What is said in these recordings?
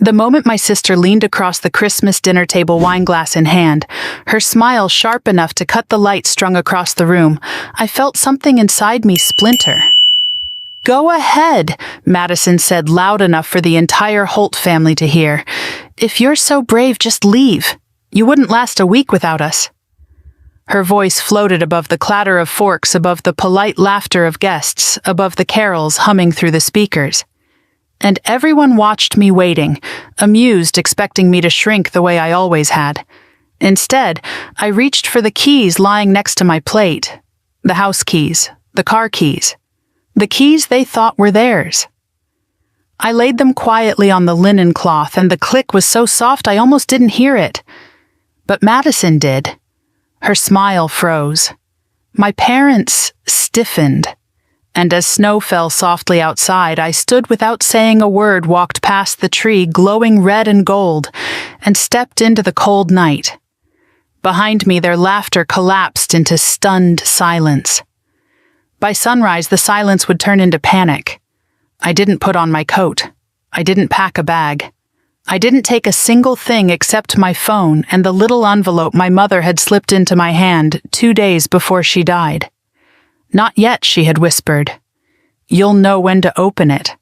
The moment my sister leaned across the Christmas dinner table, wineglass in hand, her smile sharp enough to cut the light strung across the room, I felt something inside me splinter. "Go ahead," Madison said loud enough for the entire Holt family to hear. "If you're so brave, just leave. You wouldn't last a week without us." Her voice floated above the clatter of forks, above the polite laughter of guests, above the carols humming through the speakers. And everyone watched me waiting, amused, expecting me to shrink the way I always had. Instead, I reached for the keys lying next to my plate. The house keys, the car keys, the keys they thought were theirs. I laid them quietly on the linen cloth, and the click was so soft I almost didn't hear it. But Madison did. Her smile froze. My parents stiffened. And as snow fell softly outside, I stood without saying a word, walked past the tree glowing red and gold, and stepped into the cold night. Behind me, their laughter collapsed into stunned silence. By sunrise, the silence would turn into panic. I didn't put on my coat. I didn't pack a bag. I didn't take a single thing except my phone and the little envelope my mother had slipped into my hand 2 days before she died. "Not yet," she had whispered. "You'll know when to open it."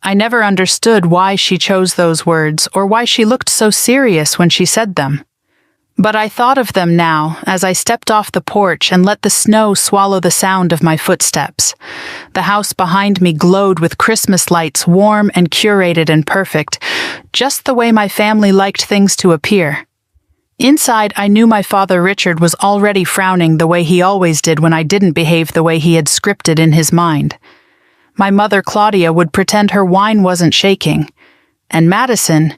I never understood why she chose those words or why she looked so serious when she said them. But I thought of them now as I stepped off the porch and let the snow swallow the sound of my footsteps. The house behind me glowed with Christmas lights, warm and curated and perfect, just the way my family liked things to appear. Inside, I knew my father Richard was already frowning the way he always did when I didn't behave the way he had scripted in his mind. My mother Claudia would pretend her wine wasn't shaking. And Madison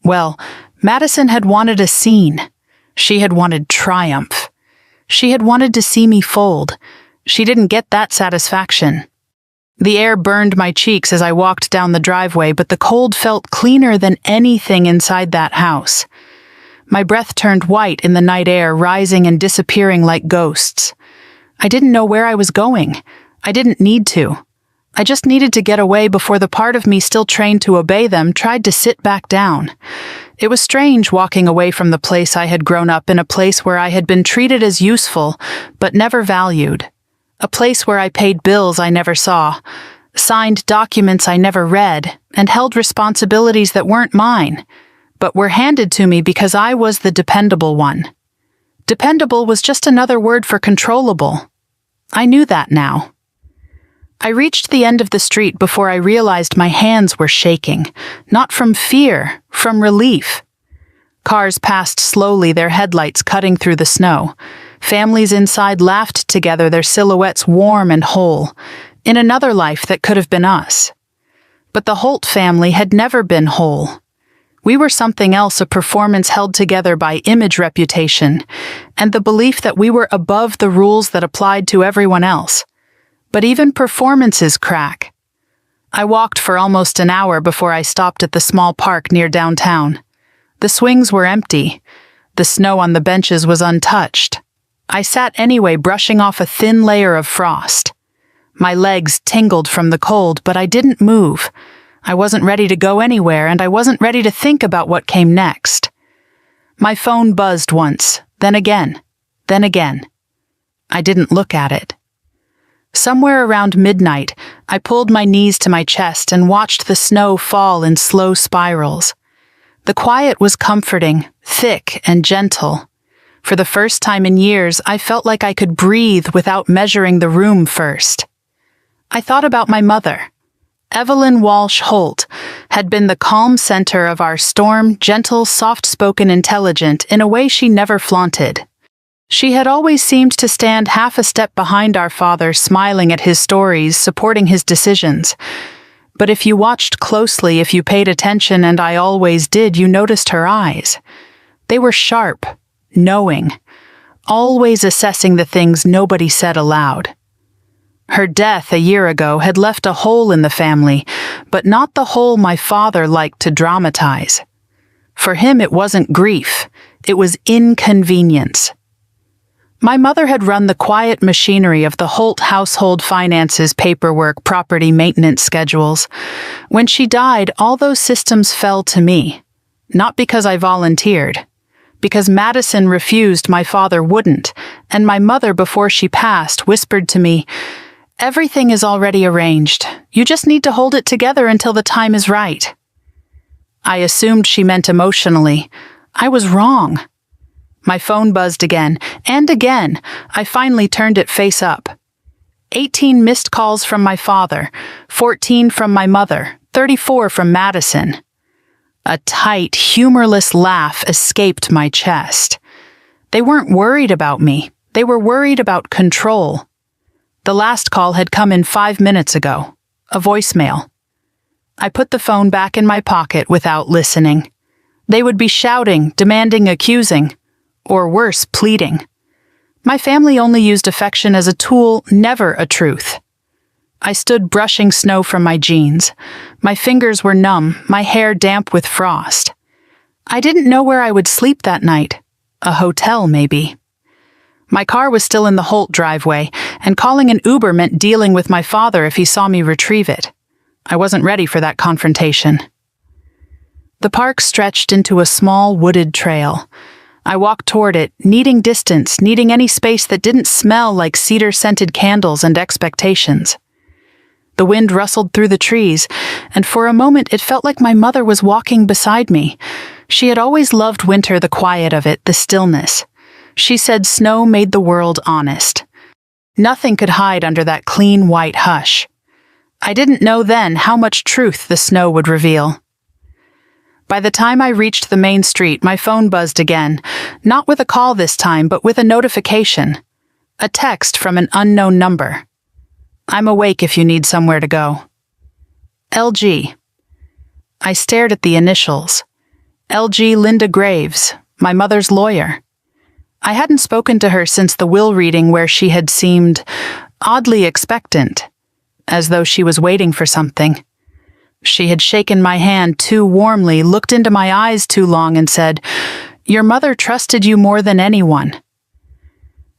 had wanted a scene. She had wanted triumph. She had wanted to see me fold. She didn't get that satisfaction. The air burned my cheeks as I walked down the driveway, but the cold felt cleaner than anything inside that house. My breath turned white in the night air, rising and disappearing like ghosts. I didn't know where I was going. I didn't need to. I just needed to get away before the part of me still trained to obey them tried to sit back down. It was strange walking away from the place I had grown up in, a place where I had been treated as useful, but never valued. A place where I paid bills I never saw, signed documents I never read, and held responsibilities that weren't mine, but were handed to me because I was the dependable one. Dependable was just another word for controllable. I knew that now. I reached the end of the street before I realized my hands were shaking, not from fear, from relief. Cars passed slowly, their headlights cutting through the snow. Families inside laughed together, their silhouettes warm and whole, in another life that could have been us. But the Holt family had never been whole. We were something else, a performance held together by image reputation, and the belief that we were above the rules that applied to everyone else. But even performances crack. I walked for almost an hour before I stopped at the small park near downtown. The swings were empty. The snow on the benches was untouched. I sat anyway, brushing off a thin layer of frost. My legs tingled from the cold, but I didn't move. I wasn't ready to go anywhere, and I wasn't ready to think about what came next. My phone buzzed once, then again, then again. I didn't look at it. Somewhere around midnight, I pulled my knees to my chest and watched the snow fall in slow spirals. The quiet was comforting, thick and gentle. For the first time in years, I felt like I could breathe without measuring the room first. I thought about my mother. Evelyn Walsh Holt had been the calm center of our storm, gentle, soft-spoken, intelligent in a way she never flaunted. She had always seemed to stand half a step behind our father, smiling at his stories, supporting his decisions. But if you watched closely, if you paid attention, and I always did, you noticed her eyes. They were sharp, knowing, always assessing the things nobody said aloud. Her death a year ago had left a hole in the family, but not the hole my father liked to dramatize. For him, it wasn't grief, it was inconvenience. My mother had run the quiet machinery of the Holt household finances, paperwork, property maintenance schedules. When she died, all those systems fell to me. Not because I volunteered. Because Madison refused, my father wouldn't, and my mother, before she passed, whispered to me, "Everything is already arranged. You just need to hold it together until the time is right." I assumed she meant emotionally. I was wrong. My phone buzzed again, and again. I finally turned it face up. 18 missed calls from my father, 14 from my mother, 34 from Madison. A tight, humorless laugh escaped my chest. They weren't worried about me. They were worried about control. The last call had come in 5 minutes ago. A voicemail. I put the phone back in my pocket without listening. They would be shouting, demanding, accusing. Or worse, pleading. My family only used affection as a tool, never a truth. I stood brushing snow from my jeans. My fingers were numb, my hair damp with frost. I didn't know where I would sleep that night. A hotel, maybe. My car was still in the Holt driveway, and calling an Uber meant dealing with my father if he saw me retrieve it. I wasn't ready for that confrontation. The park stretched into a small wooded trail. I walked toward it, needing distance, needing any space that didn't smell like cedar-scented candles and expectations. The wind rustled through the trees, and for a moment it felt like my mother was walking beside me. She had always loved winter, the quiet of it, the stillness. She said snow made the world honest. Nothing could hide under that clean white hush. I didn't know then how much truth the snow would reveal. By the time I reached the main street, my phone buzzed again, not with a call this time, but with a notification. A text from an unknown number. "I'm awake if you need somewhere to go." LG. I stared at the initials. LG Linda Graves, my mother's lawyer. I hadn't spoken to her since the will reading where she had seemed oddly expectant, as though she was waiting for something. She had shaken my hand too warmly, looked into my eyes too long, and said, "Your mother trusted you more than anyone."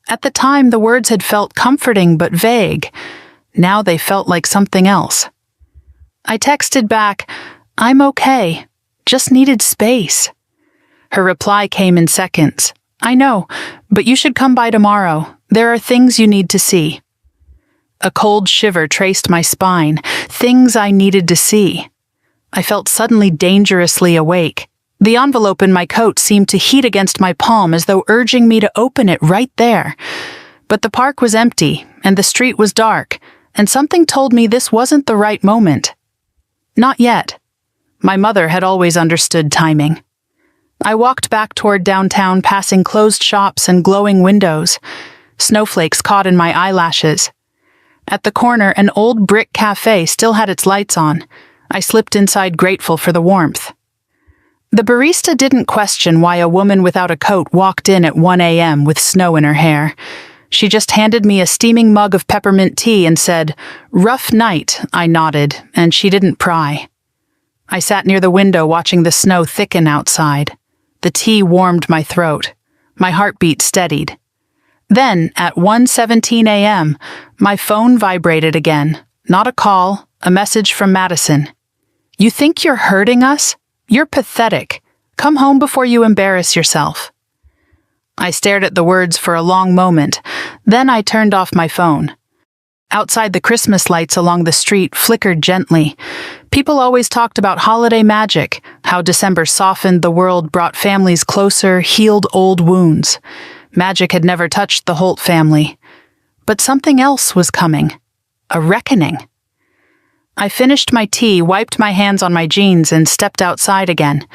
At the time, the words had felt comforting but vague. Now they felt like something else. I texted back, "I'm okay, just needed space." Her reply came in seconds. "I know, but you should come by tomorrow. There are things you need to see." A cold shiver traced my spine, things I needed to see. I felt suddenly dangerously awake. The envelope in my coat seemed to heat against my palm as though urging me to open it right there. But the park was empty, and the street was dark, and something told me this wasn't the right moment. Not yet. My mother had always understood timing. I walked back toward downtown, passing closed shops and glowing windows. Snowflakes caught in my eyelashes. At the corner, an old brick cafe still had its lights on. I slipped inside, grateful for the warmth. The barista didn't question why a woman without a coat walked in at 1 a.m. with snow in her hair. She just handed me a steaming mug of peppermint tea and said, "Rough night," I nodded, and she didn't pry. I sat near the window watching the snow thicken outside. The tea warmed my throat. My heartbeat steadied. Then, at 1:17 a.m., my phone vibrated again. Not a call, a message from Madison. "You think you're hurting us? You're pathetic. Come home before you embarrass yourself." I stared at the words for a long moment. Then I turned off my phone. Outside, the Christmas lights along the street flickered gently. People always talked about holiday magic, how December softened the world, brought families closer, healed old wounds. Magic had never touched the Holt family. But something else was coming. A reckoning. I finished my tea, wiped my hands on my jeans, and stepped outside again.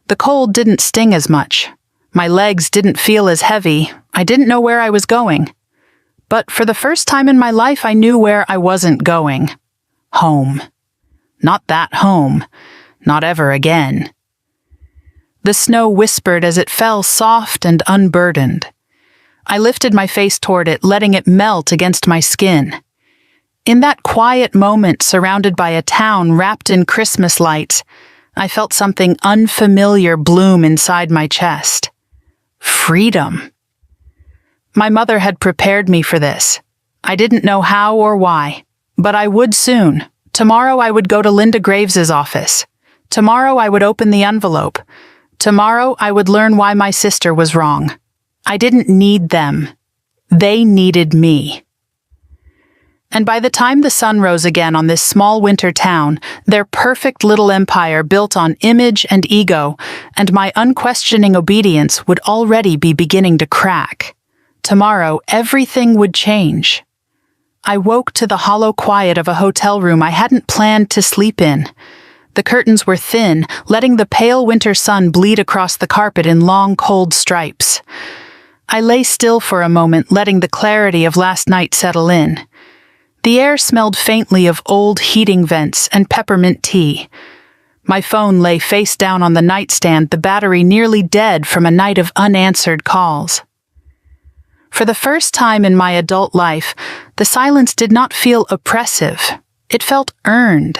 The cold didn't sting as much. My legs didn't feel as heavy. I didn't know where I was going. But for the first time in my life, I knew where I wasn't going. Home. Not that home. Not ever again. The snow whispered as it fell, soft and unburdened. I lifted my face toward it, letting it melt against my skin. In that quiet moment, surrounded by a town wrapped in Christmas lights, I felt something unfamiliar bloom inside my chest. Freedom. My mother had prepared me for this. I didn't know how or why, but I would soon. Tomorrow I would go to Linda Graves's office. Tomorrow I would open the envelope. Tomorrow I would learn why my sister was wrong. I didn't need them. They needed me. And by the time the sun rose again on this small winter town, their perfect little empire built on image and ego, and my unquestioning obedience would already be beginning to crack. Tomorrow, everything would change. I woke to the hollow quiet of a hotel room I hadn't planned to sleep in. The curtains were thin, letting the pale winter sun bleed across the carpet in long, cold stripes. I lay still for a moment, letting the clarity of last night settle in. The air smelled faintly of old heating vents and peppermint tea. My phone lay face down on the nightstand, the battery nearly dead from a night of unanswered calls. For the first time in my adult life, the silence did not feel oppressive. It felt earned.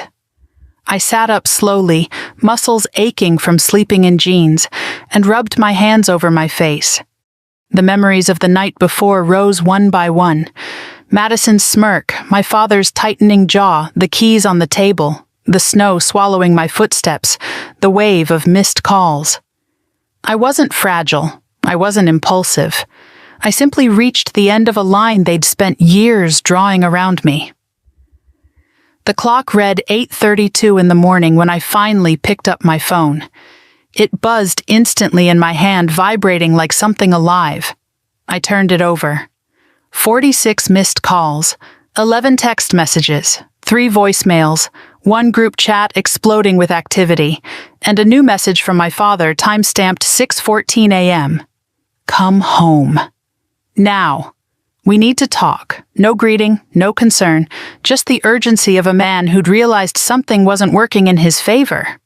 I sat up slowly, muscles aching from sleeping in jeans, and rubbed my hands over my face. The memories of the night before rose one by one. Madison's smirk, my father's tightening jaw, the keys on the table, the snow swallowing my footsteps, the wave of missed calls. I wasn't fragile. I wasn't impulsive. I simply reached the end of a line they'd spent years drawing around me. The clock read 8:32 in the morning when I finally picked up my phone. It buzzed instantly in my hand, vibrating like something alive. I turned it over. 46 missed calls, 11 text messages, 3 voicemails, 1 group chat exploding with activity, and a new message from my father time-stamped 6:14 a.m. Come home. Now. We need to talk. No greeting, no concern, just the urgency of a man who'd realized something wasn't working in his favor.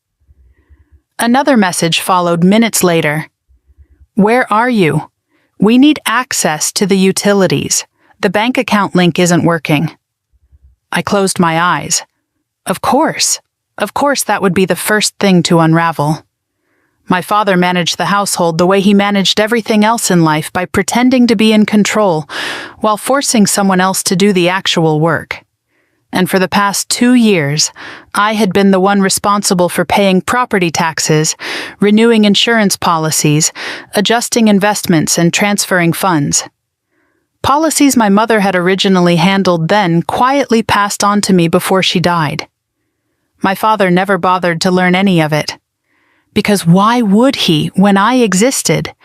Another message followed minutes later. Where are you? We need access to the utilities. The bank account link isn't working. I closed my eyes. Of course that would be the first thing to unravel. My father managed the household the way he managed everything else in life, by pretending to be in control while forcing someone else to do the actual work. And for the past 2 years, I had been the one responsible for paying property taxes, renewing insurance policies, adjusting investments, and transferring funds. Policies my mother had originally handled then quietly passed on to me before she died. My father never bothered to learn any of it. Because why would he when I existed?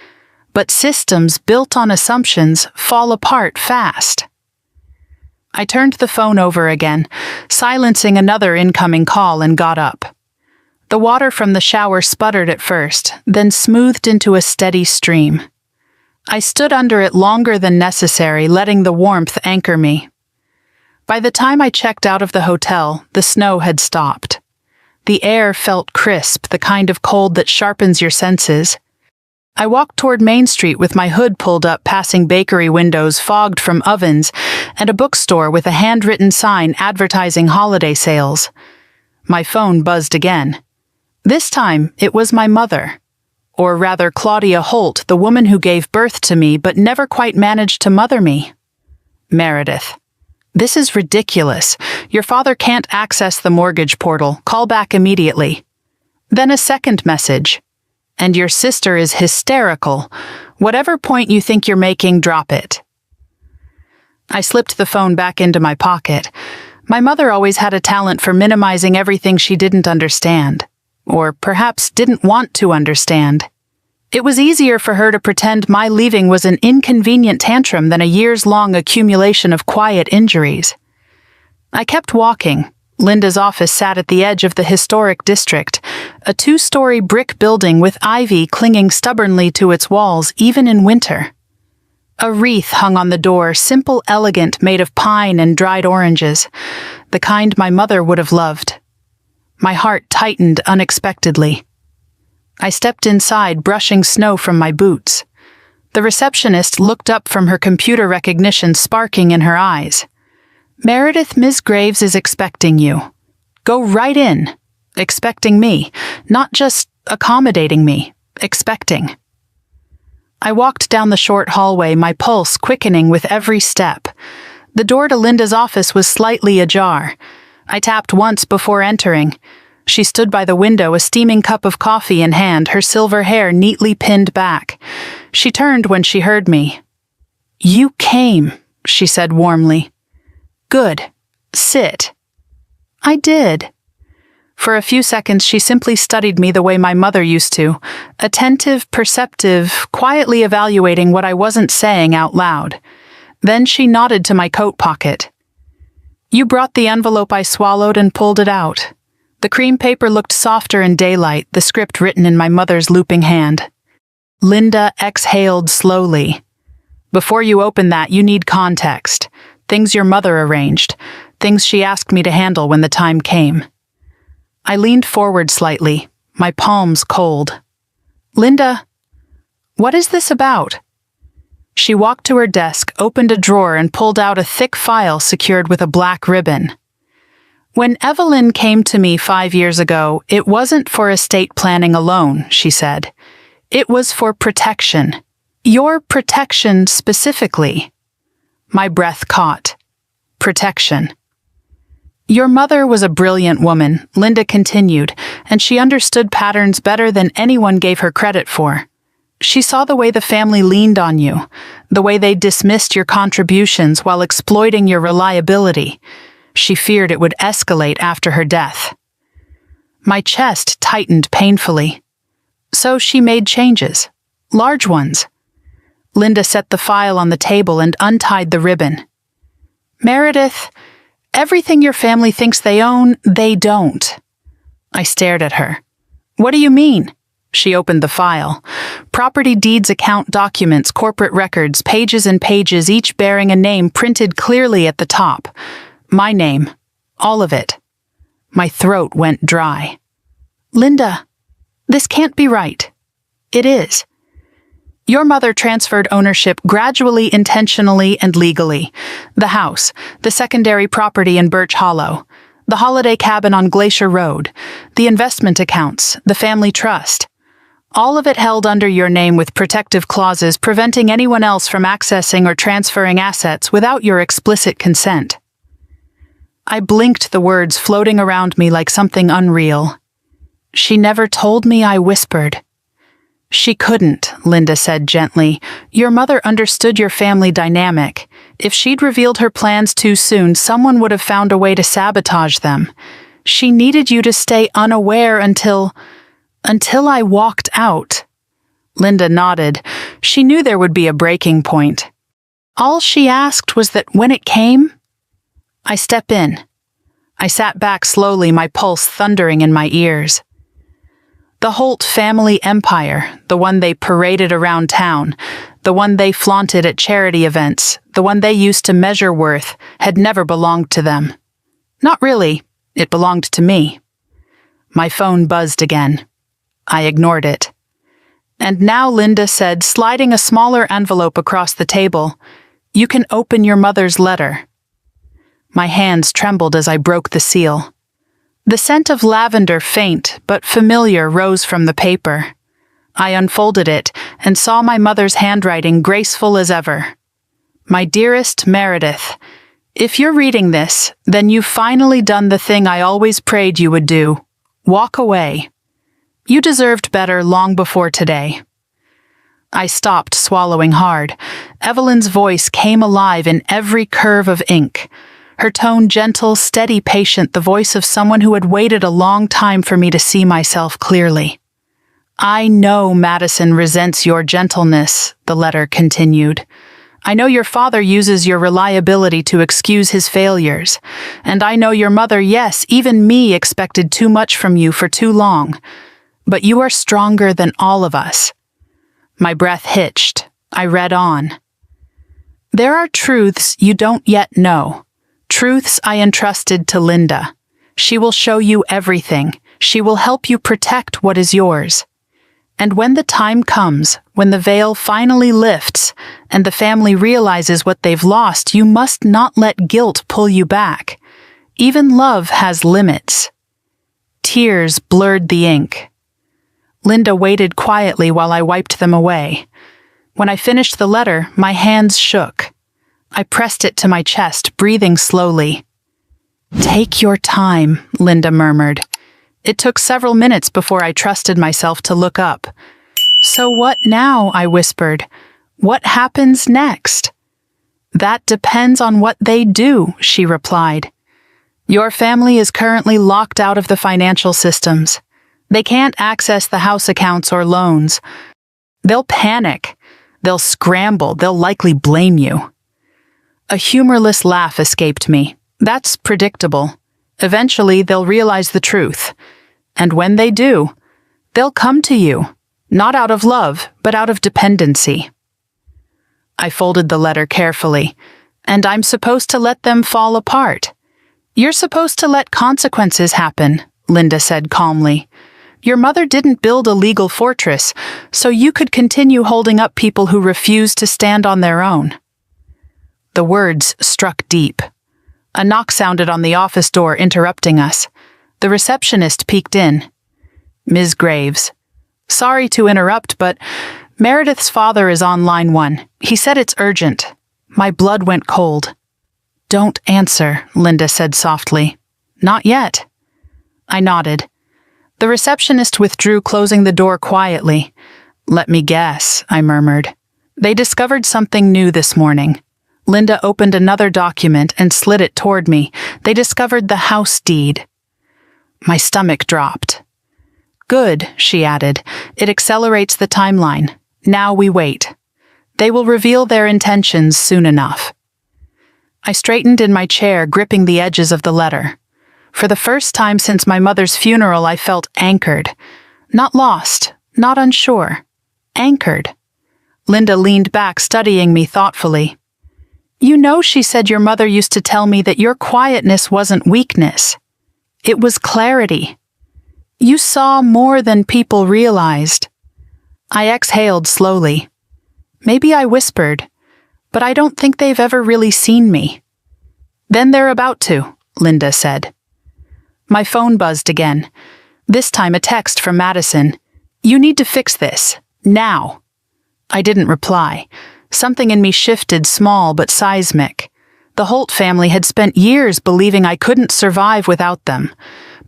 But systems built on assumptions fall apart fast. I turned the phone over again, silencing another incoming call, and got up. The water from the shower sputtered at first, then smoothed into a steady stream. I stood under it longer than necessary, letting the warmth anchor me. By the time I checked out of the hotel, the snow had stopped. The air felt crisp, the kind of cold that sharpens your senses. I walked toward Main Street with my hood pulled up, passing bakery windows fogged from ovens and a bookstore with a handwritten sign advertising holiday sales. My phone buzzed again. This time, it was my mother. Or rather, Claudia Holt, the woman who gave birth to me but never quite managed to mother me. Meredith. This is ridiculous. Your father can't access the mortgage portal. Call back immediately. Then a second message. And your sister is hysterical. Whatever point you think you're making, drop it. I slipped the phone back into my pocket. My mother always had a talent for minimizing everything she didn't understand. Or perhaps didn't want to understand. It was easier for her to pretend my leaving was an inconvenient tantrum than a years-long accumulation of quiet injuries. I kept walking. Linda's office sat at the edge of the historic district, a 2-story brick building with ivy clinging stubbornly to its walls even in winter. A wreath hung on the door, simple, elegant, made of pine and dried oranges, the kind my mother would have loved. My heart tightened unexpectedly. I stepped inside, brushing snow from my boots. The receptionist looked up from her computer, recognition sparking in her eyes. Meredith, Ms. Graves is expecting you. Go right in. Expecting me, not just accommodating me, expecting. I walked down the short hallway, my pulse quickening with every step. The door to Linda's office was slightly ajar. I tapped once before entering. She stood by the window, a steaming cup of coffee in hand, her silver hair neatly pinned back. She turned when she heard me. "You came," she said warmly. "Good. Sit." I did. For a few seconds she simply studied me the way my mother used to, attentive, perceptive, quietly evaluating what I wasn't saying out loud. Then she nodded to my coat pocket. "You brought the envelope." I swallowed and pulled it out. The cream paper looked softer in daylight, the script written in my mother's looping hand. Linda exhaled slowly. "Before you open that, you need context. Things your mother arranged. Things she asked me to handle when the time came." I leaned forward slightly, my palms cold. "Linda, what is this about?" She walked to her desk, opened a drawer, and pulled out a thick file secured with a black ribbon. "When Evelyn came to me 5 years ago, it wasn't for estate planning alone," she said. "It was for protection. Your protection specifically." My breath caught. Protection. "Your mother was a brilliant woman," Linda continued, "and she understood patterns better than anyone gave her credit for. She saw the way the family leaned on you, the way they dismissed your contributions while exploiting your reliability. She feared it would escalate after her death." My chest tightened painfully. "So she made changes. Large ones." Linda set the file on the table and untied the ribbon. "Meredith, everything your family thinks they own, they don't." I stared at her. "What do you mean?" She opened the file. Property deeds, account documents, corporate records, pages and pages, each bearing a name printed clearly at the top. My name. All of it. My throat went dry. "Linda, this can't be right." "It is. Your mother transferred ownership gradually, intentionally, and legally. The house, the secondary property in Birch Hollow, the holiday cabin on Glacier Road, the investment accounts, the family trust. All of it held under your name with protective clauses preventing anyone else from accessing or transferring assets without your explicit consent." I blinked, the words floating around me like something unreal. "She never told me," I whispered. "She couldn't," Linda said gently. "Your mother understood your family dynamic. If she'd revealed her plans too soon, someone would have found a way to sabotage them. She needed you to stay unaware until I walked out." Linda nodded. She knew there would be a breaking point. "All she asked was that when it came, I step in." I sat back slowly, my pulse thundering in my ears. The Holt family empire, the one they paraded around town, the one they flaunted at charity events, the one they used to measure worth, had never belonged to them. Not really. It belonged to me. My phone buzzed again. I ignored it. "And now," Linda said, sliding a smaller envelope across the table, "you can open your mother's letter." My hands trembled as I broke the seal. The scent of lavender, faint but familiar, rose from the paper. I unfolded it and saw my mother's handwriting, graceful as ever. "My dearest Meredith, if you're reading this, then you've finally done the thing I always prayed you would do. Walk away. You deserved better long before today." I stopped, swallowing hard. Evelyn's voice came alive in every curve of ink. Her tone gentle, steady, patient, the voice of someone who had waited a long time for me to see myself clearly. "I know Madison resents your gentleness," the letter continued. "I know your father uses your reliability to excuse his failures. And I know your mother, yes, even me, expected too much from you for too long. But you are stronger than all of us." My breath hitched. I read on. "There are truths you don't yet know. Truths I entrusted to Linda. She will show you everything. She will help you protect what is yours. And when the time comes, when the veil finally lifts, and the family realizes what they've lost, you must not let guilt pull you back. Even love has limits." Tears blurred the ink. Linda waited quietly while I wiped them away. When I finished the letter, my hands shook. I pressed it to my chest, breathing slowly. "Take your time," Linda murmured. It took several minutes before I trusted myself to look up. "So what now?" I whispered. "What happens next?" "That depends on what they do," she replied. "Your family is currently locked out of the financial systems. They can't access the house accounts or loans. They'll panic. They'll scramble. They'll likely blame you." A humorless laugh escaped me. That's predictable. Eventually, they'll realize the truth. And when they do, they'll come to you, not out of love, but out of dependency. I folded the letter carefully. "And I'm supposed to let them fall apart." "You're supposed to let consequences happen," Linda said calmly. "Your mother didn't build a legal fortress, so you could continue holding up people who refuse to stand on their own." The words struck deep. A knock sounded on the office door, interrupting us. The receptionist peeked in. "Ms. Graves, sorry to interrupt, but Meredith's father is on line 1. He said it's urgent." My blood went cold. "Don't answer," Linda said softly. "Not yet." I nodded. The receptionist withdrew, closing the door quietly. "Let me guess," I murmured. "They discovered something new this morning." Linda opened another document and slid it toward me. "They discovered the house deed." My stomach dropped. "Good," she added. "It accelerates the timeline. Now we wait. They will reveal their intentions soon enough." I straightened in my chair, gripping the edges of the letter. For the first time since my mother's funeral, I felt anchored. Not lost, not unsure. Anchored. Linda leaned back, studying me thoughtfully. "You know," she said, "your mother used to tell me that your quietness wasn't weakness. It was clarity. You saw more than people realized." I exhaled slowly. Maybe I whispered, but I don't think they've ever really seen me. "Then they're about to," Linda said. My phone buzzed again. This time a text from Madison. "You need to fix this. Now." I didn't reply. Something in me shifted, small but seismic. The Holt family had spent years believing I couldn't survive without them.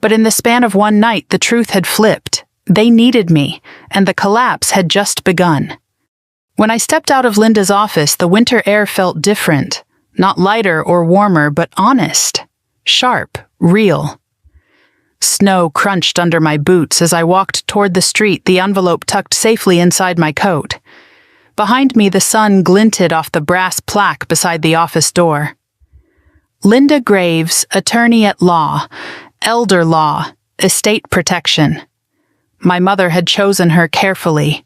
But in the span of one night, the truth had flipped. They needed me, and the collapse had just begun. When I stepped out of Linda's office, the winter air felt different. Not lighter or warmer, but honest. Sharp, real. Snow crunched under my boots as I walked toward the street, the envelope tucked safely inside my coat. Behind me, the sun glinted off the brass plaque beside the office door. Linda Graves, attorney at law, elder law, estate protection. My mother had chosen her carefully.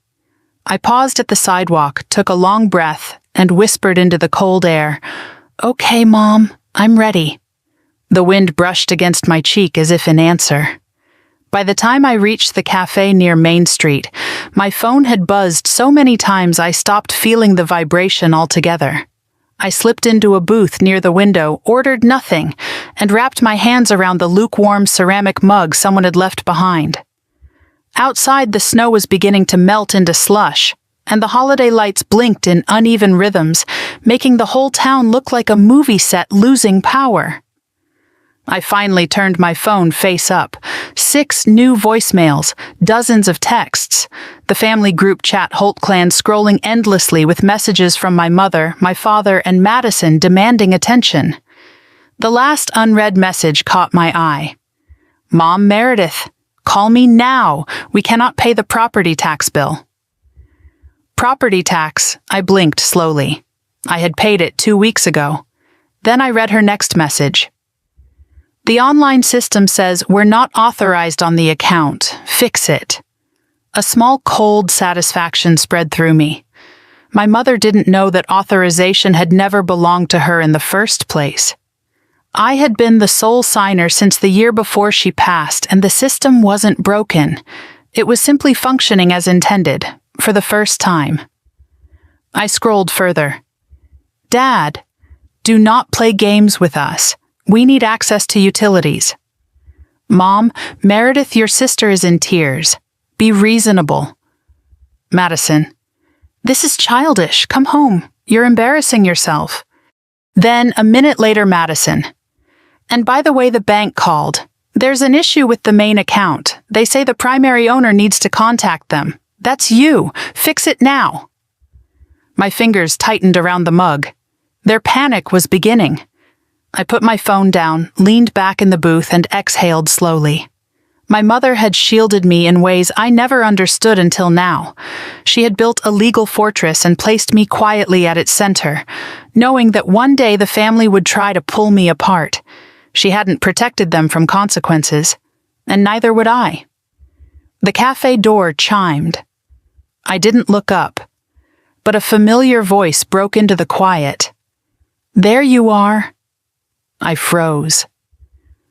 I paused at the sidewalk, took a long breath, and whispered into the cold air, "Okay, Mom, I'm ready." The wind brushed against my cheek as if in answer. By the time I reached the cafe near Main Street, my phone had buzzed so many times I stopped feeling the vibration altogether. I slipped into a booth near the window, ordered nothing, and wrapped my hands around the lukewarm ceramic mug someone had left behind. Outside, the snow was beginning to melt into slush, and the holiday lights blinked in uneven rhythms, making the whole town look like a movie set losing power. I finally turned my phone face up. 6 new voicemails, dozens of texts. The family group chat Holt clan scrolling endlessly with messages from my mother, my father, and Madison demanding attention. The last unread message caught my eye. "Mom Meredith, call me now. We cannot pay the property tax bill." Property tax, I blinked slowly. I had paid it 2 weeks ago. Then I read her next message. "The online system says we're not authorized on the account. Fix it." A small cold satisfaction spread through me. My mother didn't know that authorization had never belonged to her in the first place. I had been the sole signer since the year before she passed, and the system wasn't broken. It was simply functioning as intended, for the first time. I scrolled further. "Dad, do not play games with us. We need access to utilities." "Mom, Meredith, your sister is in tears. Be reasonable." Madison, "This is childish. Come home. You're embarrassing yourself." Then, a minute later, Madison. "And by the way, the bank called. There's an issue with the main account. They say the primary owner needs to contact them. That's you. Fix it now." My fingers tightened around the mug. Their panic was beginning. I put my phone down, leaned back in the booth, and exhaled slowly. My mother had shielded me in ways I never understood until now. She had built a legal fortress and placed me quietly at its center, knowing that one day the family would try to pull me apart. She hadn't protected them from consequences, and neither would I. The cafe door chimed. I didn't look up, but a familiar voice broke into the quiet. "There you are." I froze.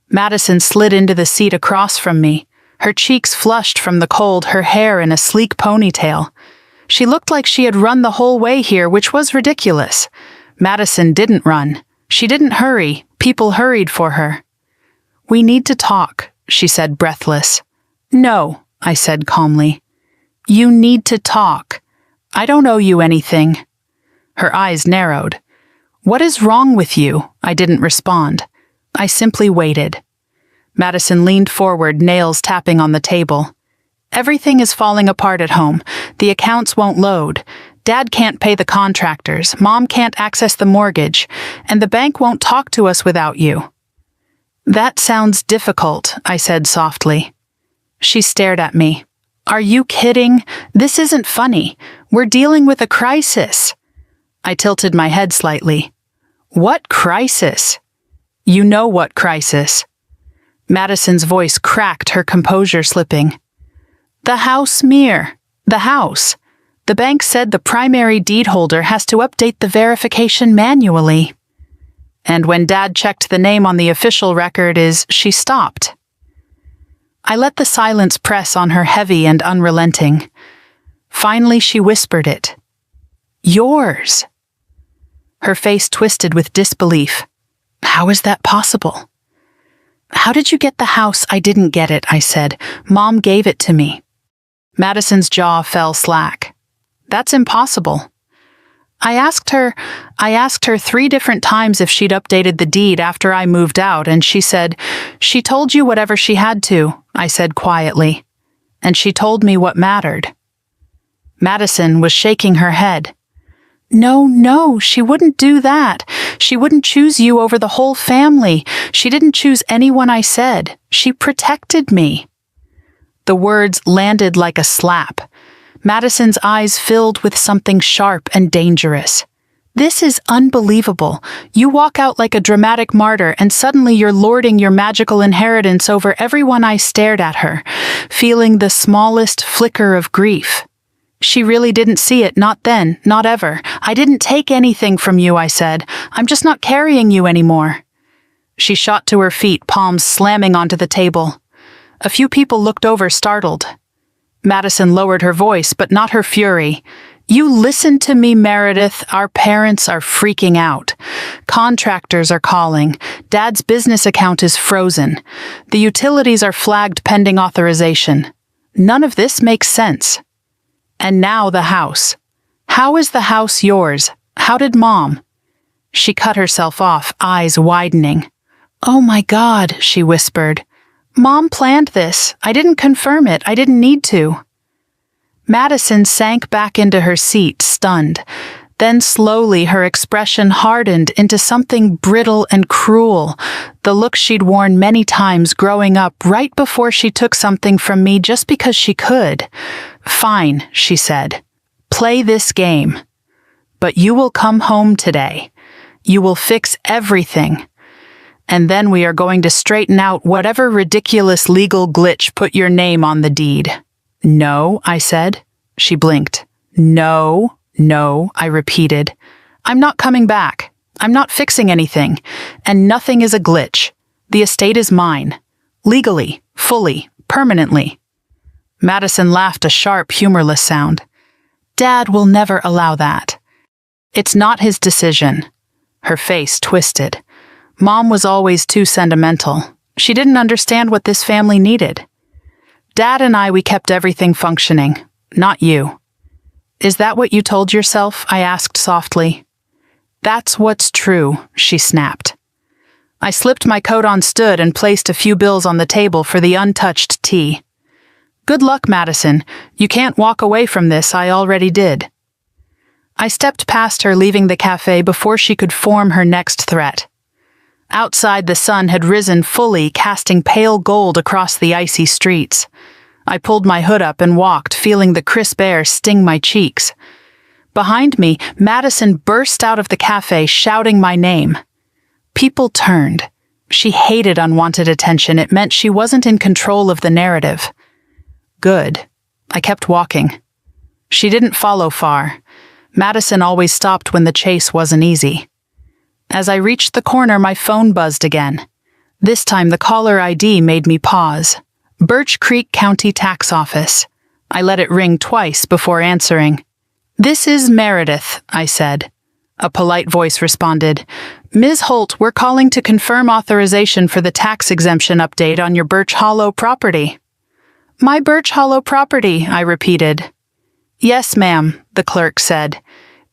Madison slid into the seat across from me, her cheeks flushed from the cold, her hair in a sleek ponytail. She looked like she had run the whole way here, which was ridiculous. Madison didn't run. She didn't hurry. People hurried for her. "We need to talk," she said, breathless. "No," I said calmly. "You need to talk. I don't owe you anything." Her eyes narrowed. "What is wrong with you?" I didn't respond. I simply waited. Madison leaned forward, nails tapping on the table. "Everything is falling apart at home. The accounts won't load. Dad can't pay the contractors. Mom can't access the mortgage. And the bank won't talk to us without you." "That sounds difficult," I said softly. She stared at me. "Are you kidding? This isn't funny. We're dealing with a crisis." I tilted my head slightly. "What crisis?" "You know what crisis." Madison's voice cracked, her composure slipping. "The house mirror. The house. The bank said the primary deed holder has to update the verification manually. And when Dad checked the name on the official record she stopped." I let the silence press on her, heavy and unrelenting. Finally, she whispered it. "Yours." Her face twisted with disbelief. "How is that possible?" "How did you get the house?" "I didn't get it," I said. "Mom gave it to me." Madison's jaw fell slack. "That's impossible." I asked her 3 different times if she'd updated the deed after I moved out, and she said, "She told you whatever she had to," I said quietly. "And she told me what mattered." Madison was shaking her head. No, she wouldn't do that. She wouldn't choose you over the whole family. She didn't choose anyone I said. She protected me." The words landed like a slap. Madison's eyes filled with something sharp and dangerous. "This is unbelievable. You walk out like a dramatic martyr, and suddenly you're lording your magical inheritance over everyone." I stared at her, feeling the smallest flicker of grief. She really didn't see it, not then, not ever. "I didn't take anything from you," I said. "I'm just not carrying you anymore." She shot to her feet, palms slamming onto the table. A few people looked over, startled. Madison lowered her voice, but not her fury. "You listen to me, Meredith. Our parents are freaking out. Contractors are calling. Dad's business account is frozen. The utilities are flagged pending authorization. None of this makes sense. And now the house. How is the house yours? How did Mom?" She cut herself off, eyes widening. "Oh my God," she whispered. "Mom planned this. I didn't confirm it. I didn't need to." Madison sank back into her seat, stunned. Then slowly her expression hardened into something brittle and cruel, the look she'd worn many times growing up right before she took something from me just because she could. "Fine," she said. "Play this game. But you will come home today. You will fix everything. And then we are going to straighten out whatever ridiculous legal glitch put your name on the deed." "No," I said. She blinked. No, I repeated. "I'm not coming back. I'm not fixing anything. And nothing is a glitch. The estate is mine. Legally, fully, permanently." Madison laughed, a sharp, humorless sound. "Dad will never allow that." "It's not his decision." Her face twisted. "Mom was always too sentimental. She didn't understand what this family needed. Dad and we kept everything functioning. Not you." Is that what you told yourself? I asked softly. That's what's true, she snapped. I slipped my coat on, stood, and placed a few bills on the table for the untouched tea. Good luck, Madison. You can't walk away from this. I already did. I stepped past her, leaving the cafe before she could form her next threat. Outside, the sun had risen fully, casting pale gold across the icy streets. I pulled my hood up and walked, feeling the crisp air sting my cheeks. Behind me, Madison burst out of the cafe, shouting my name. People turned. She hated unwanted attention. It meant she wasn't in control of the narrative. Good. I kept walking. She didn't follow far. Madison always stopped when the chase wasn't easy. As I reached the corner, my phone buzzed again. This time, the caller ID made me pause. Birch Creek County Tax Office. I let it ring twice before answering. This is Meredith, I said. A polite voice responded. Ms. Holt, we're calling to confirm authorization for the tax exemption update on your Birch Hollow property. My Birch Hollow property, I repeated. Yes, ma'am, the clerk said.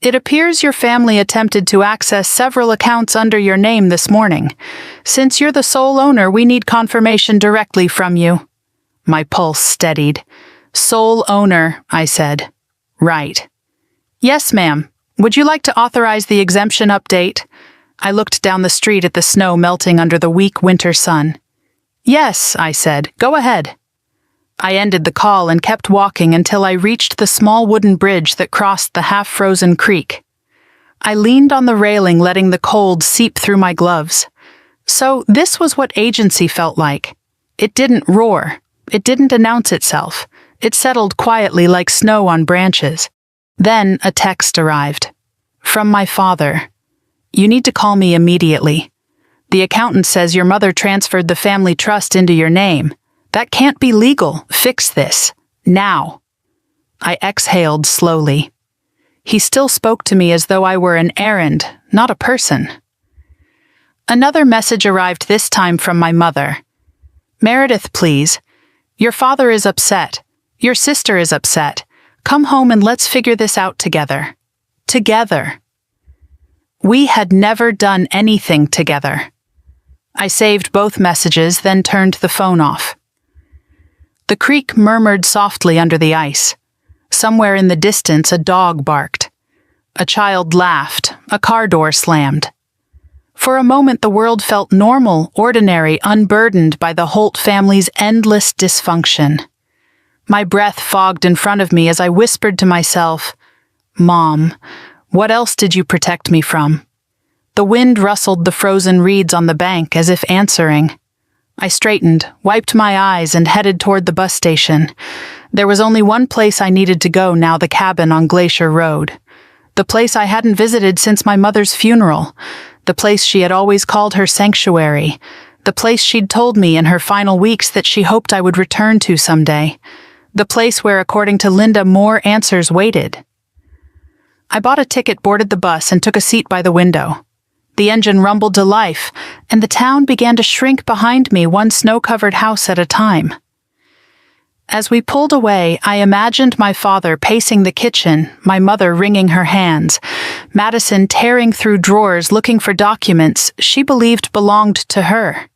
It appears your family attempted to access several accounts under your name this morning. Since you're the sole owner, we need confirmation directly from you. My pulse steadied. Sole owner, I said. Right. Yes, ma'am. Would you like to authorize the exemption update? I looked down the street at the snow melting under the weak winter sun. Yes, I said. Go ahead. I ended the call and kept walking until I reached the small wooden bridge that crossed the half-frozen creek. I leaned on the railing, letting the cold seep through my gloves. So this was what agency felt like. It didn't roar. It didn't announce itself. It settled quietly like snow on branches. Then a text arrived. From my father. You need to call me immediately. The accountant says your mother transferred the family trust into your name. That can't be legal. Fix this. Now. I exhaled slowly. He still spoke to me as though I were an errand, not a person. Another message arrived, this time from my mother. Meredith, please. Your father is upset. Your sister is upset. Come home and let's figure this out together. Together. We had never done anything together. I saved both messages, then turned the phone off. The creek murmured softly under the ice. Somewhere in the distance, a dog barked. A child laughed. A car door slammed. For a moment, the world felt normal, ordinary, unburdened by the Holt family's endless dysfunction. My breath fogged in front of me as I whispered to myself, Mom, what else did you protect me from? The wind rustled the frozen reeds on the bank as if answering. I straightened, wiped my eyes, and headed toward the bus station. There was only one place I needed to go now, the cabin on Glacier Road. The place I hadn't visited since my mother's funeral. The place she had always called her sanctuary. The place she'd told me in her final weeks that she hoped I would return to someday. The place where, according to Linda, more answers waited. I bought a ticket, boarded the bus, and took a seat by the window. The engine rumbled to life, and the town began to shrink behind me, one snow-covered house at a time. As we pulled away, I imagined my father pacing the kitchen, my mother wringing her hands, Madison tearing through drawers looking for documents she believed belonged to her.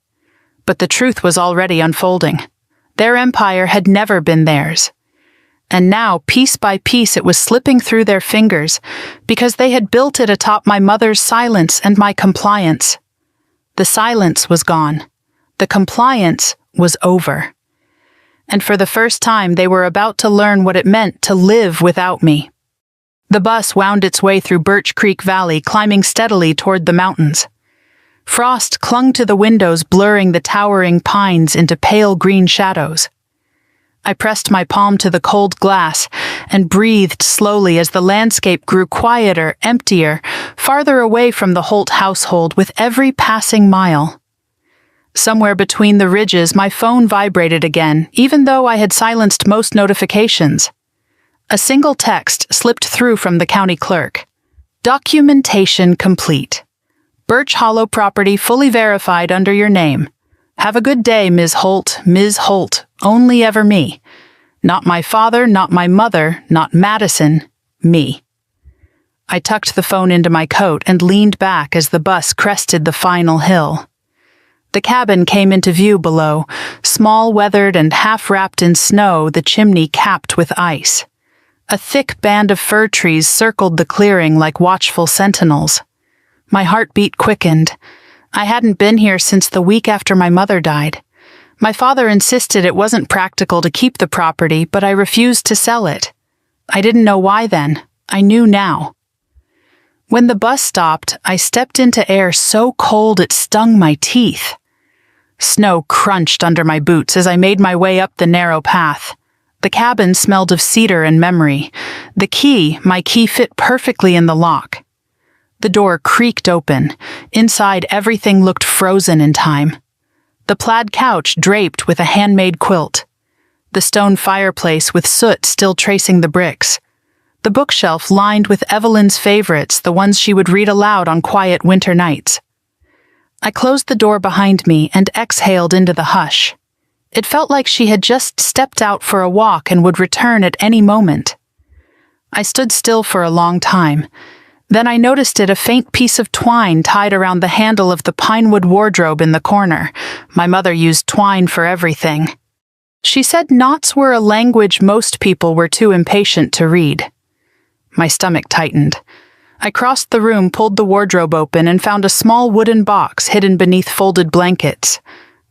But the truth was already unfolding. Their empire had never been theirs. And now, piece by piece, it was slipping through their fingers because they had built it atop my mother's silence and my compliance. The silence was gone. The compliance was over. And for the first time, they were about to learn what it meant to live without me. The bus wound its way through Birch Creek Valley, climbing steadily toward the mountains. Frost clung to the windows, blurring the towering pines into pale green shadows. I pressed my palm to the cold glass and breathed slowly as the landscape grew quieter, emptier, farther away from the Holt household with every passing mile. Somewhere between the ridges, my phone vibrated again, even though I had silenced most notifications. A single text slipped through from the county clerk. Documentation complete. Birch Hollow property fully verified under your name. Have a good day, Ms. Holt, Ms. Holt. Only ever me. Not my father, not my mother, not Madison. Me. I tucked the phone into my coat and leaned back as the bus crested the final hill. The cabin came into view below, small, weathered, and half-wrapped in snow, the chimney capped with ice. A thick band of fir trees circled the clearing like watchful sentinels. My heartbeat quickened. I hadn't been here since the week after my mother died. My father insisted it wasn't practical to keep the property, but I refused to sell it. I didn't know why then. I knew now. When the bus stopped, I stepped into air so cold it stung my teeth. Snow crunched under my boots as I made my way up the narrow path. The cabin smelled of cedar and memory. My key fit perfectly in the lock. The door creaked open. Inside, everything looked frozen in time. The plaid couch draped with a handmade quilt. The stone fireplace with soot still tracing the bricks. The bookshelf lined with Evelyn's favorites, the ones she would read aloud on quiet winter nights. I closed the door behind me and exhaled into the hush. It felt like she had just stepped out for a walk and would return at any moment. I stood still for a long time. Then I noticed a faint piece of twine tied around the handle of the pinewood wardrobe in the corner. My mother used twine for everything. She said knots were a language most people were too impatient to read. My stomach tightened. I crossed the room, pulled the wardrobe open, and found a small wooden box hidden beneath folded blankets.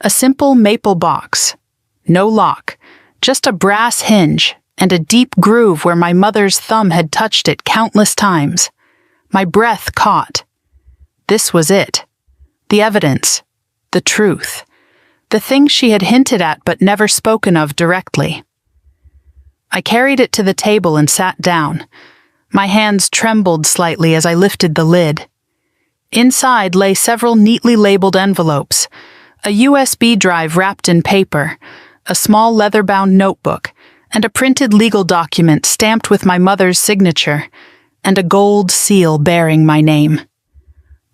A simple maple box. No lock, just a brass hinge and a deep groove where my mother's thumb had touched it countless times. My breath caught. This was it. The evidence. The truth. The thing she had hinted at but never spoken of directly. I carried it to the table and sat down. My hands trembled slightly as I lifted the lid. Inside lay several neatly labeled envelopes, a USB drive wrapped in paper, a small leather-bound notebook, and a printed legal document stamped with my mother's signature, and a gold seal bearing my name.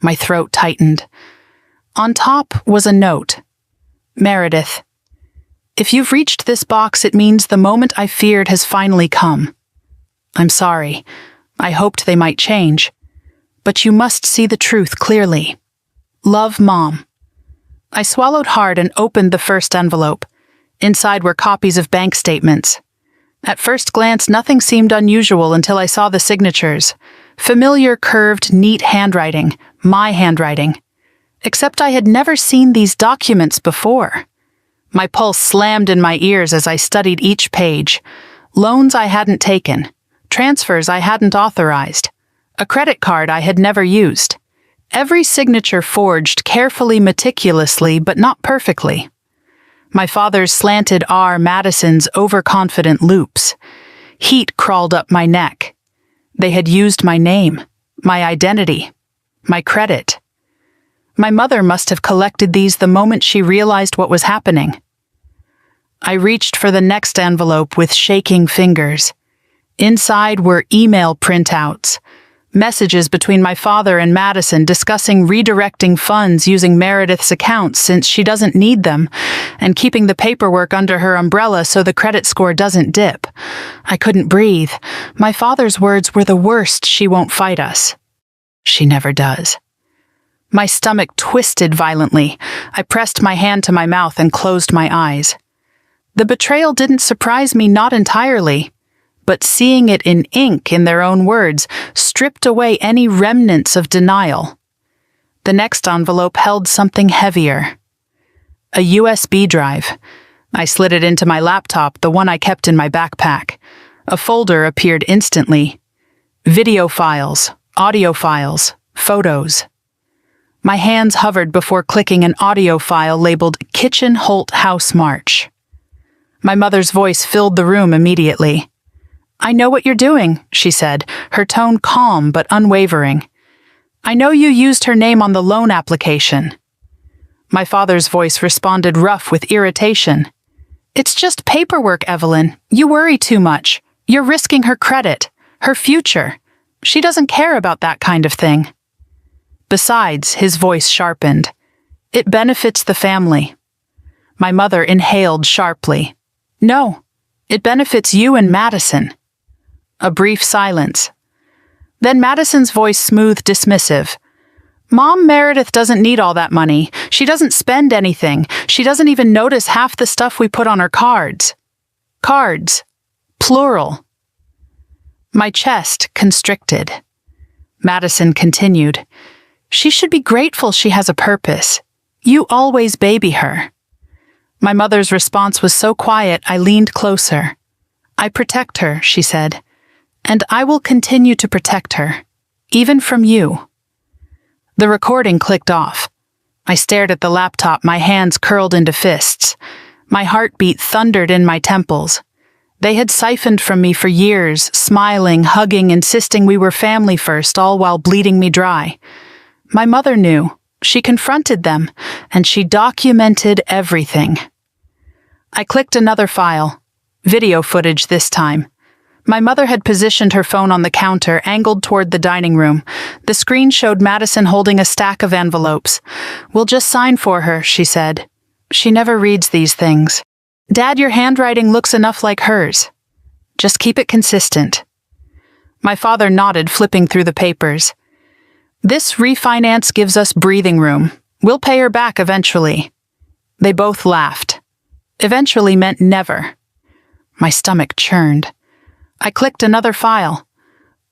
My throat tightened. On top was a note. Meredith, if you've reached this box, it means the moment I feared has finally come. I'm sorry. I hoped they might change. But you must see the truth clearly. Love, Mom. I swallowed hard and opened the first envelope. Inside were copies of bank statements. At first glance, nothing seemed unusual until I saw the signatures. Familiar, curved, neat handwriting. My handwriting. Except I had never seen these documents before. My pulse slammed in my ears as I studied each page. Loans I hadn't taken. Transfers I hadn't authorized. A credit card I had never used. Every signature forged carefully, meticulously, but not perfectly. My father's slanted R, Madison's overconfident loops. Heat crawled up my neck. They had used my name, my identity, my credit. My mother must have collected these the moment she realized what was happening. I reached for the next envelope with shaking fingers. Inside were email printouts, messages between my father and Madison discussing redirecting funds using Meredith's accounts since she doesn't need them, and keeping the paperwork under her umbrella so the credit score doesn't dip. I couldn't breathe. My father's words were the worst. She won't fight us. She never does. My stomach twisted violently. I pressed my hand to my mouth and closed my eyes. The betrayal didn't surprise me, not entirely. But seeing it in ink, in their own words, stripped away any remnants of denial. The next envelope held something heavier. A USB drive. I slid it into my laptop, the one I kept in my backpack. A folder appeared instantly. Video files, audio files, photos. My hands hovered before clicking an audio file labeled Kitchen Holt House March. My mother's voice filled the room immediately. I know what you're doing, she said, her tone calm but unwavering. I know you used her name on the loan application. My father's voice responded rough with irritation. It's just paperwork, Evelyn. You worry too much. You're risking her credit, her future. She doesn't care about that kind of thing. Besides, his voice sharpened. It benefits the family. My mother inhaled sharply. No, it benefits you and Madison. A brief silence. Then Madison's voice smoothed dismissive. Mom Meredith doesn't need all that money. She doesn't spend anything. She doesn't even notice half the stuff we put on her cards. Cards. Plural. My chest constricted. Madison continued. She should be grateful she has a purpose. You always baby her. My mother's response was so quiet I leaned closer. I protect her, she said, and I will continue to protect her, even from you. The recording clicked off. I stared at the laptop, my hands curled into fists. My heartbeat thundered in my temples. They had siphoned from me for years, smiling, hugging, insisting we were family first, all while bleeding me dry. My mother knew. She confronted them, and she documented everything. I clicked another file. Video footage this time. My mother had positioned her phone on the counter, angled toward the dining room. The screen showed Madison holding a stack of envelopes. We'll just sign for her, she said. She never reads these things. Dad, your handwriting looks enough like hers. Just keep it consistent. My father nodded, flipping through the papers. This refinance gives us breathing room. We'll pay her back eventually. They both laughed. Eventually meant never. My stomach churned. I clicked another file.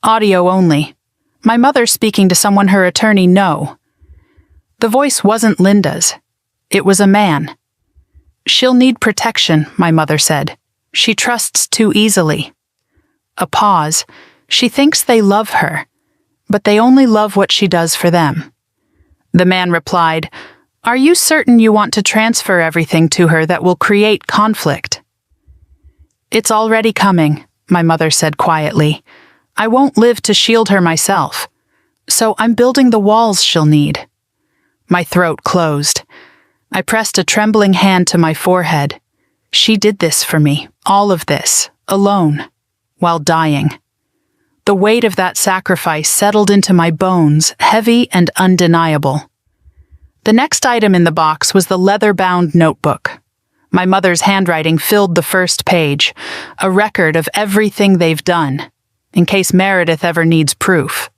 Audio only. My mother speaking to someone her attorney knew. The voice wasn't Linda's. It was a man. She'll need protection, my mother said. She trusts too easily. A pause. She thinks they love her, but they only love what she does for them. The man replied, Are you certain you want to transfer everything to her that will create conflict? It's already coming, my mother said quietly. I won't live to shield her myself, so I'm building the walls she'll need. My throat closed. I pressed a trembling hand to my forehead. She did this for me, all of this, alone, while dying. The weight of that sacrifice settled into my bones, heavy and undeniable. The next item in the box was the leather-bound notebook. My mother's handwriting filled the first page, a record of everything they've done, in case Meredith ever needs proof.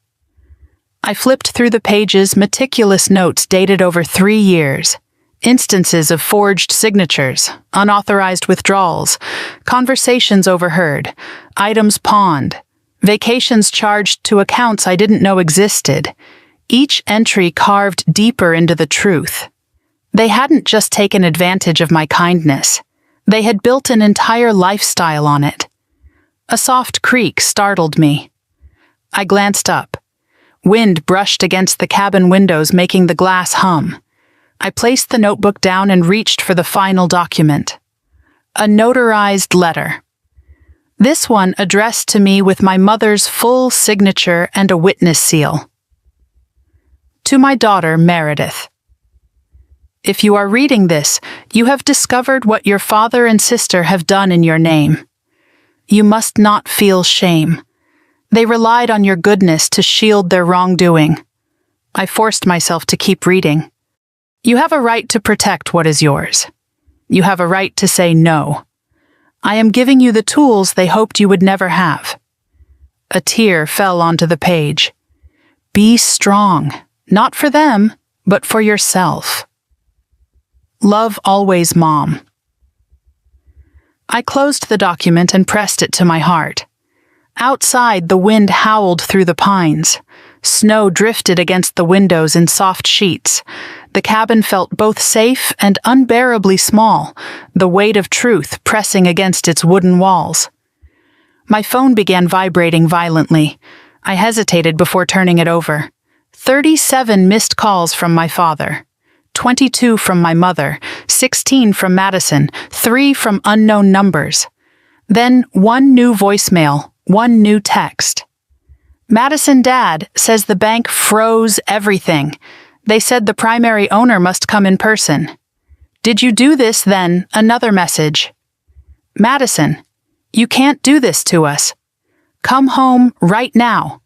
I flipped through the pages, meticulous notes dated over 3 years, instances of forged signatures, unauthorized withdrawals, conversations overheard, items pawned, vacations charged to accounts I didn't know existed, each entry carved deeper into the truth. They hadn't just taken advantage of my kindness. They had built an entire lifestyle on it. A soft creak startled me. I glanced up. Wind brushed against the cabin windows, making the glass hum. I placed the notebook down and reached for the final document. A notarized letter. This one addressed to me with my mother's full signature and a witness seal. To my daughter, Meredith. If you are reading this, you have discovered what your father and sister have done in your name. You must not feel shame. They relied on your goodness to shield their wrongdoing. I forced myself to keep reading. You have a right to protect what is yours. You have a right to say no. I am giving you the tools they hoped you would never have. A tear fell onto the page. Be strong, not for them, but for yourself. Love always, Mom. I closed the document and pressed it to my heart. Outside, the wind howled through the pines. Snow drifted against the windows in soft sheets. The cabin felt both safe and unbearably small, the weight of truth pressing against its wooden walls. My phone began vibrating violently. I hesitated before turning it over. 37 missed calls from my father. 22 from my mother, 16 from Madison, 3 from unknown numbers. Then 1 new voicemail, 1 new text. Madison Dad says the bank froze everything. They said the primary owner must come in person. Did you do this then? Another message. Madison, you can't do this to us. Come home right now.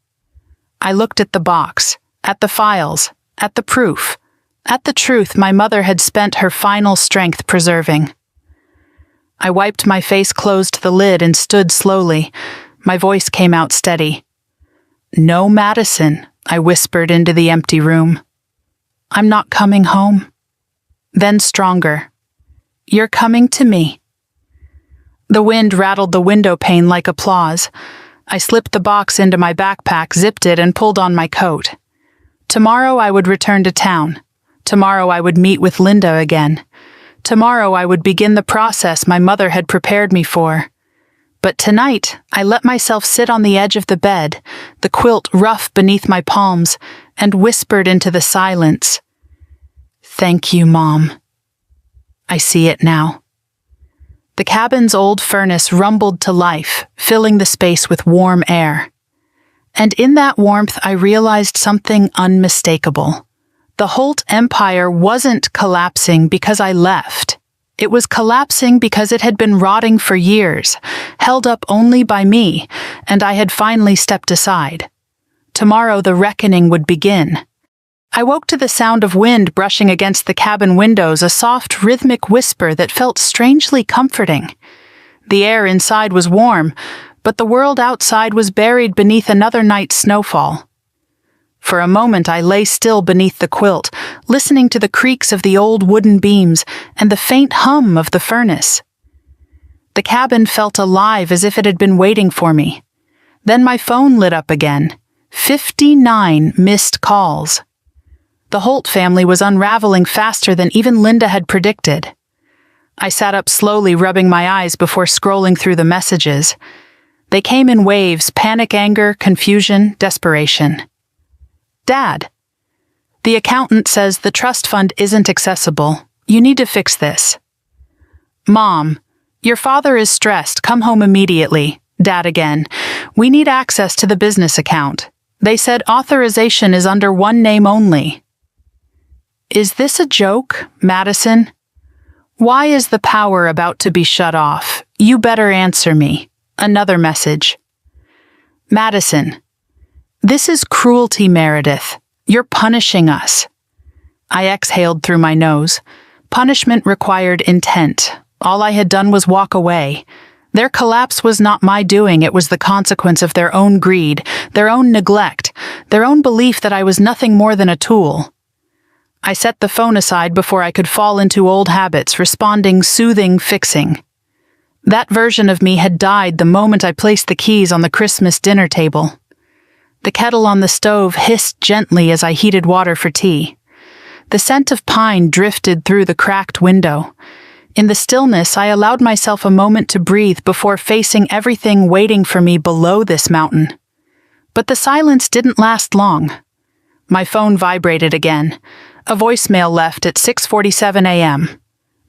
I looked at the box, at the files, at the proof, at the truth my mother had spent her final strength preserving. I wiped my face, closed the lid, and stood slowly. My voice came out steady. "No, Madison," I whispered into the empty room. "I'm not coming home." Then stronger. "You're coming to me." The wind rattled the window pane like applause. I slipped the box into my backpack, zipped it, and pulled on my coat. Tomorrow I would return to town. Tomorrow I would meet with Linda again. Tomorrow I would begin the process my mother had prepared me for. But tonight, I let myself sit on the edge of the bed, the quilt rough beneath my palms, and whispered into the silence, "Thank you, Mom." I see it now. The cabin's old furnace rumbled to life, filling the space with warm air. And in that warmth, I realized something unmistakable. The Holt Empire wasn't collapsing because I left. It was collapsing because it had been rotting for years, held up only by me, and I had finally stepped aside. Tomorrow the reckoning would begin. I woke to the sound of wind brushing against the cabin windows, a soft, rhythmic whisper that felt strangely comforting. The air inside was warm, but the world outside was buried beneath another night's snowfall. For a moment I lay still beneath the quilt, listening to the creaks of the old wooden beams and the faint hum of the furnace. The cabin felt alive as if it had been waiting for me. Then my phone lit up again. 59 missed calls. The Holt family was unraveling faster than even Linda had predicted. I sat up slowly, rubbing my eyes before scrolling through the messages. They came in waves: panic, anger, confusion, desperation. "Dad, the accountant says the trust fund isn't accessible. You need to fix this." "Mom, your father is stressed. Come home immediately." Dad again. "We need access to the business account. They said authorization is under one name only." Is this a joke, Madison? Why is the power about to be shut off? You better answer me. Another message. Madison, this is cruelty, Meredith. You're punishing us. I exhaled through my nose. Punishment required intent. All I had done was walk away. Their collapse was not my doing. It was the consequence of their own greed, their own neglect, their own belief that I was nothing more than a tool. I set the phone aside before I could fall into old habits, responding, soothing, fixing. That version of me had died the moment I placed the keys on the Christmas dinner table. The kettle on the stove hissed gently as I heated water for tea. The scent of pine drifted through the cracked window. In the stillness, I allowed myself a moment to breathe before facing everything waiting for me below this mountain. But the silence didn't last long. My phone vibrated again. A voicemail left at 6:47 a.m.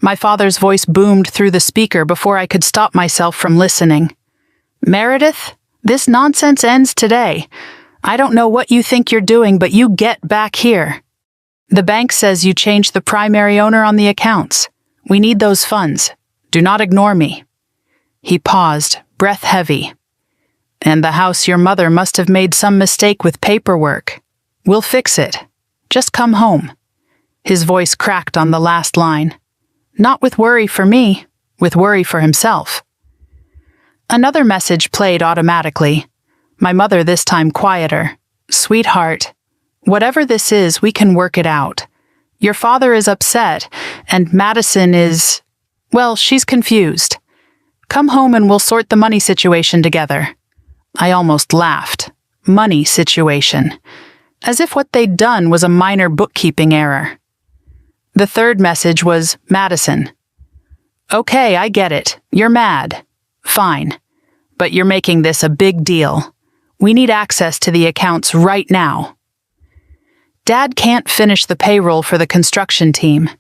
My father's voice boomed through the speaker before I could stop myself from listening. Meredith, this nonsense ends today. I don't know what you think you're doing, but you get back here. The bank says you changed the primary owner on the accounts. We need those funds. Do not ignore me. He paused, breath heavy. And the house your mother must have made some mistake with paperwork. We'll fix it. Just come home. His voice cracked on the last line. Not with worry for me, with worry for himself. Another message played automatically. My mother this time quieter. Sweetheart, whatever this is, we can work it out. Your father is upset, and Madison is... well, she's confused. Come home and we'll sort the money situation together. I almost laughed. Money situation. As if what they'd done was a minor bookkeeping error. The third message was, Madison. Okay, I get it. You're mad. Fine. But you're making this a big deal. We need access to the accounts right now. Dad can't finish the payroll for the construction team.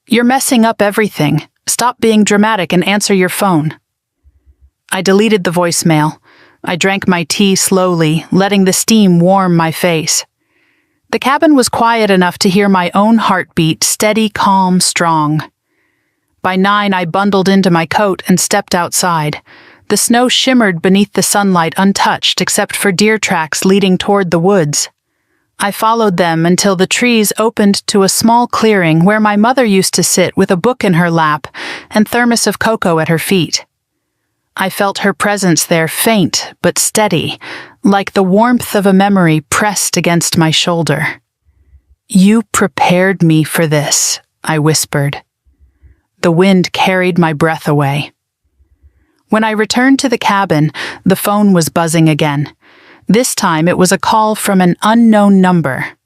You're messing up everything. Stop being dramatic and answer your phone. I deleted the voicemail. I drank my tea slowly, letting the steam warm my face. The cabin was quiet enough to hear my own heartbeat, steady, calm, strong. By 9, I bundled into my coat and stepped outside. The snow shimmered beneath the sunlight, untouched except for deer tracks leading toward the woods. I followed them until the trees opened to a small clearing where my mother used to sit with a book in her lap and thermos of cocoa at her feet. I felt her presence there, faint but steady, like the warmth of a memory pressed against my shoulder. "You prepared me for this," I whispered. The wind carried my breath away. When I returned to the cabin, the phone was buzzing again. This time it was a call from an unknown number.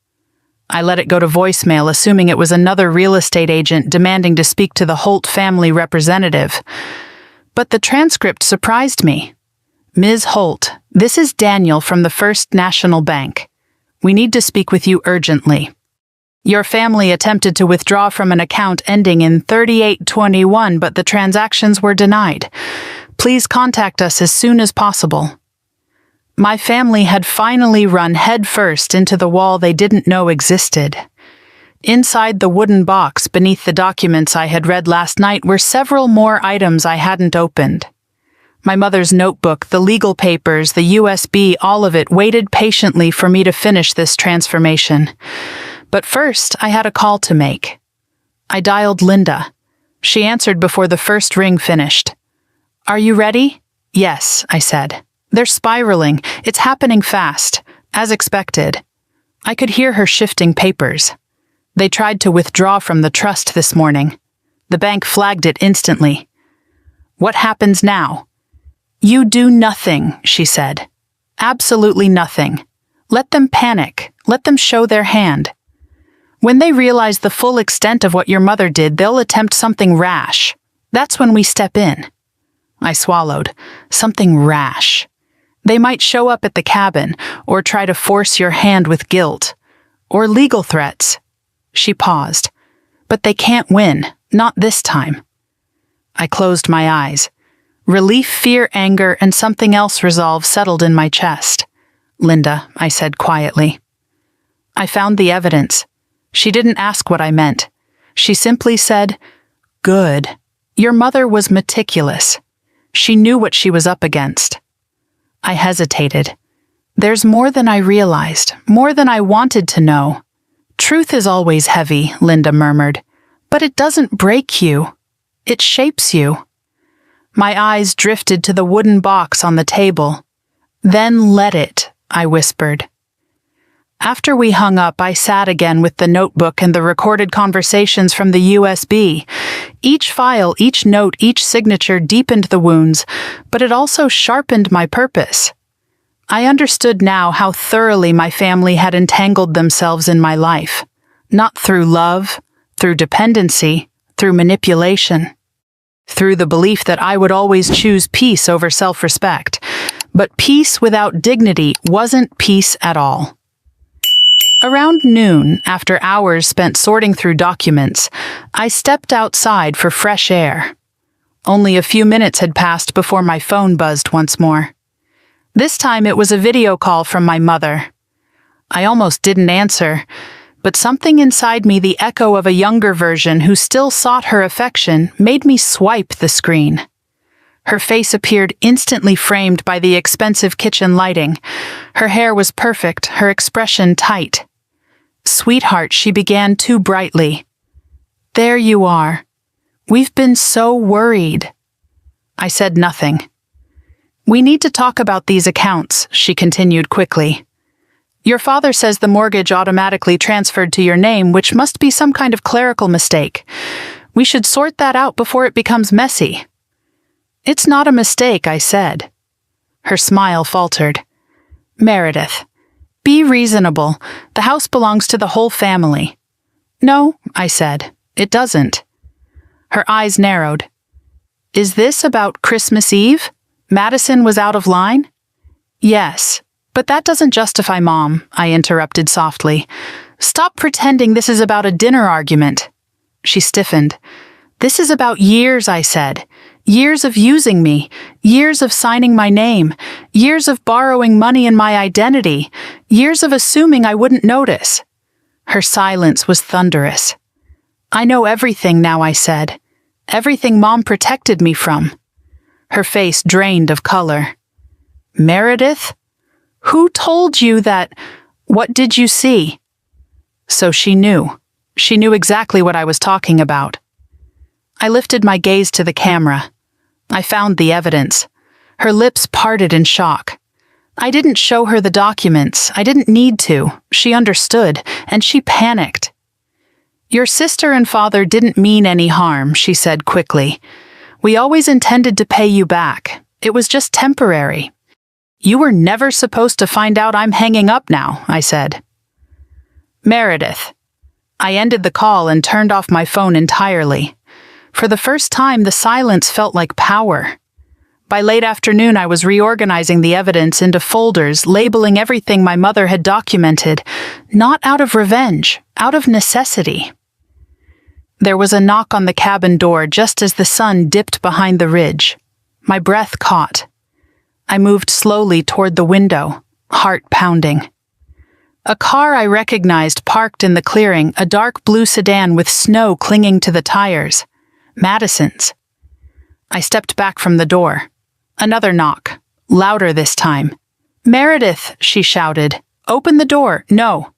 I let it go to voicemail, assuming it was another real estate agent demanding to speak to the Holt family representative. But the transcript surprised me. "Ms. Holt, this is Daniel from the First National Bank. We need to speak with you urgently. Your family attempted to withdraw from an account ending in 3821, but the transactions were denied. Please contact us as soon as possible." My family had finally run headfirst into the wall they didn't know existed. Inside the wooden box beneath the documents I had read last night were several more items I hadn't opened. My mother's notebook, the legal papers, the USB, all of it waited patiently for me to finish this transformation. But first, I had a call to make. I dialed Linda. She answered before the first ring finished. "Are you ready?" "Yes," I said. "They're spiraling. It's happening fast, as expected." I could hear her shifting papers. "They tried to withdraw from the trust this morning. The bank flagged it instantly." "What happens now?" "You do nothing," she said. "Absolutely nothing. Let them panic. Let them show their hand. When they realize the full extent of what your mother did, they'll attempt something rash. That's when we step in." I swallowed. Something rash. They might show up at the cabin, or try to force your hand with guilt, or legal threats. She paused. "But they can't win, not this time." I closed my eyes. Relief, fear, anger, and something else resolve settled in my chest. "Linda," I said quietly. "I found the evidence." She didn't ask what I meant. She simply said, "Good. Your mother was meticulous. She knew what she was up against." I hesitated. "There's more than I realized, more than I wanted to know." "Truth is always heavy," Linda murmured, "but it doesn't break you. It shapes you." My eyes drifted to the wooden box on the table. "Then let it," I whispered. After we hung up, I sat again with the notebook and the recorded conversations from the USB. Each file, each note, each signature deepened the wounds, but it also sharpened my purpose. I understood now how thoroughly my family had entangled themselves in my life. Not through love, through dependency, through manipulation. Through the belief that I would always choose peace over self-respect. But peace without dignity wasn't peace at all. Around noon, after hours spent sorting through documents, I stepped outside for fresh air. Only a few minutes had passed before my phone buzzed once more. This time it was a video call from my mother. I almost didn't answer, but something inside me, the echo of a younger version who still sought her affection, made me swipe the screen. Her face appeared instantly framed by the expensive kitchen lighting. Her hair was perfect, her expression tight. "Sweetheart," she began too brightly. "There you are. We've been so worried." I said nothing. "We need to talk about these accounts," she continued quickly. "Your father says the mortgage automatically transferred to your name, which must be some kind of clerical mistake. We should sort that out before it becomes messy." "It's not a mistake," I said. Her smile faltered. "Meredith, be reasonable. The house belongs to the whole family." "No," I said, "it doesn't." Her eyes narrowed. "Is this about Christmas Eve? Madison was out of line?" "Yes, but that doesn't justify Mom," I interrupted softly. "Stop pretending this is about a dinner argument." She stiffened. "This is about years," I said. "Years of using me, years of signing my name, years of borrowing money in my identity, years of assuming I wouldn't notice." Her silence was thunderous. "I know everything now," I said. "Everything Mom protected me from." Her face drained of color. "Meredith? Who told you that? What did you see?" So she knew. She knew exactly what I was talking about. I lifted my gaze to the camera. I found the evidence. Her lips parted in shock. I didn't show her the documents. I didn't need to. She understood, and she panicked. "Your sister and father didn't mean any harm," she said quickly. "We always intended to pay you back. It was just temporary." "You were never supposed to find out I'm hanging up now," I said. "Meredith." I ended the call and turned off my phone entirely. For the first time, the silence felt like power. By late afternoon, I was reorganizing the evidence into folders, labeling everything my mother had documented, not out of revenge, out of necessity. There was a knock on the cabin door just as the sun dipped behind the ridge. My breath caught. I moved slowly toward the window, heart pounding. A car I recognized parked in the clearing, a dark blue sedan with snow clinging to the tires. Madison's. I stepped back from the door. Another knock, louder this time. "Meredith," she shouted. "Open the door." "No."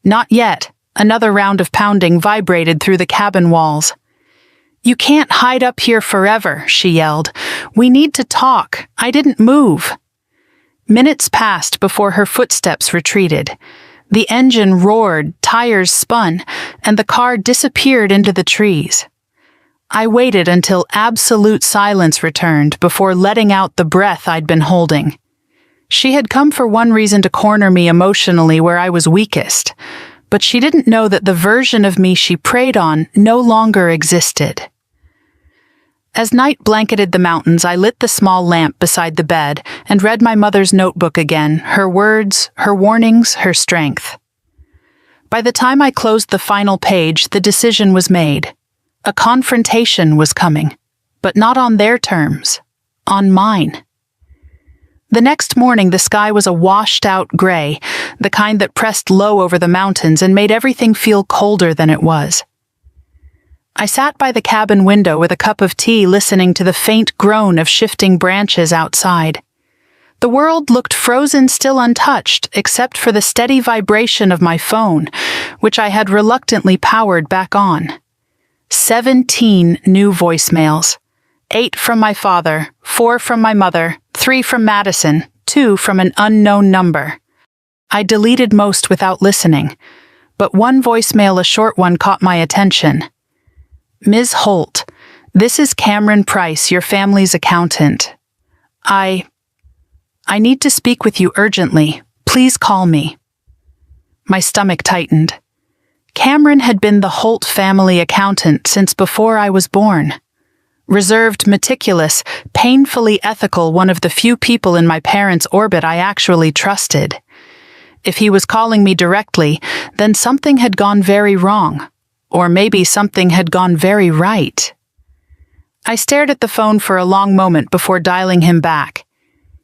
"Not yet." Another round of pounding vibrated through the cabin walls. "You can't hide up here forever," she yelled. "We need to talk. I didn't move." Minutes passed before her footsteps retreated. The engine roared, tires spun, and the car disappeared into the trees. I waited until absolute silence returned before letting out the breath I'd been holding. She had come for one reason to corner me emotionally where I was weakest, but she didn't know that the version of me she preyed on no longer existed. As night blanketed the mountains, I lit the small lamp beside the bed and read my mother's notebook again, her words, her warnings, her strength. By the time I closed the final page, the decision was made. A confrontation was coming, but not on their terms, on mine. The next morning, the sky was a washed-out gray, the kind that pressed low over the mountains and made everything feel colder than it was. I sat by the cabin window with a cup of tea, listening to the faint groan of shifting branches outside. The world looked frozen, still untouched, except for the steady vibration of my phone, which I had reluctantly powered back on. 17 new voicemails. 8 from my father, 4 from my mother, 3 from Madison, 2 from an unknown number. I deleted most without listening, but one voicemail, a short one, caught my attention. "Ms. Holt, this is Cameron Price, your family's accountant. I need to speak with you urgently. Please call me." My stomach tightened. Cameron had been the Holt family accountant since before I was born. Reserved, meticulous, painfully ethical, one of the few people in my parents' orbit I actually trusted. If he was calling me directly, then something had gone very wrong. Or maybe something had gone very right. I stared at the phone for a long moment before dialing him back.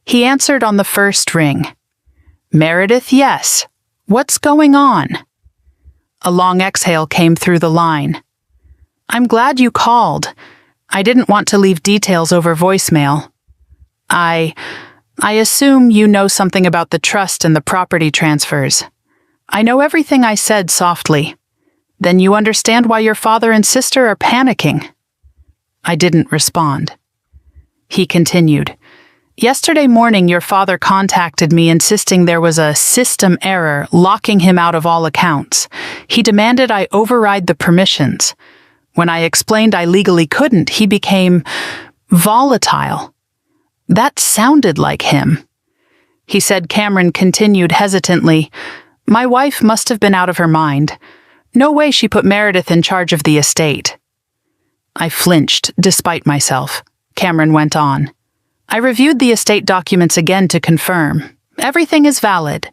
He answered on the first ring. "Meredith, yes. What's going on?" A long exhale came through the line. "I'm glad you called. I didn't want to leave details over voicemail. I assume you know something about the trust and the property transfers. I know everything," I said softly. "Then you understand why your father and sister are panicking." I didn't respond. He continued. "Yesterday morning, your father contacted me insisting there was a system error, locking him out of all accounts. He demanded I override the permissions. When I explained I legally couldn't, he became volatile. That sounded like him." He said. Cameron continued hesitantly, "My wife must have been out of her mind. No way she put Meredith in charge of the estate." I flinched, despite myself. Cameron went on. "I reviewed the estate documents again to confirm. Everything is valid.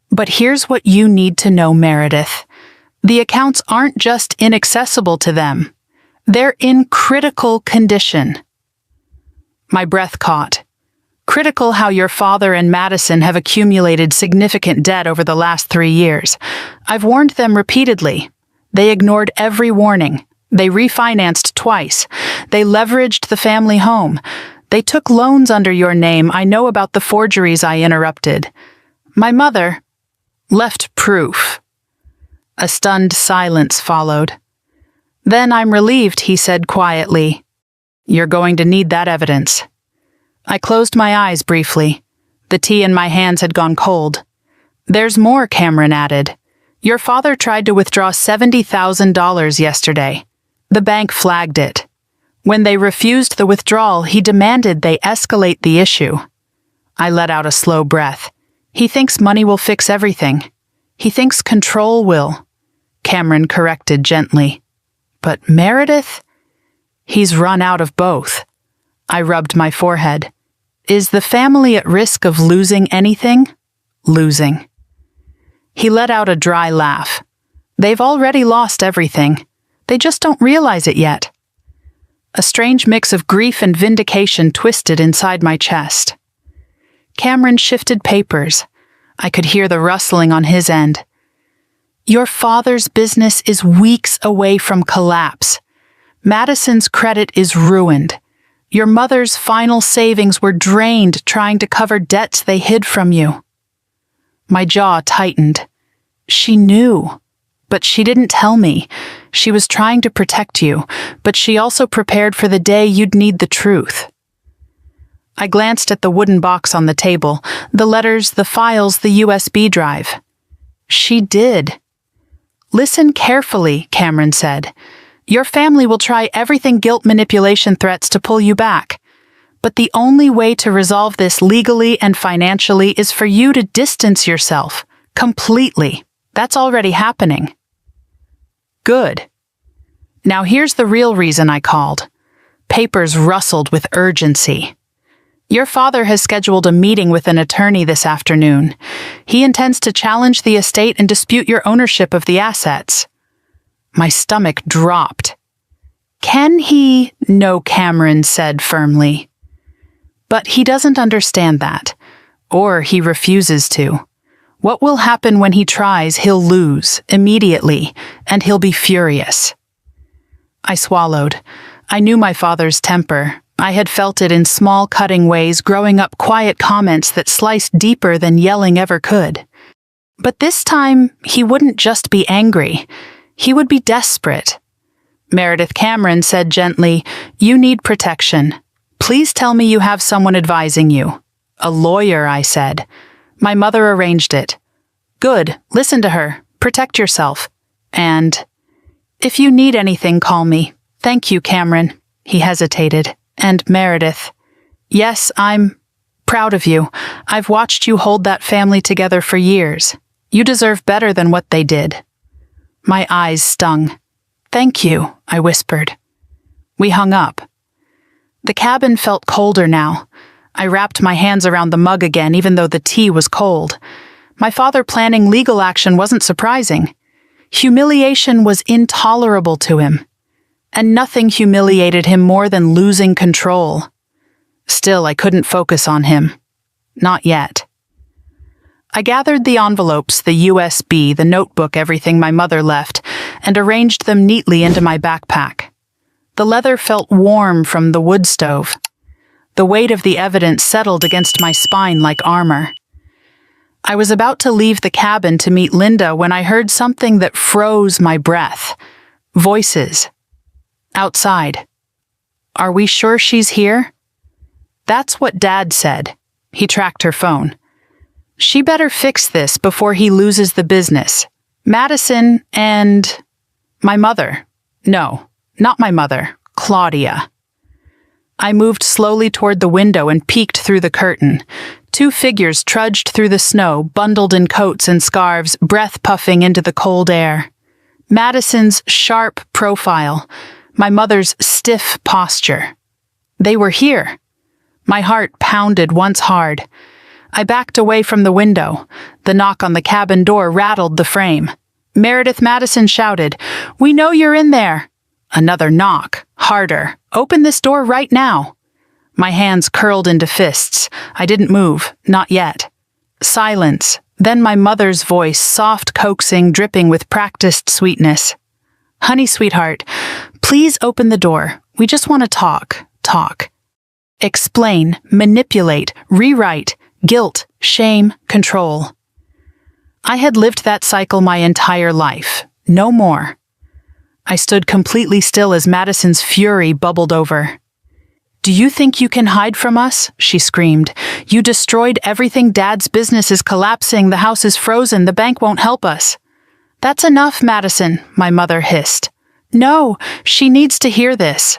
But here's what you need to know, Meredith. The accounts aren't just inaccessible to them. They're in critical condition." My breath caught. Critical how your father and Madison have accumulated significant debt over the last 3 years. I've warned them repeatedly. They ignored every warning. They refinanced twice. They leveraged the family home. They took loans under your name. I know about the forgeries I interrupted. My mother left proof. A stunned silence followed. "Then I'm relieved," he said quietly. "You're going to need that evidence." I closed my eyes briefly. The tea in my hands had gone cold. There's more, Cameron added. Your father tried to withdraw $70,000 yesterday. The bank flagged it. When they refused the withdrawal, he demanded they escalate the issue. I let out a slow breath. He thinks money will fix everything. He thinks control will. Cameron corrected gently. But Meredith? He's run out of both. I rubbed my forehead. Is the family at risk of losing anything? Losing. He let out a dry laugh. They've already lost everything. They just don't realize it yet. A strange mix of grief and vindication twisted inside my chest. Cameron shifted papers. I could hear the rustling on his end. Your father's business is weeks away from collapse. Madison's credit is ruined. Your mother's final savings were drained trying to cover debts they hid from you. My jaw tightened. She knew, but she didn't tell me. She was trying to protect you, but she also prepared for the day you'd need the truth. I glanced at the wooden box on the table, the letters, the files, the USB drive. She did. Listen carefully, Cameron said. Your family will try everything guilt manipulation threats to pull you back. But the only way to resolve this legally and financially is for you to distance yourself. Completely. That's already happening. Good. Now here's the real reason I called. Papers rustled with urgency. Your father has scheduled a meeting with an attorney this afternoon. He intends to challenge the estate and dispute your ownership of the assets. My stomach dropped. Can he? No, Cameron said firmly. But he doesn't understand that. Or he refuses to. What will happen when he tries, he'll lose, immediately, and he'll be furious. I swallowed. I knew my father's temper. I had felt it in small, cutting ways, growing up quiet comments that sliced deeper than yelling ever could. But this time, he wouldn't just be angry. He would be desperate. Meredith Cameron said gently, You need protection. Please tell me you have someone advising you. A lawyer, I said. My mother arranged it. Good, listen to her. Protect yourself. And, if you need anything, call me. Thank you, Cameron. He hesitated. And Meredith. Yes, I'm proud of you. I've watched you hold that family together for years. You deserve better than what they did. My eyes stung. Thank you, I whispered. We hung up. The cabin felt colder now. I wrapped my hands around the mug again, even though the tea was cold. My father planning legal action wasn't surprising. Humiliation was intolerable to him. And nothing humiliated him more than losing control. Still, I couldn't focus on him. Not yet. I gathered the envelopes, the USB, the notebook, everything my mother left, and arranged them neatly into my backpack. The leather felt warm from the wood stove. The weight of the evidence settled against my spine like armor. I was about to leave the cabin to meet Linda when I heard something that froze my breath. Voices. Outside. Are we sure she's here? That's what Dad said. He tracked her phone. She better fix this before he loses the business. Madison and... my mother. No, not my mother. Claudia. I moved slowly toward the window and peeked through the curtain. Two figures trudged through the snow, bundled in coats and scarves, breath puffing into the cold air. Madison's sharp profile. My mother's stiff posture. They were here. My heart pounded once hard. I backed away from the window. The knock on the cabin door rattled the frame. Meredith Madison shouted, "We know you're in there!" Another knock, harder. "Open this door right now!" My hands curled into fists. I didn't move, not yet. Silence. Then my mother's voice, soft, coaxing, dripping with practiced sweetness. "Honey, sweetheart, please open the door. We just want to talk. Explain, manipulate, rewrite, guilt, shame, control." I had lived that cycle my entire life. No more. I stood completely still as Madison's fury bubbled over. Do you think you can hide from us? She screamed. You destroyed everything. Dad's business is collapsing. The house is frozen. The bank won't help us. That's enough, Madison, my mother hissed. No, she needs to hear this.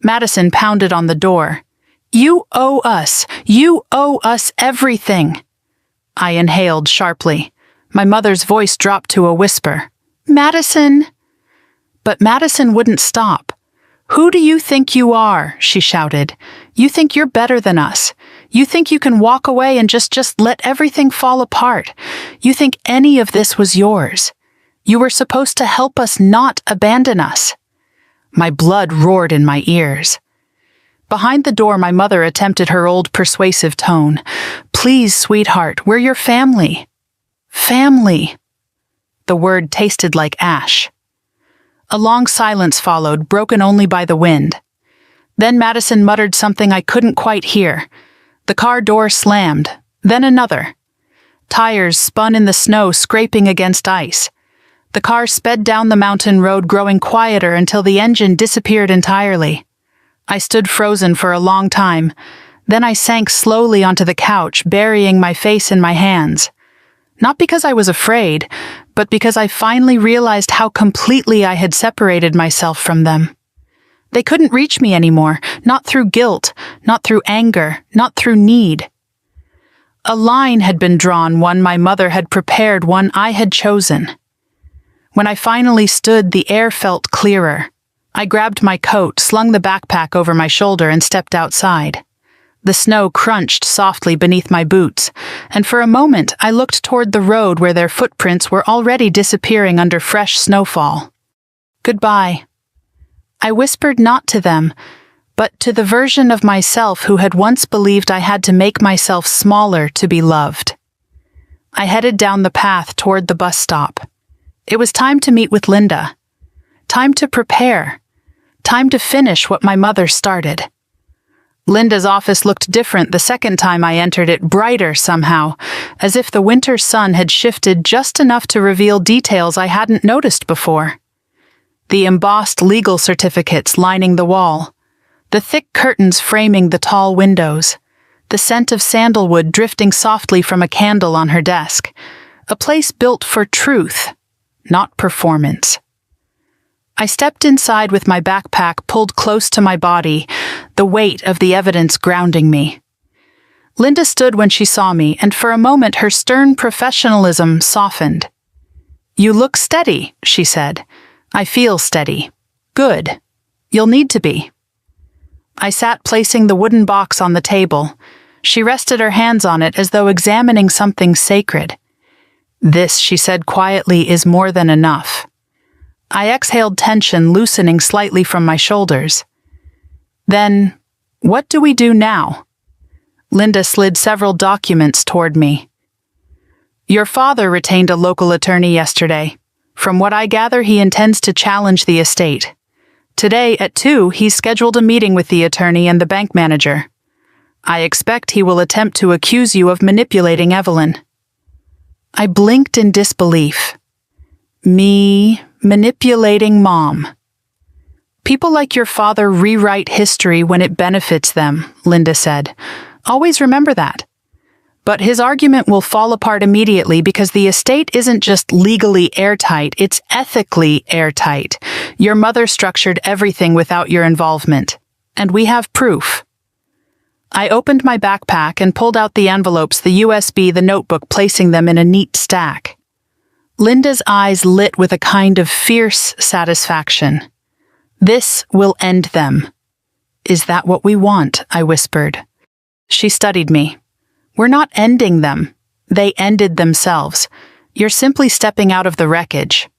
Madison pounded on the door. You owe us. You owe us everything. I inhaled sharply. My mother's voice dropped to a whisper. Madison. But Madison wouldn't stop. Who do you think you are? She shouted. You think you're better than us. You think you can walk away and just let everything fall apart. You think any of this was yours. You were supposed to help us, not abandon us. My blood roared in my ears. Behind the door, my mother attempted her old persuasive tone. Please, sweetheart, we're your family. Family. The word tasted like ash. A long silence followed, broken only by the wind. Then Madison muttered something I couldn't quite hear. The car door slammed, then another. Tires spun in the snow, scraping against ice. The car sped down the mountain road, growing quieter until the engine disappeared entirely. I stood frozen for a long time. Then I sank slowly onto the couch, burying my face in my hands. Not because I was afraid, but because I finally realized how completely I had separated myself from them. They couldn't reach me anymore, not through guilt, not through anger, not through need. A line had been drawn, one my mother had prepared, one I had chosen. When I finally stood, the air felt clearer. I grabbed my coat, slung the backpack over my shoulder, and stepped outside. The snow crunched softly beneath my boots, and for a moment I looked toward the road where their footprints were already disappearing under fresh snowfall. Goodbye. I whispered not to them, but to the version of myself who had once believed I had to make myself smaller to be loved. I headed down the path toward the bus stop. It was time to meet with Linda. Time to prepare. Time to finish what my mother started. Linda's office looked different the second time I entered it, brighter somehow, as if the winter sun had shifted just enough to reveal details I hadn't noticed before. The embossed legal certificates lining the wall, the thick curtains framing the tall windows, the scent of sandalwood drifting softly from a candle on her desk, a place built for truth, not performance. I stepped inside with my backpack pulled close to my body, the weight of the evidence grounding me. Linda stood when she saw me, and for a moment her stern professionalism softened. You look steady, she said. I feel steady. Good. You'll need to be. I sat placing the wooden box on the table. She rested her hands on it as though examining something sacred. This, she said quietly, is more than enough. I exhaled tension loosening slightly from my shoulders. Then, what do we do now? Linda slid several documents toward me. Your father retained a local attorney yesterday. From what I gather, he intends to challenge the estate. Today, at 2, he's scheduled a meeting with the attorney and the bank manager. I expect he will attempt to accuse you of manipulating Evelyn. I blinked in disbelief. Me manipulating Mom. People like your father rewrite history when it benefits them, Linda said. Always remember that. But his argument will fall apart immediately because the estate isn't just legally airtight, it's ethically airtight. Your mother structured everything without your involvement. And we have proof. I opened my backpack and pulled out the envelopes, the USB, the notebook, placing them in a neat stack. Linda's eyes lit with a kind of fierce satisfaction. This will end them. Is that what we want? I whispered. She studied me. We're not ending them. They ended themselves. You're simply stepping out of the wreckage.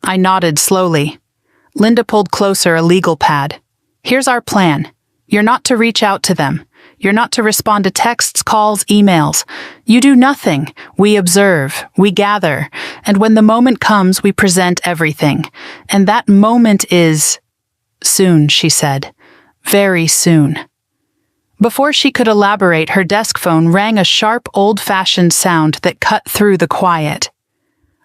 I nodded slowly. Linda pulled closer a legal pad. Here's our plan. You're not to reach out to them. You're not to respond to texts, calls, emails. You do nothing. We observe. We gather. And when the moment comes, we present everything. And that moment is soon, she said. Very soon. Before she could elaborate, her desk phone rang a sharp, old-fashioned sound that cut through the quiet.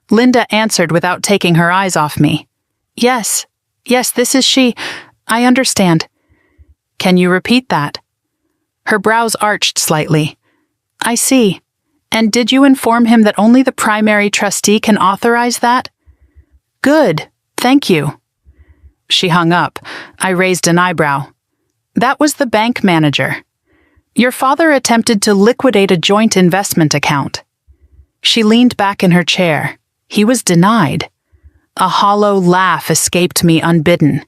Linda answered without taking her eyes off me. Yes, this is she. I understand. Can you repeat that? Her brows arched slightly. I see. And did you inform him that only the primary trustee can authorize that? Good, thank you. She hung up. I raised an eyebrow. That was the bank manager. Your father attempted to liquidate a joint investment account. She leaned back in her chair. He was denied. A hollow laugh escaped me unbidden.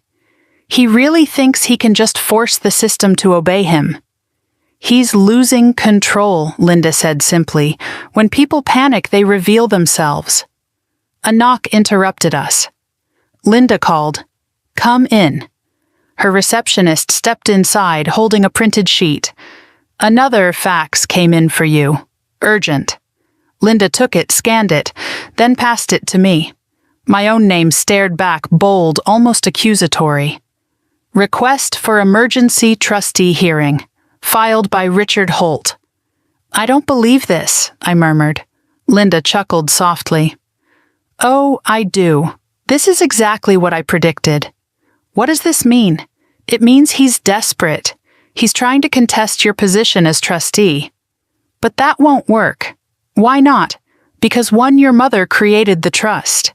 He really thinks he can just force the system to obey him. He's losing control, Linda said simply. When people panic, they reveal themselves. A knock interrupted us. Linda called, "Come in." Her receptionist stepped inside, holding a printed sheet. "Another fax came in for you. Urgent." Linda took it, scanned it, then passed it to me. My own name stared back, bold, almost accusatory. Request for emergency trustee hearing. Filed by Richard Holt. I don't believe this, I murmured. Linda chuckled softly. Oh, I do. This is exactly what I predicted. What does this mean? It means he's desperate. He's trying to contest your position as trustee. But that won't work. Why not? Because 1, your mother created the trust.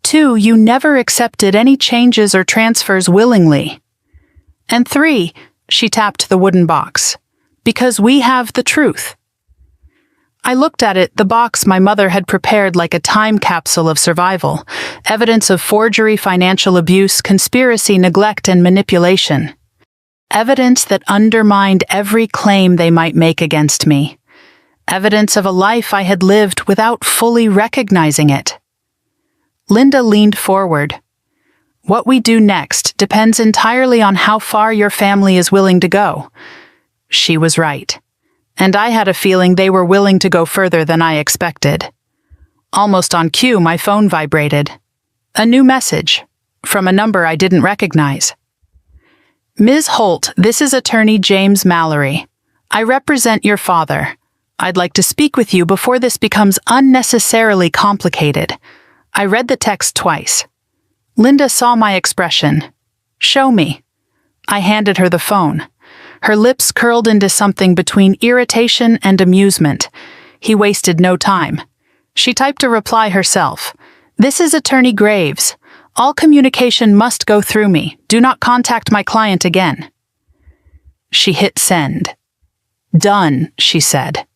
2, you never accepted any changes or transfers willingly. And 3, she tapped the wooden box. Because we have the truth. I looked at it, the box my mother had prepared like a time capsule of survival, evidence of forgery, financial abuse, conspiracy, neglect, and manipulation. Evidence that undermined every claim they might make against me. Evidence of a life I had lived without fully recognizing it. Linda leaned forward. What we do next depends entirely on how far your family is willing to go. She was right. And I had a feeling they were willing to go further than I expected. Almost on cue, my phone vibrated. A new message, from a number I didn't recognize. Ms. Holt, this is attorney James Mallory. I represent your father. I'd like to speak with you before this becomes unnecessarily complicated. I read the text twice. Linda saw my expression. Show me. I handed her the phone. Her lips curled into something between irritation and amusement. He wasted no time. She typed a reply herself. This is Attorney Graves. All communication must go through me. Do not contact my client again. She hit send. Done, she said.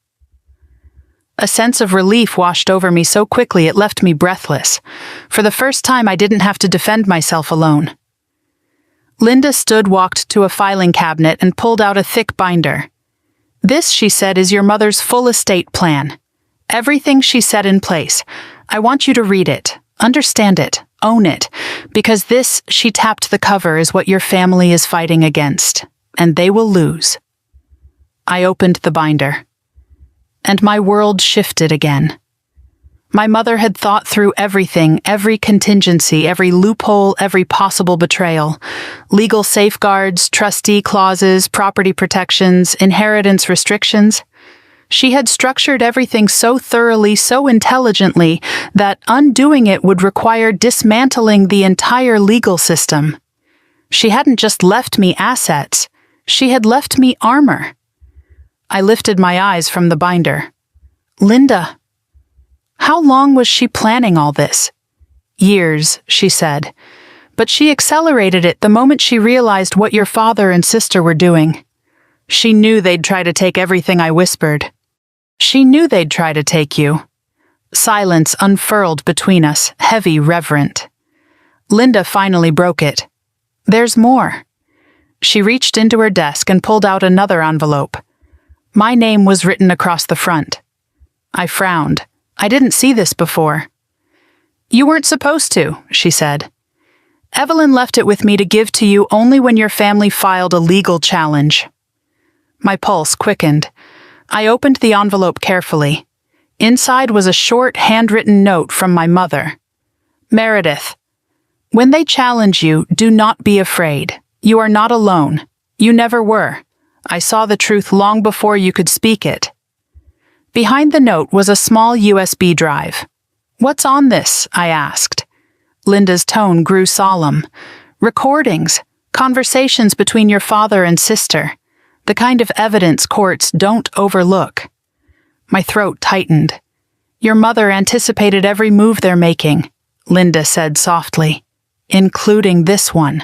A sense of relief washed over me so quickly it left me breathless. For the first time, I didn't have to defend myself alone. Linda walked to a filing cabinet and pulled out a thick binder. This, she said, is your mother's full estate plan. Everything she set in place. I want you to read it, understand it, own it, because this, she tapped the cover, is what your family is fighting against, and they will lose. I opened the binder. And my world shifted again. My mother had thought through everything, every contingency, every loophole, every possible betrayal. Legal safeguards, trustee clauses, property protections, inheritance restrictions. She had structured everything so thoroughly, so intelligently, that undoing it would require dismantling the entire legal system. She hadn't just left me assets. She had left me armor. I lifted my eyes from the binder. Linda. How long was she planning all this? Years, she said. But she accelerated it the moment she realized what your father and sister were doing. She knew they'd try to take everything I whispered. She knew they'd try to take you. Silence unfurled between us, heavy, reverent. Linda finally broke it. There's more. She reached into her desk and pulled out another envelope. My name was written across the front. I frowned. I didn't see this before. You weren't supposed to, she said. Evelyn left it with me to give to you only when your family filed a legal challenge. My pulse quickened. I opened the envelope carefully. Inside was a short, handwritten note from my mother. Meredith, when they challenge you, do not be afraid. You are not alone. You never were. I saw the truth long before you could speak it. Behind the note was a small USB drive. What's on this? I asked. Linda's tone grew solemn. Recordings. Conversations between your father and sister, the kind of evidence courts don't overlook. My throat tightened. Your mother anticipated every move they're making, Linda said softly, including this one.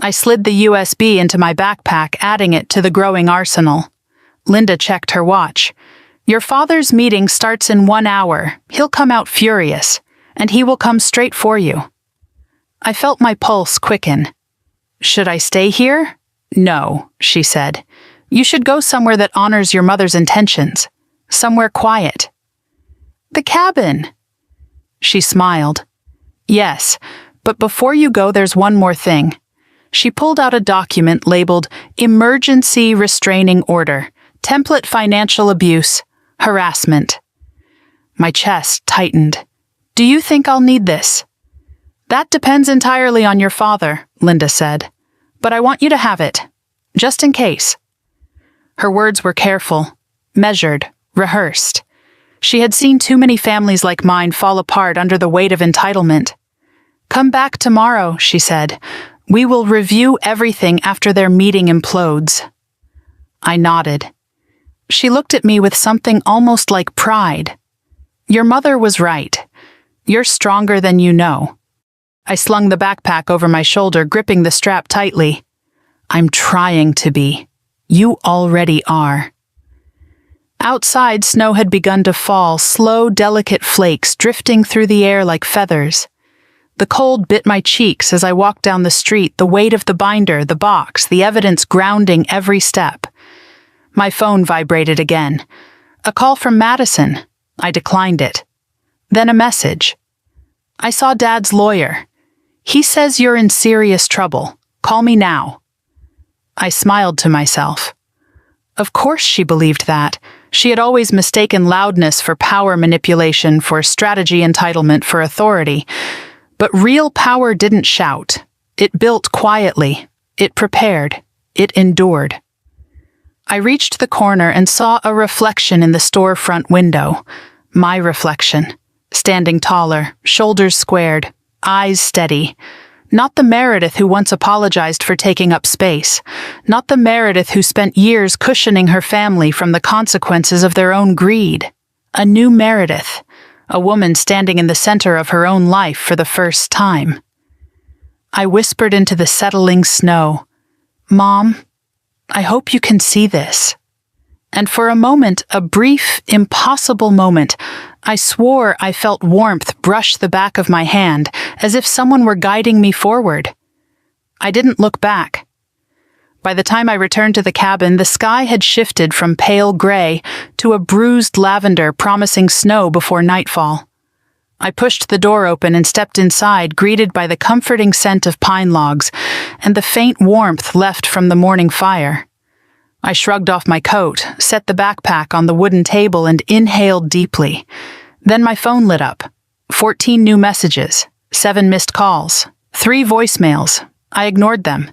I slid the USB into my backpack, adding it to the growing arsenal. Linda checked her watch. Your father's meeting starts in 1 hour. He'll come out furious, and he will come straight for you. I felt my pulse quicken. Should I stay here? No, she said. You should go somewhere that honors your mother's intentions. Somewhere quiet. The cabin. She smiled. Yes, but before you go, there's one more thing. She pulled out a document labeled Emergency Restraining Order, Template Financial Abuse, Harassment. My chest tightened. Do you think I'll need this? That depends entirely on your father, Linda said. But I want you to have it, just in case. Her words were careful, measured, rehearsed. She had seen too many families like mine fall apart under the weight of entitlement. Come back tomorrow, she said. We will review everything after their meeting implodes. I nodded. She looked at me with something almost like pride. Your mother was right. You're stronger than you know. I slung the backpack over my shoulder, gripping the strap tightly. I'm trying to be. You already are. Outside, snow had begun to fall, slow, delicate flakes drifting through the air like feathers. The cold bit my cheeks as I walked down the street, the weight of the binder, the box, the evidence grounding every step. My phone vibrated again. A call from Madison. I declined it. Then a message. I saw Dad's lawyer. He says you're in serious trouble. Call me now. I smiled to myself. Of course she believed that. She had always mistaken loudness for power manipulation, for strategy entitlement for authority. But real power didn't shout. It built quietly. It prepared. It endured. I reached the corner and saw a reflection in the storefront window. My reflection. Standing taller, shoulders squared, eyes steady. Not the Meredith who once apologized for taking up space. Not the Meredith who spent years cushioning her family from the consequences of their own greed. A new Meredith. A woman standing in the center of her own life for the first time. I whispered into the settling snow, Mom, I hope you can see this. And for a moment, a brief, impossible moment, I swore I felt warmth brush the back of my hand, as if someone were guiding me forward. I didn't look back. By the time I returned to the cabin, the sky had shifted from pale gray to a bruised lavender promising snow before nightfall. I pushed the door open and stepped inside, greeted by the comforting scent of pine logs and the faint warmth left from the morning fire. I shrugged off my coat, set the backpack on the wooden table, and inhaled deeply. Then my phone lit up. 14 new messages, 7 missed calls, 3 voicemails. I ignored them.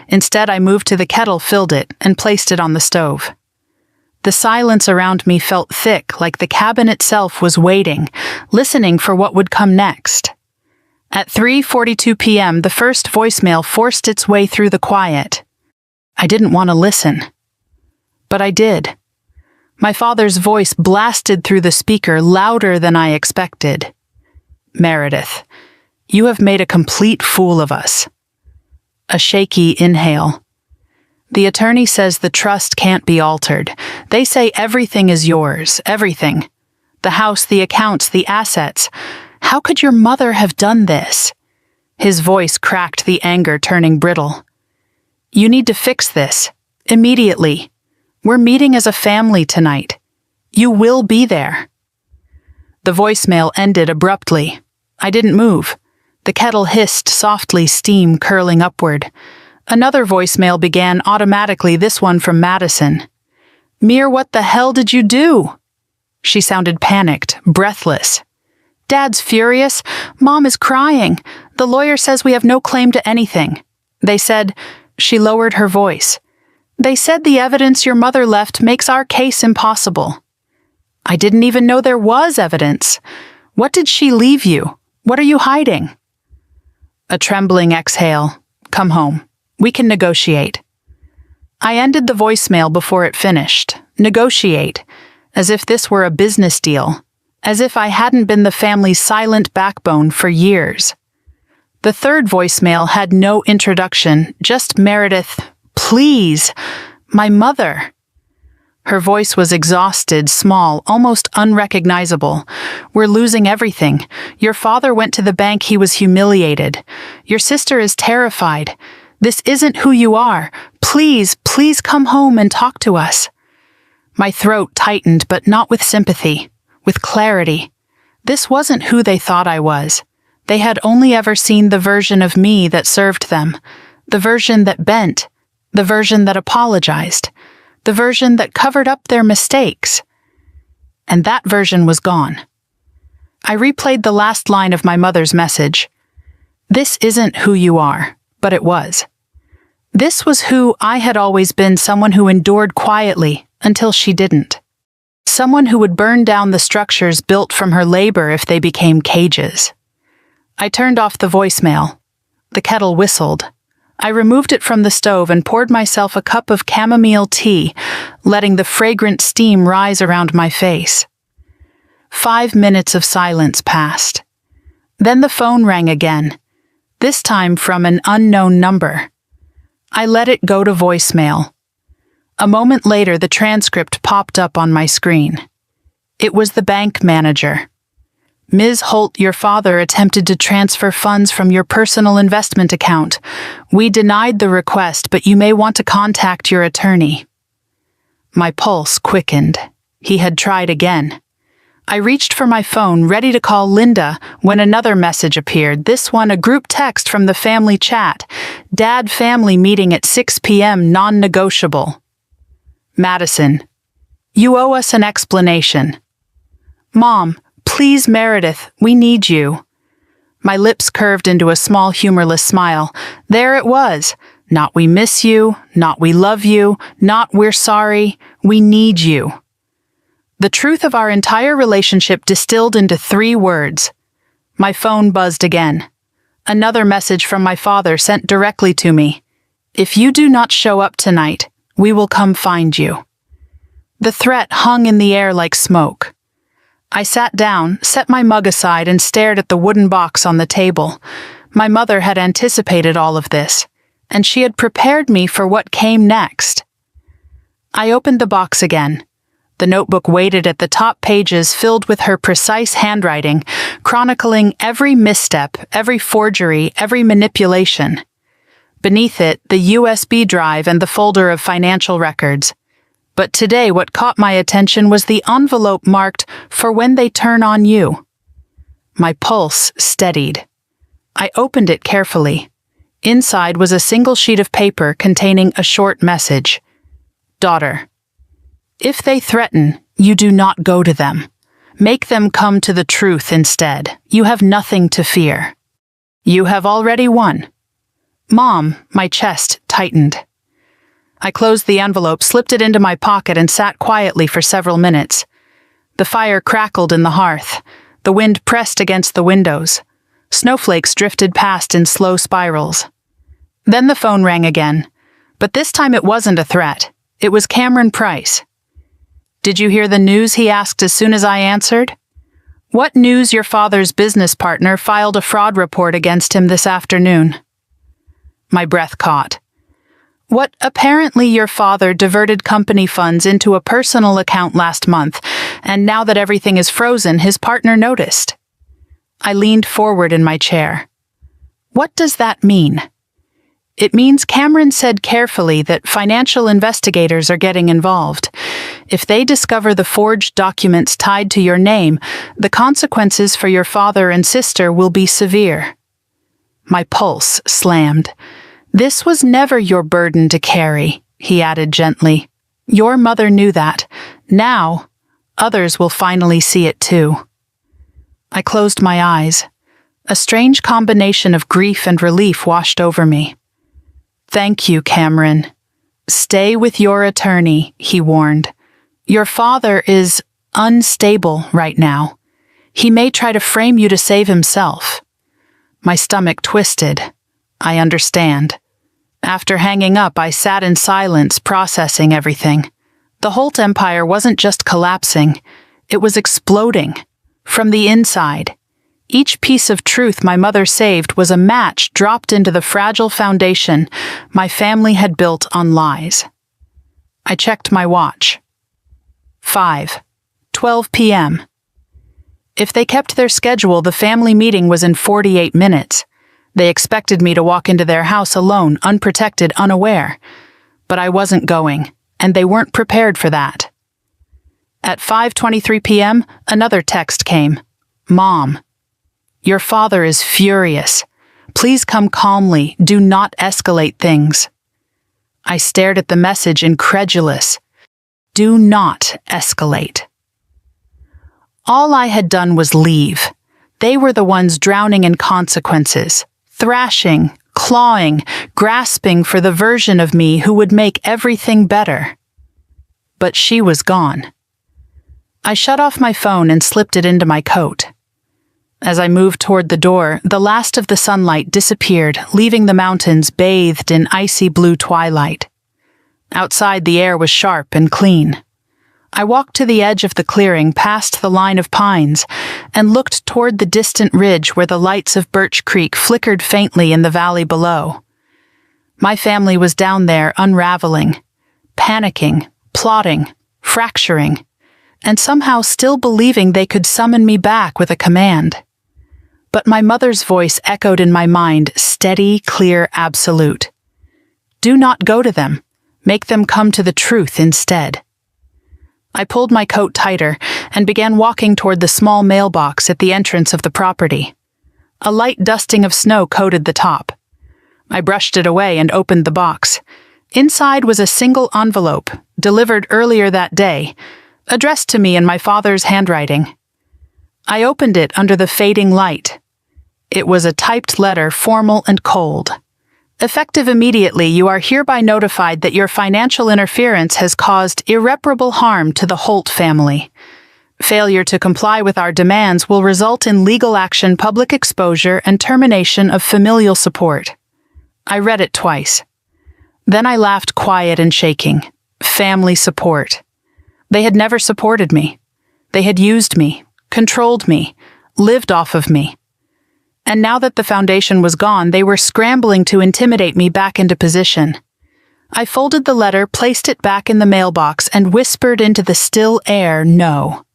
Instead, I moved to the kettle, filled it, and placed it on the stove. The silence around me felt thick, like the cabin itself was waiting, listening for what would come next. At 3:42 p.m., the first voicemail forced its way through the quiet. I didn't want to listen. But I did. My father's voice blasted through the speaker, louder than I expected. Meredith, you have made a complete fool of us. A shaky inhale. The attorney says the trust can't be altered. They say everything is yours, everything. The house, the accounts, the assets. How could your mother have done this? His voice cracked, the anger turning brittle. You need to fix this. Immediately. We're meeting as a family tonight. You will be there. The voicemail ended abruptly. I didn't move. The kettle hissed softly, steam curling upward. Another voicemail began automatically, this one from Madison. Mir, what the hell did you do? She sounded panicked, breathless. Dad's furious. Mom is crying. The lawyer says we have no claim to anything. They said, she lowered her voice. They said the evidence your mother left makes our case impossible. I didn't even know there was evidence. What did she leave you? What are you hiding? A trembling exhale. come home. We can negotiate." I ended the voicemail before it finished. Negotiate. As if this were a business deal. As if I hadn't been the family's silent backbone for years. The third voicemail had no introduction, just Meredith, "Please, my mother." Her voice was exhausted, small, almost unrecognizable. "We're losing everything. Your father went to the bank. He was humiliated. Your sister is terrified. This isn't who you are. Please, please come home and talk to us." My throat tightened, but not with sympathy, with clarity. This wasn't who they thought I was. They had only ever seen the version of me that served them, the version that bent, the version that apologized, the version that covered up their mistakes. And that version was gone. I replayed the last line of my mother's message. "This isn't who you are," but it was. This was who I had always been, someone who endured quietly until she didn't. Someone who would burn down the structures built from her labor if they became cages. I turned off the voicemail. The kettle whistled. I removed it from the stove and poured myself a cup of chamomile tea, letting the fragrant steam rise around my face. 5 minutes of silence passed. Then the phone rang again, this time from an unknown number. I let it go to voicemail. A moment later, the transcript popped up on my screen. It was the bank manager. "Ms. Holt, your father attempted to transfer funds from your personal investment account. We denied the request, but you may want to contact your attorney." My pulse quickened. He had tried again. I reached for my phone, ready to call Linda, when another message appeared, this one a group text from the family chat. "Dad family meeting at 6 p.m. non-negotiable." Madison, "You owe us an explanation." "Mom, please Meredith, we need you." My lips curved into a small humorless smile. There it was. Not "we miss you," not "we love you," not "we're sorry." We need you. The truth of our entire relationship distilled into 3 words. My phone buzzed again. Another message from my father sent directly to me. "If you do not show up tonight, we will come find you." The threat hung in the air like smoke. I sat down, set my mug aside, and stared at the wooden box on the table. My mother had anticipated all of this, and she had prepared me for what came next. I opened the box again. The notebook waited at the top pages, filled with her precise handwriting, chronicling every misstep, every forgery, every manipulation. Beneath it, the USB drive and the folder of financial records. But today what caught my attention was the envelope marked, "For when they turn on you." My pulse steadied. I opened it carefully. Inside was a single sheet of paper containing a short message. "Daughter, if they threaten, you do not go to them. Make them come to the truth instead. You have nothing to fear. You have already won." "Mom," my chest tightened. I closed the envelope, slipped it into my pocket, and sat quietly for several minutes. The fire crackled in the hearth. The wind pressed against the windows. Snowflakes drifted past in slow spirals. Then the phone rang again. But this time it wasn't a threat. It was Cameron Price. "Did you hear the news?" he asked as soon as I answered. "What news? Your father's business partner filed a fraud report against him this afternoon." My breath caught. "What? Apparently your father diverted company funds into a personal account last month, and now that everything is frozen, his partner noticed." I leaned forward in my chair. "What does that mean?" "It means Cameron said carefully that financial investigators are getting involved. If they discover the forged documents tied to your name, the consequences for your father and sister will be severe." My pulse slammed. "This was never your burden to carry," he added gently. "Your mother knew that. Now, others will finally see it too." I closed my eyes. A strange combination of grief and relief washed over me. "Thank you, Cameron. Stay with your attorney," he warned. "Your father is unstable right now. He may try to frame you to save himself." My stomach twisted. I understand. After hanging up, I sat in silence, processing everything. The Holt Empire wasn't just collapsing, it was exploding. From the inside. Each piece of truth my mother saved was a match dropped into the fragile foundation my family had built on lies. I checked my watch. 5:12 p.m. If they kept their schedule, the family meeting was in 48 minutes. They expected me to walk into their house alone, unprotected, unaware. But I wasn't going, and they weren't prepared for that. At 5:23 p.m., another text came. Mom, your father is furious. Please come calmly. Do not escalate things. I stared at the message, incredulous. Do not escalate. All I had done was leave. They were the ones drowning in consequences, thrashing, clawing, grasping for the version of me who would make everything better. But she was gone. I shut off my phone and slipped it into my coat. As I moved toward the door, the last of the sunlight disappeared, leaving the mountains bathed in icy blue twilight. Outside, the air was sharp and clean. I walked to the edge of the clearing past the line of pines and looked toward the distant ridge where the lights of Birch Creek flickered faintly in the valley below. My family was down there unraveling, panicking, plotting, fracturing, and somehow still believing they could summon me back with a command. But my mother's voice echoed in my mind, steady, clear, absolute. Do not go to them. Make them come to the truth instead. I pulled my coat tighter and began walking toward the small mailbox at the entrance of the property. A light dusting of snow coated the top. I brushed it away and opened the box. Inside was a single envelope, delivered earlier that day, addressed to me in my father's handwriting. I opened it under the fading light. It was a typed letter, formal and cold. Effective immediately, you are hereby notified that your financial interference has caused irreparable harm to the Holt family. Failure to comply with our demands will result in legal action, public exposure, and termination of familial support. I read it twice. Then I laughed, quiet and shaking. Family support. They had never supported me. They had used me, controlled me, lived off of me. And now that the foundation was gone, they were scrambling to intimidate me back into position. I folded the letter, placed it back in the mailbox, and whispered into the still air, no.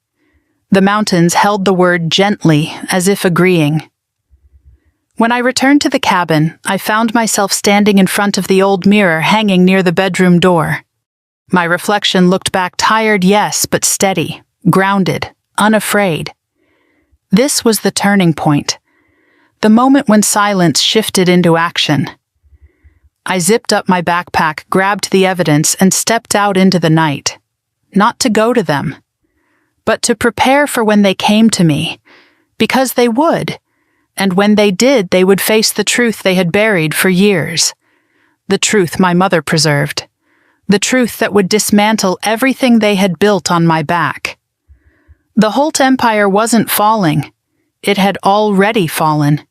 The mountains held the word gently, as if agreeing. When I returned to the cabin, I found myself standing in front of the old mirror hanging near the bedroom door. My reflection looked back tired, yes, but steady, grounded, unafraid. This was the turning point. The moment when silence shifted into action. I zipped up my backpack, grabbed the evidence, and stepped out into the night. Not to go to them, but to prepare for when they came to me, because they would, and when they did, they would face the truth they had buried for years. The truth my mother preserved. The truth that would dismantle everything they had built on my back. The Holt Empire wasn't falling. It had already fallen.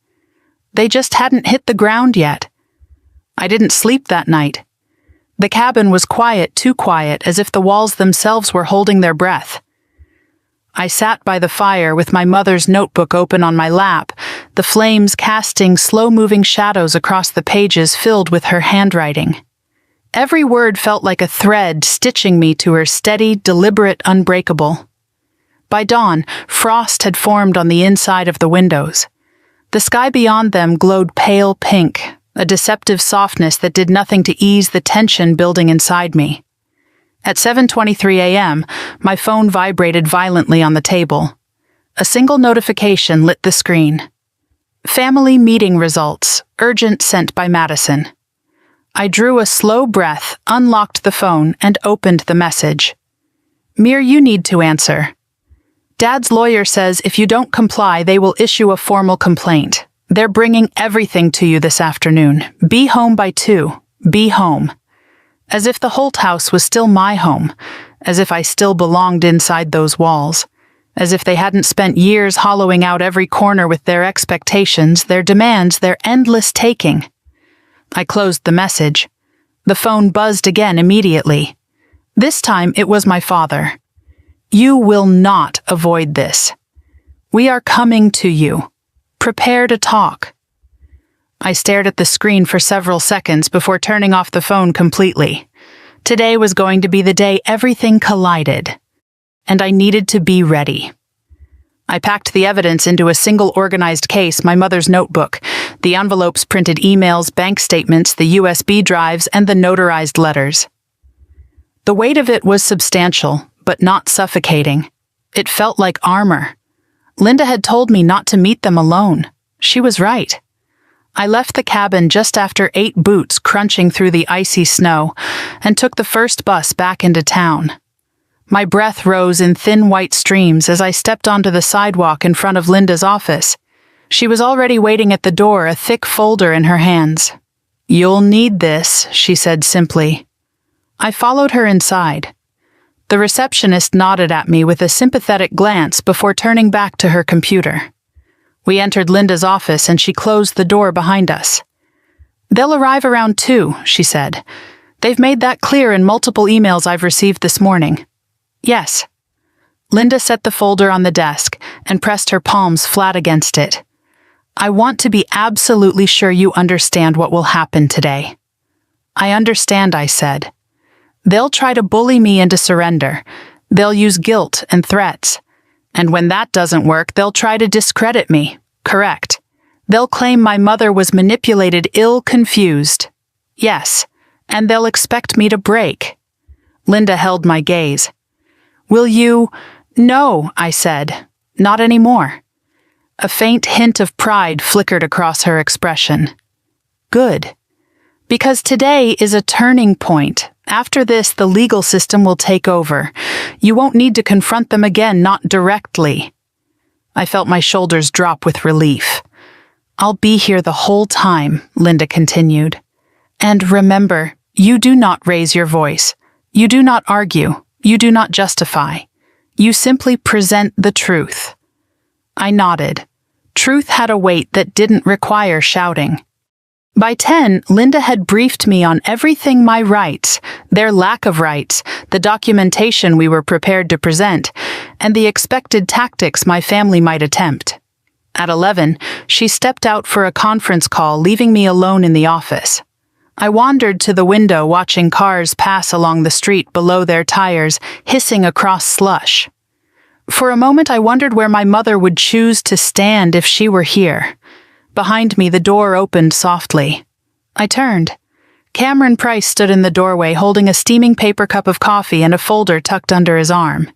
They just hadn't hit the ground yet. I didn't sleep that night. The cabin was quiet, too quiet, as if the walls themselves were holding their breath. I sat by the fire with my mother's notebook open on my lap, the flames casting slow-moving shadows across the pages filled with her handwriting. Every word felt like a thread stitching me to her, steady, deliberate, unbreakable. By dawn, frost had formed on the inside of the windows. The sky beyond them glowed pale pink, a deceptive softness that did nothing to ease the tension building inside me. At 7:23 a.m., my phone vibrated violently on the table. A single notification lit the screen. Family meeting results, urgent, sent by Madison. I drew a slow breath, unlocked the phone, and opened the message. Mir, you need to answer. Dad's lawyer says if you don't comply, they will issue a formal complaint. They're bringing everything to you this afternoon. Be home by 2. Be home. As if the Holt house was still my home. As if I still belonged inside those walls. As if they hadn't spent years hollowing out every corner with their expectations, their demands, their endless taking. I closed the message. The phone buzzed again immediately. This time it was my father. You will not avoid this. We are coming to you. Prepare to talk. I stared at the screen for several seconds before turning off the phone completely. Today was going to be the day everything collided, and I needed to be ready. I packed the evidence into a single organized case, my mother's notebook, the envelopes printed emails, bank statements, the USB drives, and the notarized letters. The weight of it was substantial, but not suffocating. It felt like armor. Linda had told me not to meet them alone. She was right. I left the cabin just after 8 boots crunching through the icy snow and took the first bus back into town. My breath rose in thin white streams as I stepped onto the sidewalk in front of Linda's office. She was already waiting at the door, a thick folder in her hands. "You'll need this," she said simply. I followed her inside. The receptionist nodded at me with a sympathetic glance before turning back to her computer. We entered Linda's office and she closed the door behind us. "They'll arrive around 2, she said. "They've made that clear in multiple emails I've received this morning." "Yes." Linda set the folder on the desk and pressed her palms flat against it. "I want to be absolutely sure you understand what will happen today." "I understand," I said. "They'll try to bully me into surrender. They'll use guilt and threats. And when that doesn't work, they'll try to discredit me. Correct. They'll claim my mother was manipulated, confused. Yes. And they'll expect me to break." Linda held my gaze. "Will you—" "No," I said. "Not anymore." A faint hint of pride flickered across her expression. "Good. Because today is a turning point. After this, the legal system will take over. You won't need to confront them again, not directly." I felt my shoulders drop with relief. "I'll be here the whole time," Linda continued. "And remember, you do not raise your voice. You do not argue. You do not justify. You simply present the truth." I nodded. Truth had a weight that didn't require shouting. By 10, Linda had briefed me on everything: my rights, their lack of rights, the documentation we were prepared to present, and the expected tactics my family might attempt. At 11, she stepped out for a conference call, leaving me alone in the office. I wandered to the window, watching cars pass along the street below their tires, hissing across slush. For a moment, I wondered where my mother would choose to stand if she were here. Behind me, the door opened softly. I turned. Cameron Price stood in the doorway, holding a steaming paper cup of coffee and a folder tucked under his arm.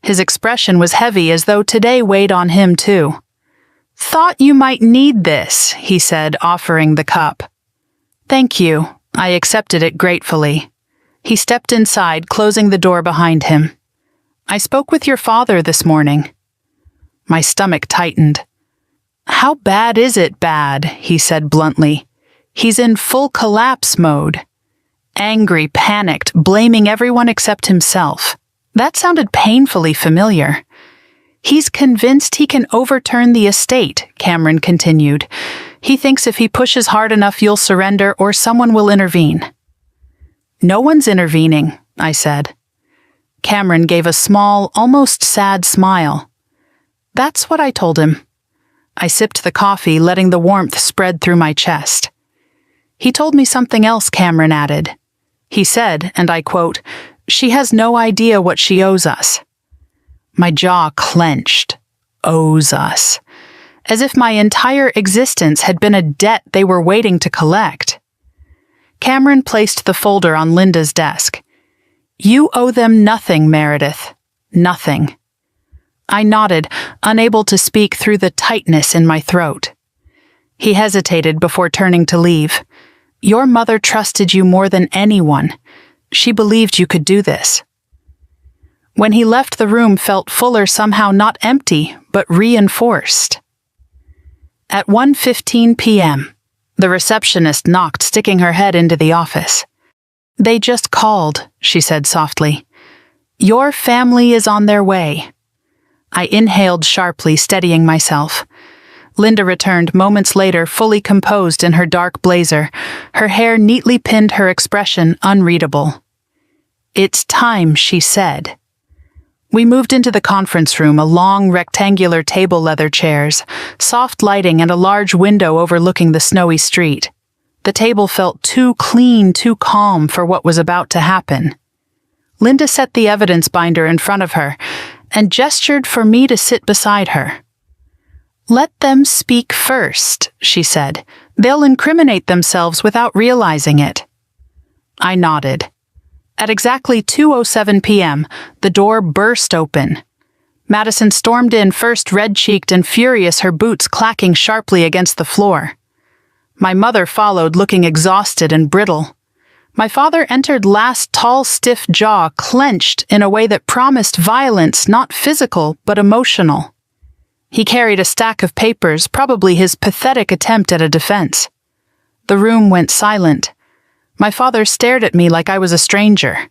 His expression was heavy, as though today weighed on him too. "Thought you might need this," he said, offering the cup. "Thank you." I accepted it gratefully. He stepped inside, closing the door behind him. "I spoke with your father this morning." My stomach tightened. "How bad is it bad?" he said bluntly. "He's in full collapse mode." Angry, panicked, blaming everyone except himself. That sounded painfully familiar. "He's convinced he can overturn the estate," Cameron continued. "He thinks if he pushes hard enough, you'll surrender or someone will intervene." "No one's intervening," I said. Cameron gave a small, almost sad smile. "That's what I told him." I sipped the coffee, letting the warmth spread through my chest. "He told me something else," Cameron added. He said, and I quote, "She has no idea what she owes us." My jaw clenched. Owes us. As if my entire existence had been a debt they were waiting to collect. Cameron placed the folder on Linda's desk. "You owe them nothing, Meredith. Nothing." I nodded, unable to speak through the tightness in my throat. He hesitated before turning to leave. "Your mother trusted you more than anyone. She believed you could do this." When he left, the room felt fuller, somehow not empty, but reinforced. At 1:15 p.m., the receptionist knocked, sticking her head into the office. "They just called," she said softly. "Your family is on their way." I inhaled sharply, steadying myself. Linda returned moments later, fully composed in her dark blazer, her hair neatly pinned, her expression unreadable. "It's time," she said. We moved into the conference room, a long, rectangular table, leather chairs, soft lighting, and a large window overlooking the snowy street. The table felt too clean, too calm for what was about to happen. Linda set the evidence binder in front of her and gestured for me to sit beside her. "Let them speak first," she said. "They'll incriminate themselves without realizing it." I nodded. At exactly 2:07 p.m., the door burst open. Madison stormed in, first red-cheeked and furious, her boots clacking sharply against the floor. My mother followed, looking exhausted and brittle. My father entered last, tall, stiff jaw clenched in a way that promised violence, not physical, but emotional. He carried a stack of papers, probably his pathetic attempt at a defense. The room went silent. My father stared at me like I was a stranger.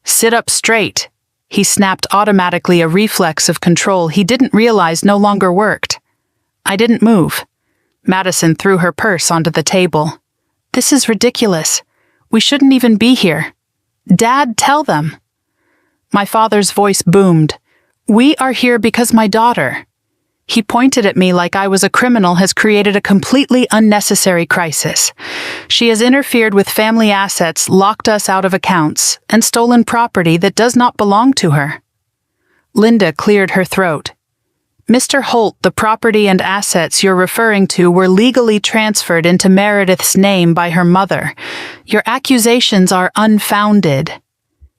"Sit up straight," he snapped, automatically, a reflex of control he didn't realize no longer worked. I didn't move. Madison threw her purse onto the table. "This is ridiculous. We shouldn't even be here. Dad, tell them." My father's voice boomed. "We are here because my daughter." He pointed at me like I was a criminal, has created a completely unnecessary crisis. She has interfered with family assets, locked us out of accounts, and stolen property that does not belong to her. Linda cleared her throat. "Mr. Holt, the property and assets you're referring to were legally transferred into Meredith's name by her mother. Your accusations are unfounded."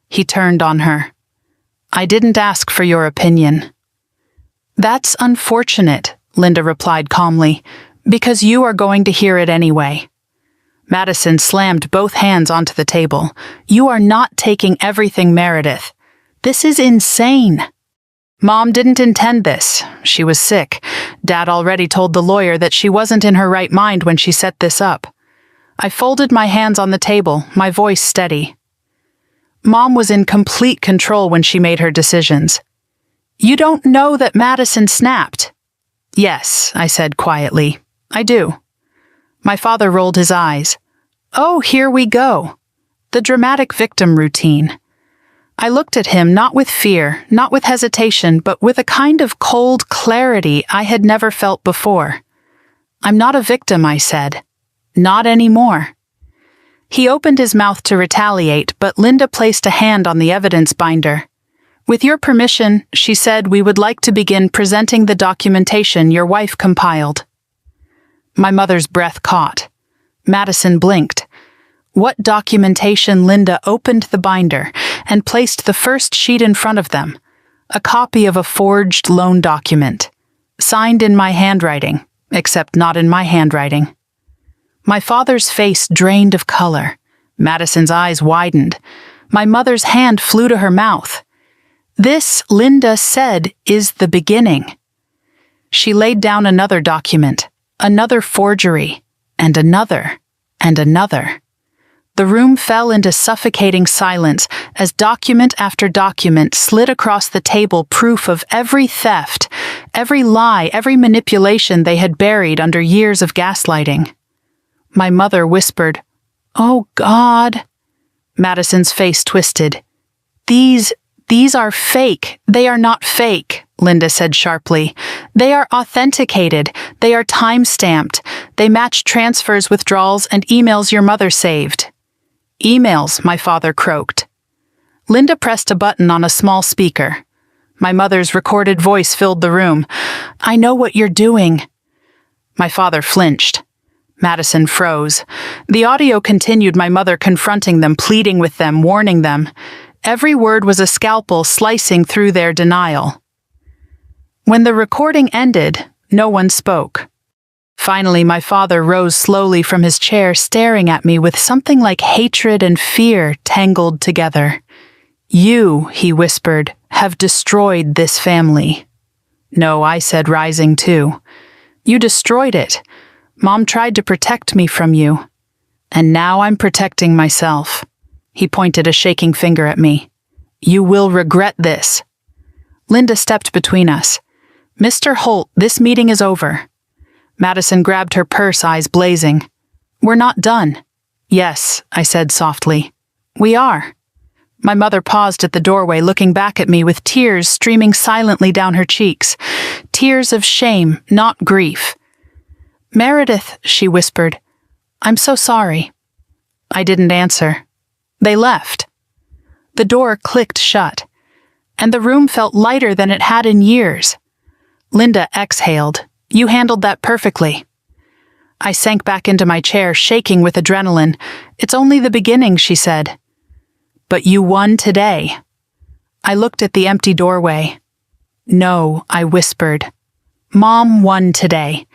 He turned on her. "I didn't ask for your opinion." "That's unfortunate," Linda replied calmly, "because you are going to hear it anyway." Madison slammed both hands onto the table. "You are not taking everything, Meredith. This is insane. Mom didn't intend this. She was sick. Dad already told the lawyer that she wasn't in her right mind when she set this up." I folded my hands on the table, my voice steady. "Mom was in complete control when she made her decisions." "You don't know that Madison snapped?" "Yes," I said quietly. "I do." My father rolled his eyes. "Oh, here we go. The dramatic victim routine." I looked at him, not with fear, not with hesitation, but with a kind of cold clarity I had never felt before. "I'm not a victim," I said. "Not anymore." He opened his mouth to retaliate, but Linda placed a hand on the evidence binder. "With your permission," she said, "we would like to begin presenting the documentation your wife compiled." My mother's breath caught. Madison blinked. "What documentation?" Linda opened the binder and placed the first sheet in front of them, a copy of a forged loan document, signed in my handwriting, except not in my handwriting. My father's face drained of color. Madison's eyes widened. My mother's hand flew to her mouth. "This," Linda said, "is the beginning." She laid down another document, another forgery, and another, and another. The room fell into suffocating silence as document after document slid across the table, proof of every theft, every lie, every manipulation they had buried under years of gaslighting. My mother whispered, "Oh, God." Madison's face twisted. These are fake. They are not fake," Linda said sharply. "They are authenticated. They are time-stamped. They match transfers, withdrawals, and emails your mother saved." "Emails," my father croaked. Linda pressed a button on a small speaker. My mother's recorded voice filled the room. "I know what you're doing." My father flinched. Madison froze. The audio continued, my mother confronting them, pleading with them, warning them. Every word was a scalpel slicing through their denial. When the recording ended, no one spoke. Finally, my father rose slowly from his chair, staring at me with something like hatred and fear tangled together. "You," he whispered, "have destroyed this family." "No," I said, rising too. "You destroyed it. Mom tried to protect me from you. And now I'm protecting myself." He pointed a shaking finger at me. "You will regret this." Linda stepped between us. "Mr. Holt, this meeting is over." Madison grabbed her purse, eyes blazing. "We're not done." "Yes," I said softly. "We are." My mother paused at the doorway, looking back at me with tears streaming silently down her cheeks. Tears of shame, not grief. "Meredith," she whispered, "I'm so sorry." I didn't answer. They left. The door clicked shut, and the room felt lighter than it had in years. Linda exhaled. "You handled that perfectly." I sank back into my chair, shaking with adrenaline. "It's only the beginning," she said. "But you won today." I looked at the empty doorway. "No," I whispered. "Mom won today."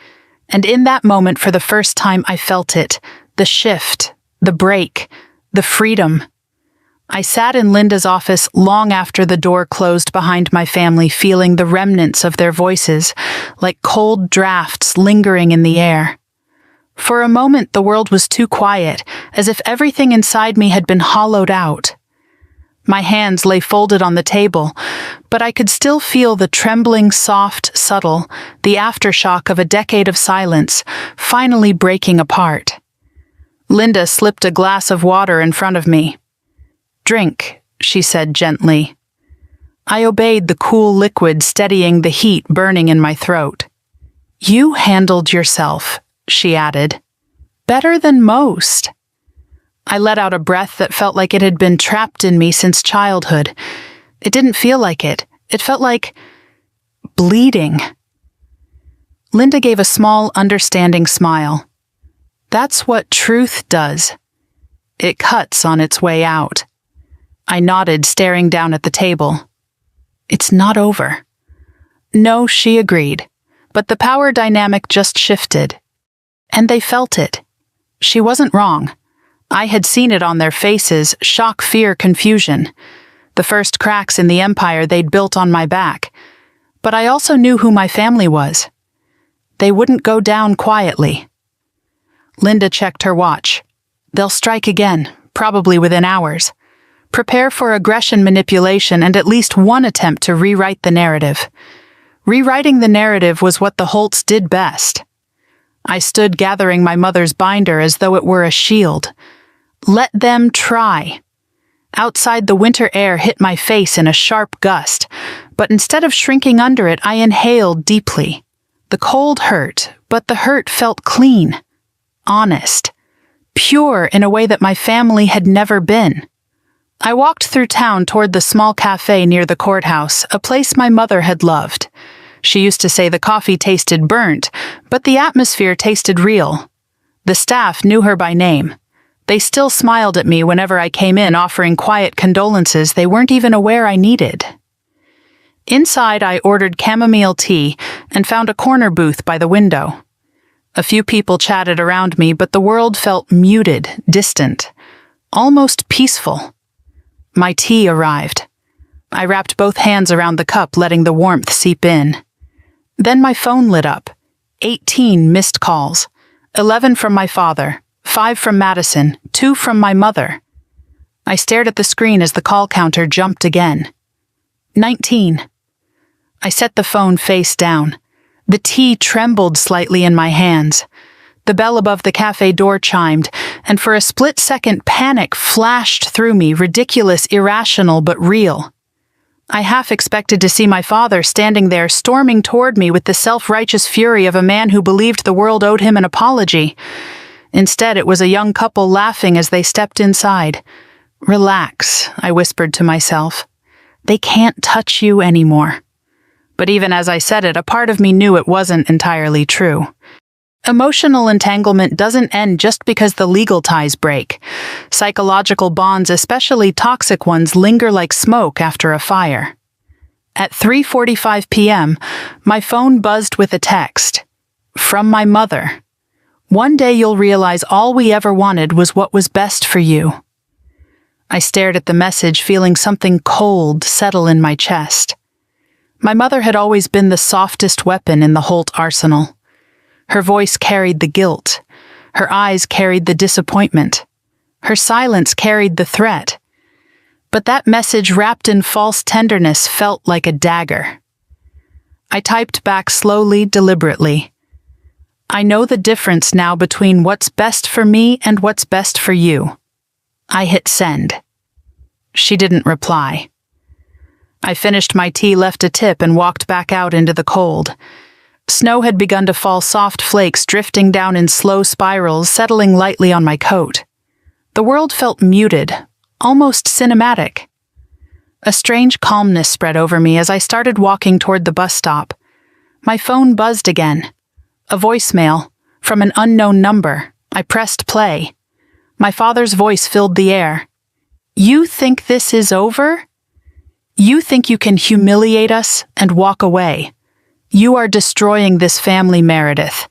And in that moment, for the first time, I felt it. The shift, the break, the freedom. I sat in Linda's office long after the door closed behind my family, feeling the remnants of their voices, like cold drafts lingering in the air. For a moment, the world was too quiet, as if everything inside me had been hollowed out. My hands lay folded on the table, but I could still feel the trembling, soft, subtle, the aftershock of a decade of silence, finally breaking apart. Linda slipped a glass of water in front of me. "Drink," she said gently. I obeyed the cool liquid, steadying the heat burning in my throat. "You handled yourself," she added. "Better than most." I let out a breath that felt like it had been trapped in me since childhood. It didn't feel like it. It felt like bleeding. Linda gave a small, understanding smile. "That's what truth does. It cuts on its way out." I nodded, staring down at the table. "It's not over." "No," she agreed, but the power dynamic just shifted. And they felt it. She wasn't wrong. I had seen it on their faces, shock, fear, confusion. The first cracks in the empire they'd built on my back. But I also knew who my family was. They wouldn't go down quietly. Linda checked her watch. "They'll strike again, probably within hours. Prepare for aggression, manipulation, and at least one attempt to rewrite the narrative." Rewriting the narrative was what the Holts did best. I stood gathering my mother's binder as though it were a shield. Let them try. Outside, the winter air hit my face in a sharp gust, but instead of shrinking under it, I inhaled deeply. The cold hurt, but the hurt felt clean, honest, pure in a way that my family had never been. I walked through town toward the small cafe near the courthouse, a place my mother had loved. She used to say the coffee tasted burnt, but the atmosphere tasted real. The staff knew her by name. They still smiled at me whenever I came in, offering quiet condolences they weren't even aware I needed. Inside, I ordered chamomile tea and found a corner booth by the window. A few people chatted around me, but the world felt muted, distant, almost peaceful. My tea arrived. I wrapped both hands around the cup, letting the warmth seep in. Then my phone lit up. 18 missed calls. 11 from my father, 5 from Madison, 2 from my mother. I stared at the screen as the call counter jumped again. 19. I set the phone face down. The tea trembled slightly in my hands. The bell above the cafe door chimed, and for a split second, panic flashed through me, ridiculous, irrational, but real. I half expected to see my father standing there, storming toward me with the self-righteous fury of a man who believed the world owed him an apology. Instead, it was a young couple laughing as they stepped inside. "Relax," I whispered to myself. "They can't touch you anymore." But even as I said it, a part of me knew it wasn't entirely true. Emotional entanglement doesn't end just because the legal ties break. Psychological bonds, especially toxic ones, linger like smoke after a fire. At 3:45 p.m., my phone buzzed with a text. From my mother. "One day you'll realize all we ever wanted was what was best for you." I stared at the message, feeling something cold settle in my chest. My mother had always been the softest weapon in the Holt arsenal. Her voice carried the guilt. Her eyes carried the disappointment. Her silence carried the threat. But that message wrapped in false tenderness felt like a dagger. I typed back slowly, deliberately. I know the difference now between what's best for me and what's best for you. I hit send. She didn't reply. I finished my tea, left a tip, and walked back out into the cold. Snow had begun to fall, soft flakes drifting down in slow spirals, settling lightly on my coat. The world felt muted, almost cinematic. A strange calmness spread over me as I started walking toward the bus stop. My phone buzzed again. A voicemail from an unknown number. I pressed play. My father's voice filled the air. "You think this is over? You think you can humiliate us and walk away? You are destroying this family, Meredith.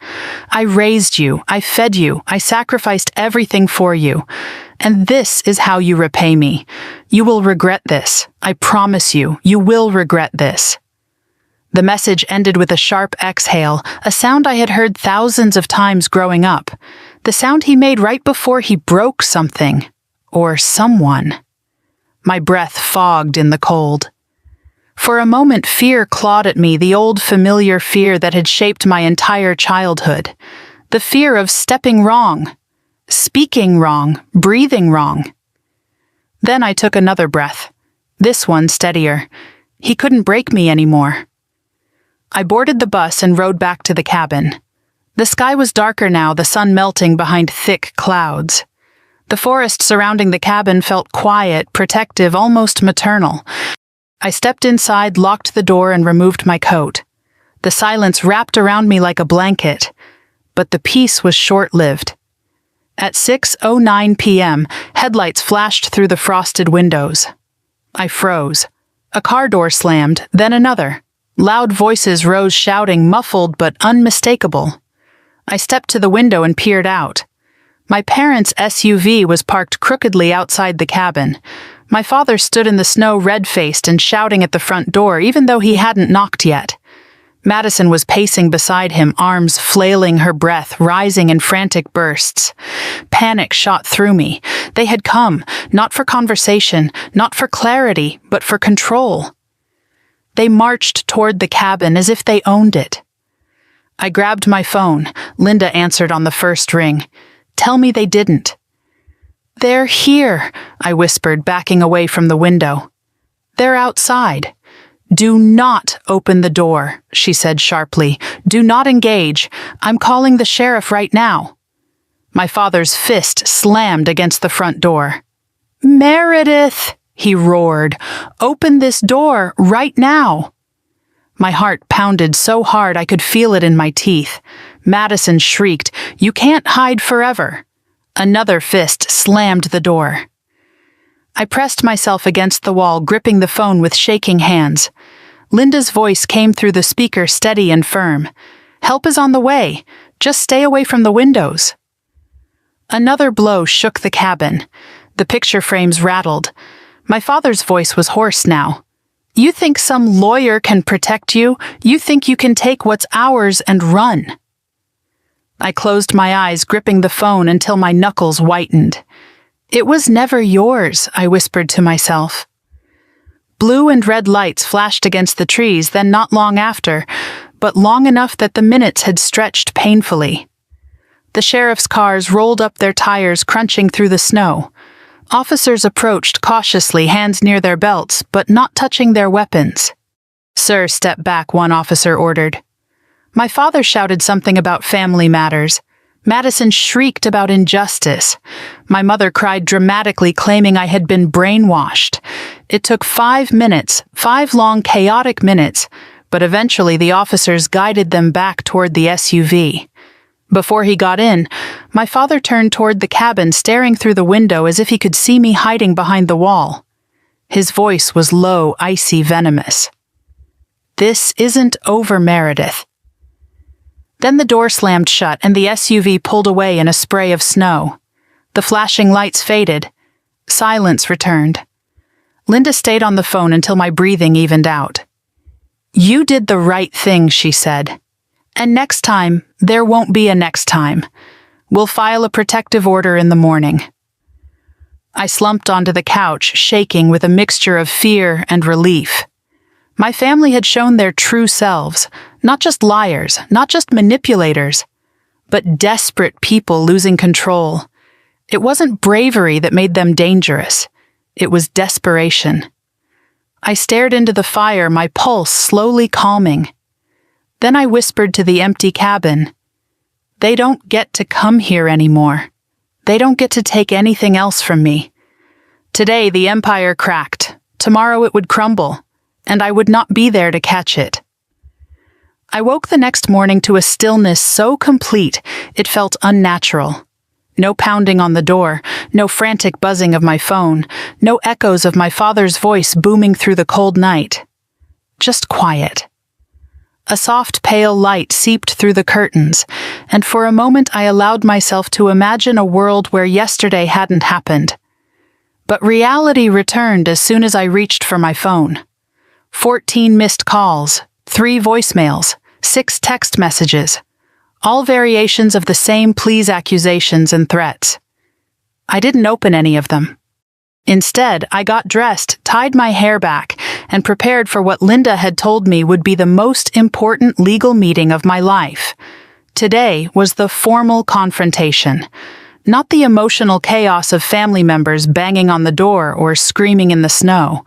I raised you, I fed you, I sacrificed everything for you. And this is how you repay me. You will regret this. I promise you, you will regret this." The message ended with a sharp exhale, a sound I had heard thousands of times growing up. The sound he made right before he broke something. Or someone. My breath fogged in the cold. For a moment, fear clawed at me, the old familiar fear that had shaped my entire childhood. The fear of stepping wrong, speaking wrong, breathing wrong. Then I took another breath, this one steadier. He couldn't break me anymore. I boarded the bus and rode back to the cabin. The sky was darker now, the sun melting behind thick clouds. The forest surrounding the cabin felt quiet, protective, almost maternal. I stepped inside, locked the door, and removed my coat. The silence wrapped around me like a blanket, but the peace was short-lived. At 6:09 p.m., headlights flashed through the frosted windows. I froze. A car door slammed, then another. Loud voices rose shouting, muffled but unmistakable. I stepped to the window and peered out. My parents' SUV was parked crookedly outside the cabin. My father stood in the snow, red-faced and shouting at the front door, even though he hadn't knocked yet. Madison was pacing beside him, arms flailing, her breath rising in frantic bursts. Panic shot through me. They had come, not for conversation, not for clarity, but for control. They marched toward the cabin as if they owned it. I grabbed my phone. Linda answered on the first ring. "Tell me they didn't." "They're here," I whispered, backing away from the window. "They're outside." "Do not open the door," she said sharply. "Do not engage. I'm calling the sheriff right now." My father's fist slammed against the front door. "Meredith!" he roared. "Open this door right now." My heart pounded so hard I could feel it in my teeth. Madison shrieked, "You can't hide forever." Another fist slammed the door. I pressed myself against the wall, gripping the phone with shaking hands. Linda's voice came through the speaker, steady and firm. "Help is on the way. Just stay away from the windows." Another blow shook the cabin. The picture frames rattled. My father's voice was hoarse now. "You think some lawyer can protect you? You think you can take what's ours and run?" I closed my eyes, gripping the phone until my knuckles whitened. "It was never yours," I whispered to myself. Blue and red lights flashed against the trees, then not long after, but long enough that the minutes had stretched painfully. The sheriff's cars rolled up their tires, crunching through the snow. Officers approached cautiously, hands near their belts, but not touching their weapons. "Sir, step back," one officer ordered. My father shouted something about family matters. Madison shrieked about injustice. My mother cried dramatically, claiming I had been brainwashed. It took 5 minutes, 5 long, chaotic minutes, but eventually the officers guided them back toward the SUV. Before he got in, my father turned toward the cabin, staring through the window as if he could see me hiding behind the wall. His voice was low, icy, venomous. "This isn't over, Meredith." Then the door slammed shut and the SUV pulled away in a spray of snow. The flashing lights faded. Silence returned. Linda stayed on the phone until my breathing evened out. "You did the right thing," she said. "And next time, there won't be a next time. We'll file a protective order in the morning." I slumped onto the couch, shaking with a mixture of fear and relief. My family had shown their true selves, not just liars, not just manipulators, but desperate people losing control. It wasn't bravery that made them dangerous. It was desperation. I stared into the fire, my pulse slowly calming. Then I whispered to the empty cabin, "They don't get to come here anymore. They don't get to take anything else from me. Today the empire cracked. Tomorrow it would crumble, and I would not be there to catch it." I woke the next morning to a stillness so complete it felt unnatural. No pounding on the door, no frantic buzzing of my phone, no echoes of my father's voice booming through the cold night. Just quiet. A soft, pale light seeped through the curtains, and for a moment I allowed myself to imagine a world where yesterday hadn't happened. But reality returned as soon as I reached for my phone. 14 missed calls, 3 voicemails, 6 text messages, all variations of the same pleas, accusations, and threats. I didn't open any of them. Instead, I got dressed, tied my hair back, and prepared for what Linda had told me would be the most important legal meeting of my life. Today was the formal confrontation, not the emotional chaos of family members banging on the door or screaming in the snow.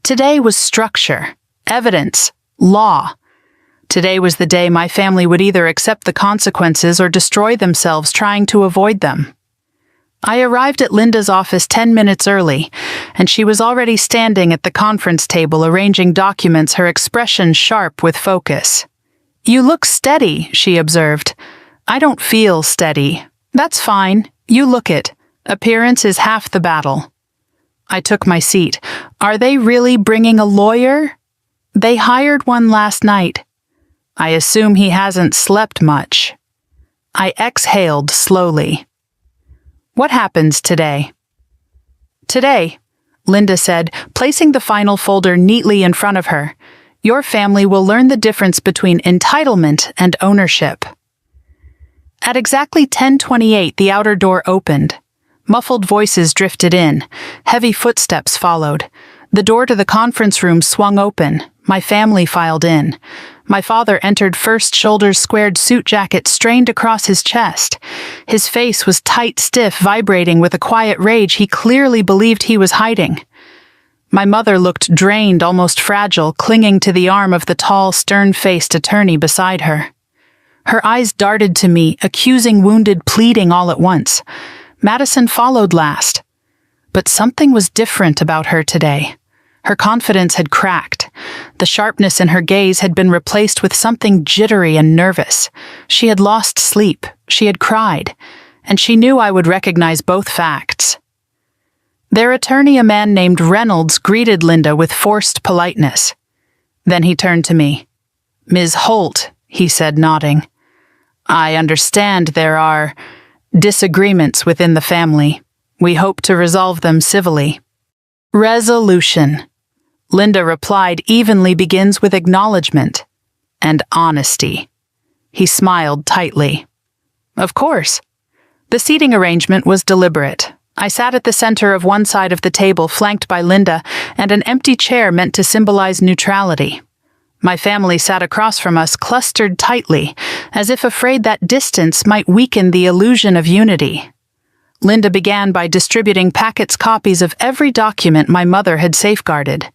Today was structure, evidence, law. Today was the day my family would either accept the consequences or destroy themselves trying to avoid them. I arrived at Linda's office 10 minutes early, and she was already standing at the conference table arranging documents, her expression sharp with focus. "You look steady," she observed. "I don't feel steady." "That's fine. You look it. Appearance is half the battle." I took my seat. "Are they really bringing a lawyer?" "They hired one last night." "I assume he hasn't slept much." I exhaled slowly. "What happens today?" "Today," Linda said, placing the final folder neatly in front of her, "your family will learn the difference between entitlement and ownership." At exactly 10:28, the outer door opened. Muffled voices drifted in. Heavy footsteps followed. The door to the conference room swung open. My family filed in. My father entered first, shoulders squared, suit jacket strained across his chest. His face was tight, stiff, vibrating with a quiet rage he clearly believed he was hiding. My mother looked drained, almost fragile, clinging to the arm of the tall, stern-faced attorney beside her. Her eyes darted to me, accusing, wounded, pleading all at once. Madison followed last. But something was different about her today. Her confidence had cracked. The sharpness in her gaze had been replaced with something jittery and nervous. She had lost sleep, she had cried, and she knew I would recognize both facts. Their attorney, a man named Reynolds, greeted Linda with forced politeness. Then he turned to me. "Ms. Holt," he said, nodding. "I understand there are disagreements within the family. We hope to resolve them civilly." "Resolution," Linda replied, evenly, begins with acknowledgement and honesty. He smiled tightly. "Of course." The seating arrangement was deliberate. I sat at the center of one side of the table, flanked by Linda, and an empty chair meant to symbolize neutrality. My family sat across from us, clustered tightly, as if afraid that distance might weaken the illusion of unity. Linda began by distributing copies of every document my mother had safeguarded.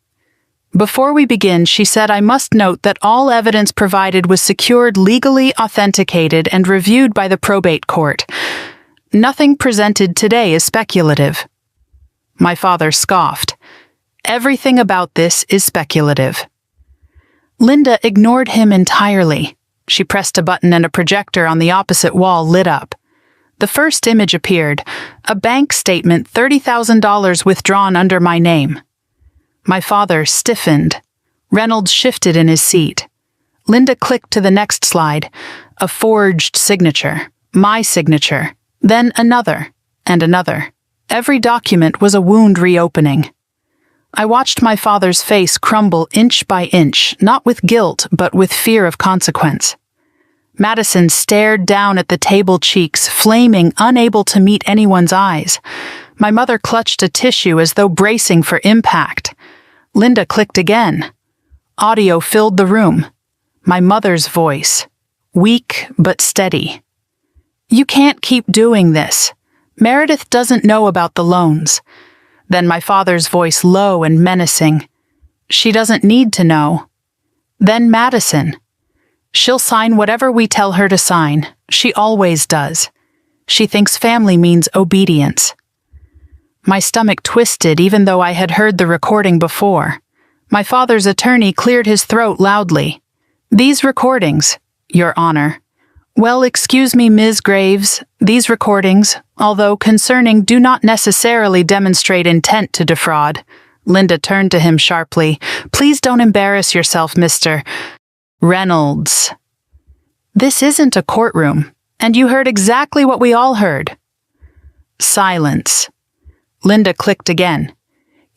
"Before we begin," she said, "I must note that all evidence provided was secured, legally authenticated, and reviewed by the probate court. Nothing presented today is speculative." My father scoffed. "Everything about this is speculative." Linda ignored him entirely. She pressed a button and a projector on the opposite wall lit up. The first image appeared, a bank statement, $30,000 withdrawn under my name. My father stiffened. Reynolds shifted in his seat. Linda clicked to the next slide, a forged signature, my signature, then another, and another. Every document was a wound reopening. I watched my father's face crumble inch by inch, not with guilt, but with fear of consequence. Madison stared down at the table, cheeks flaming, unable to meet anyone's eyes. My mother clutched a tissue as though bracing for impact. Linda clicked again. Audio filled the room. My mother's voice, weak but steady. "You can't keep doing this. Meredith doesn't know about the loans." Then my father's voice low and menacing. "She doesn't need to know." Then Madison. "She'll sign whatever we tell her to sign. She always does. She thinks family means obedience." My stomach twisted even though I had heard the recording before. My father's attorney cleared his throat loudly. "These recordings, Your Honor." "Well, excuse me, Ms. Graves. These recordings, although concerning, do not necessarily demonstrate intent to defraud." Linda turned to him sharply. "Please don't embarrass yourself, Mr. Reynolds. This isn't a courtroom, and you heard exactly what we all heard." Silence. Linda clicked again.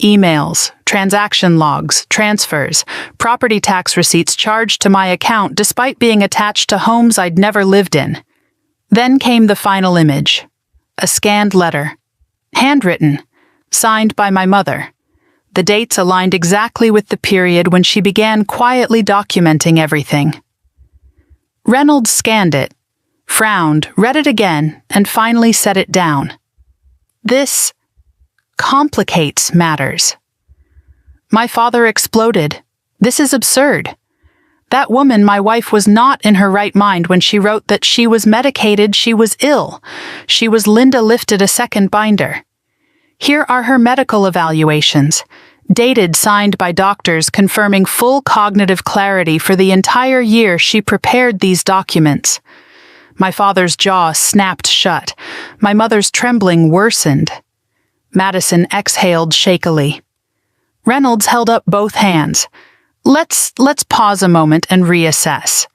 "Emails, transaction logs, transfers, property tax receipts charged to my account despite being attached to homes I'd never lived in." Then came the final image. A scanned letter. Handwritten. Signed by my mother. The dates aligned exactly with the period when she began quietly documenting everything. Reynolds scanned it, frowned, read it again, and finally set it down. "This complicates matters." My father exploded. "This is absurd. That woman, my wife, was not in her right mind when she wrote that she was medicated, she was ill. She was Linda lifted a second binder. Here are her medical evaluations, dated, signed by doctors confirming full cognitive clarity for the entire year she prepared these documents." My father's jaw snapped shut. My mother's trembling worsened. Madison exhaled shakily. Reynolds held up both hands. Let's pause a moment and reassess."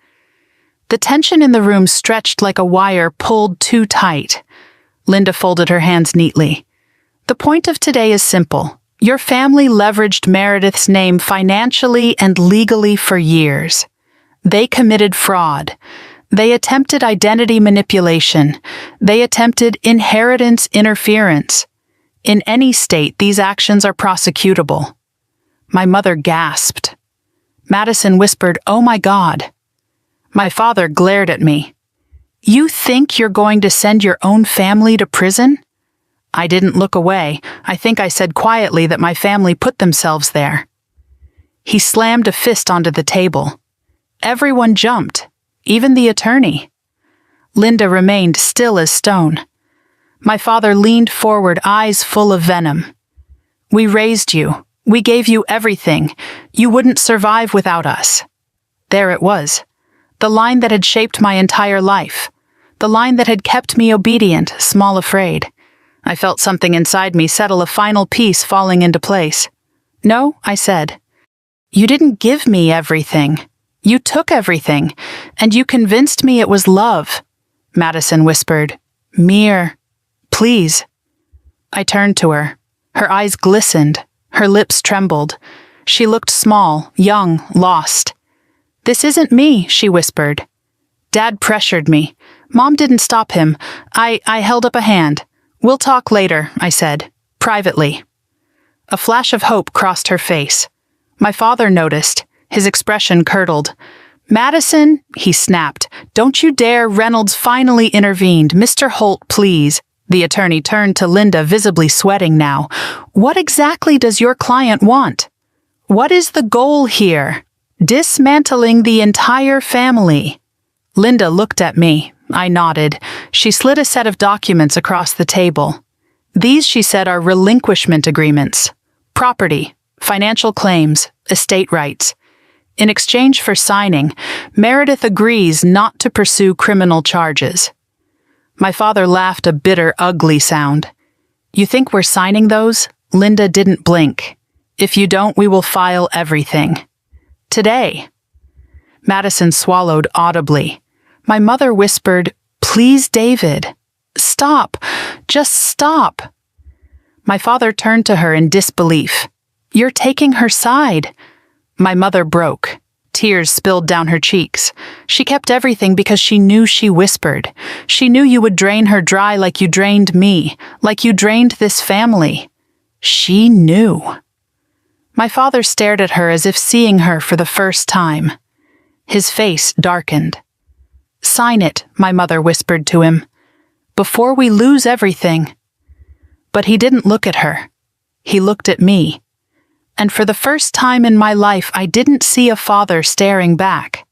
The tension in the room stretched like a wire pulled too tight. Linda folded her hands neatly. "The point of today is simple. Your family leveraged Meredith's name financially and legally for years. They committed fraud. They attempted identity manipulation. They attempted inheritance interference. In any state, these actions are prosecutable." My mother gasped. Madison whispered, "Oh my God." My father glared at me. "You think you're going to send your own family to prison?" I didn't look away. I think I said quietly that my family put themselves there. He slammed a fist onto the table. Everyone jumped, even the attorney. Linda remained still as stone. My father leaned forward, eyes full of venom. "We raised you. We gave you everything. You wouldn't survive without us." There it was. The line that had shaped my entire life. The line that had kept me obedient, small afraid. I felt something inside me settle, a final piece falling into place. "No," I said. "You didn't give me everything. You took everything, and you convinced me it was love." Madison whispered, "Mere, please." I turned to her. Her eyes glistened. Her lips trembled. She looked small, young, lost. "This isn't me," she whispered. "Dad pressured me. Mom didn't stop him. I held up a hand. "We'll talk later," I said, privately. A flash of hope crossed her face. My father noticed. His expression curdled. "Madison," he snapped, "don't you dare." Reynolds finally intervened. "Mr. Holt, please." The attorney turned to Linda, visibly sweating now. "What exactly does your client want? What is the goal here? Dismantling the entire family." Linda looked at me. I nodded. She slid a set of documents across the table. "These," she said, "are relinquishment agreements. Property, financial claims, estate rights. In exchange for signing, Meredith agrees not to pursue criminal charges." My father laughed, a bitter, ugly sound. "You think we're signing those?" Linda didn't blink. "If you don't, we will file everything. Today." Madison swallowed audibly. My mother whispered, "Please, David. Stop. Just stop." My father turned to her in disbelief. "You're taking her side." My mother broke. Tears spilled down her cheeks. "She kept everything because she knew," she whispered. "She knew you would drain her dry like you drained me, like you drained this family. She knew." My father stared at her as if seeing her for the first time. His face darkened. "Sign it," my mother whispered to him. before we lose everything." But he didn't look at her. He looked at me. And for the first time in my life, I didn't see a father staring back.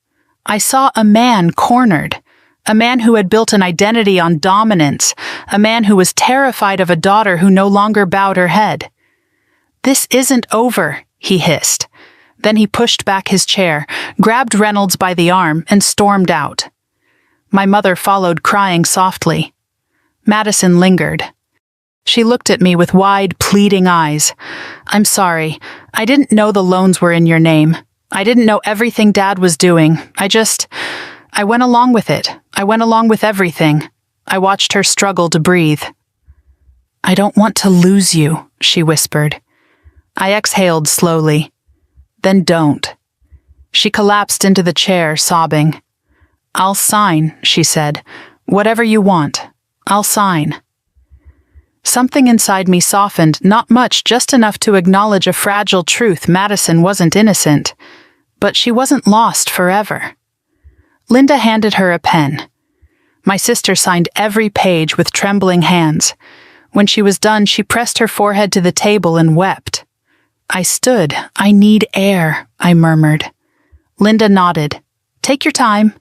I saw a man cornered, a man who had built an identity on dominance, a man who was terrified of a daughter who no longer bowed her head. "This isn't over," he hissed. Then he pushed back his chair, grabbed Reynolds by the arm, and stormed out. My mother followed, crying softly. Madison lingered. She looked at me with wide, pleading eyes. "I'm sorry. I didn't know the loans were in your name. I didn't know everything Dad was doing. I went along with it. I went along with everything." I watched her struggle to breathe. "I don't want to lose you," she whispered. I exhaled slowly. "Then don't." She collapsed into the chair, sobbing. "I'll sign," she said. "Whatever you want. I'll sign." Something inside me softened, not much, just enough to acknowledge a fragile truth: Madison wasn't innocent. But she wasn't lost forever. Linda handed her a pen. My sister signed every page with trembling hands. When she was done, she pressed her forehead to the table and wept. I stood. "I need air," I murmured. Linda nodded. "Take your time."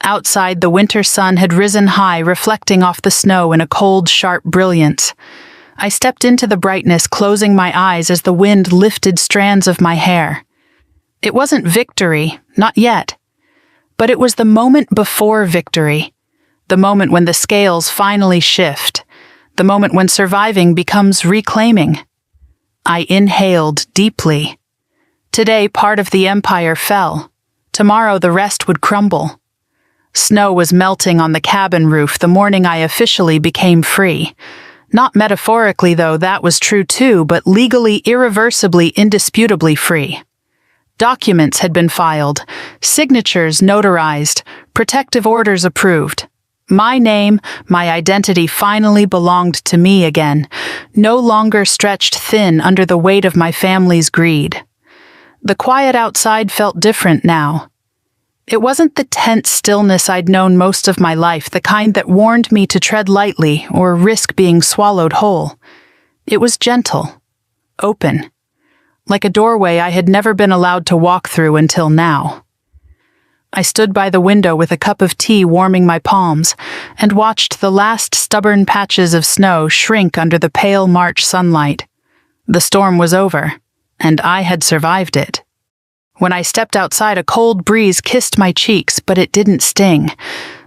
Outside, the winter sun had risen high, reflecting off the snow in a cold, sharp brilliance. I stepped into the brightness, closing my eyes as the wind lifted strands of my hair. It wasn't victory, not yet. But it was the moment before victory, the moment when the scales finally shift, the moment when surviving becomes reclaiming. I inhaled deeply. Today, part of the empire fell. Tomorrow, the rest would crumble. Snow was melting on the cabin roof the morning I officially became free. Not metaphorically, though, that was true too, but legally, irreversibly, indisputably free. Documents had been filed, signatures notarized, protective orders approved. My name, my identity finally belonged to me again, no longer stretched thin under the weight of my family's greed. The quiet outside felt different now. It wasn't the tense stillness I'd known most of my life, the kind that warned me to tread lightly or risk being swallowed whole. It was gentle, open, like a doorway I had never been allowed to walk through until now. I stood by the window with a cup of tea warming my palms and watched the last stubborn patches of snow shrink under the pale March sunlight. The storm was over, and I had survived it. When I stepped outside, a cold breeze kissed my cheeks, but it didn't sting.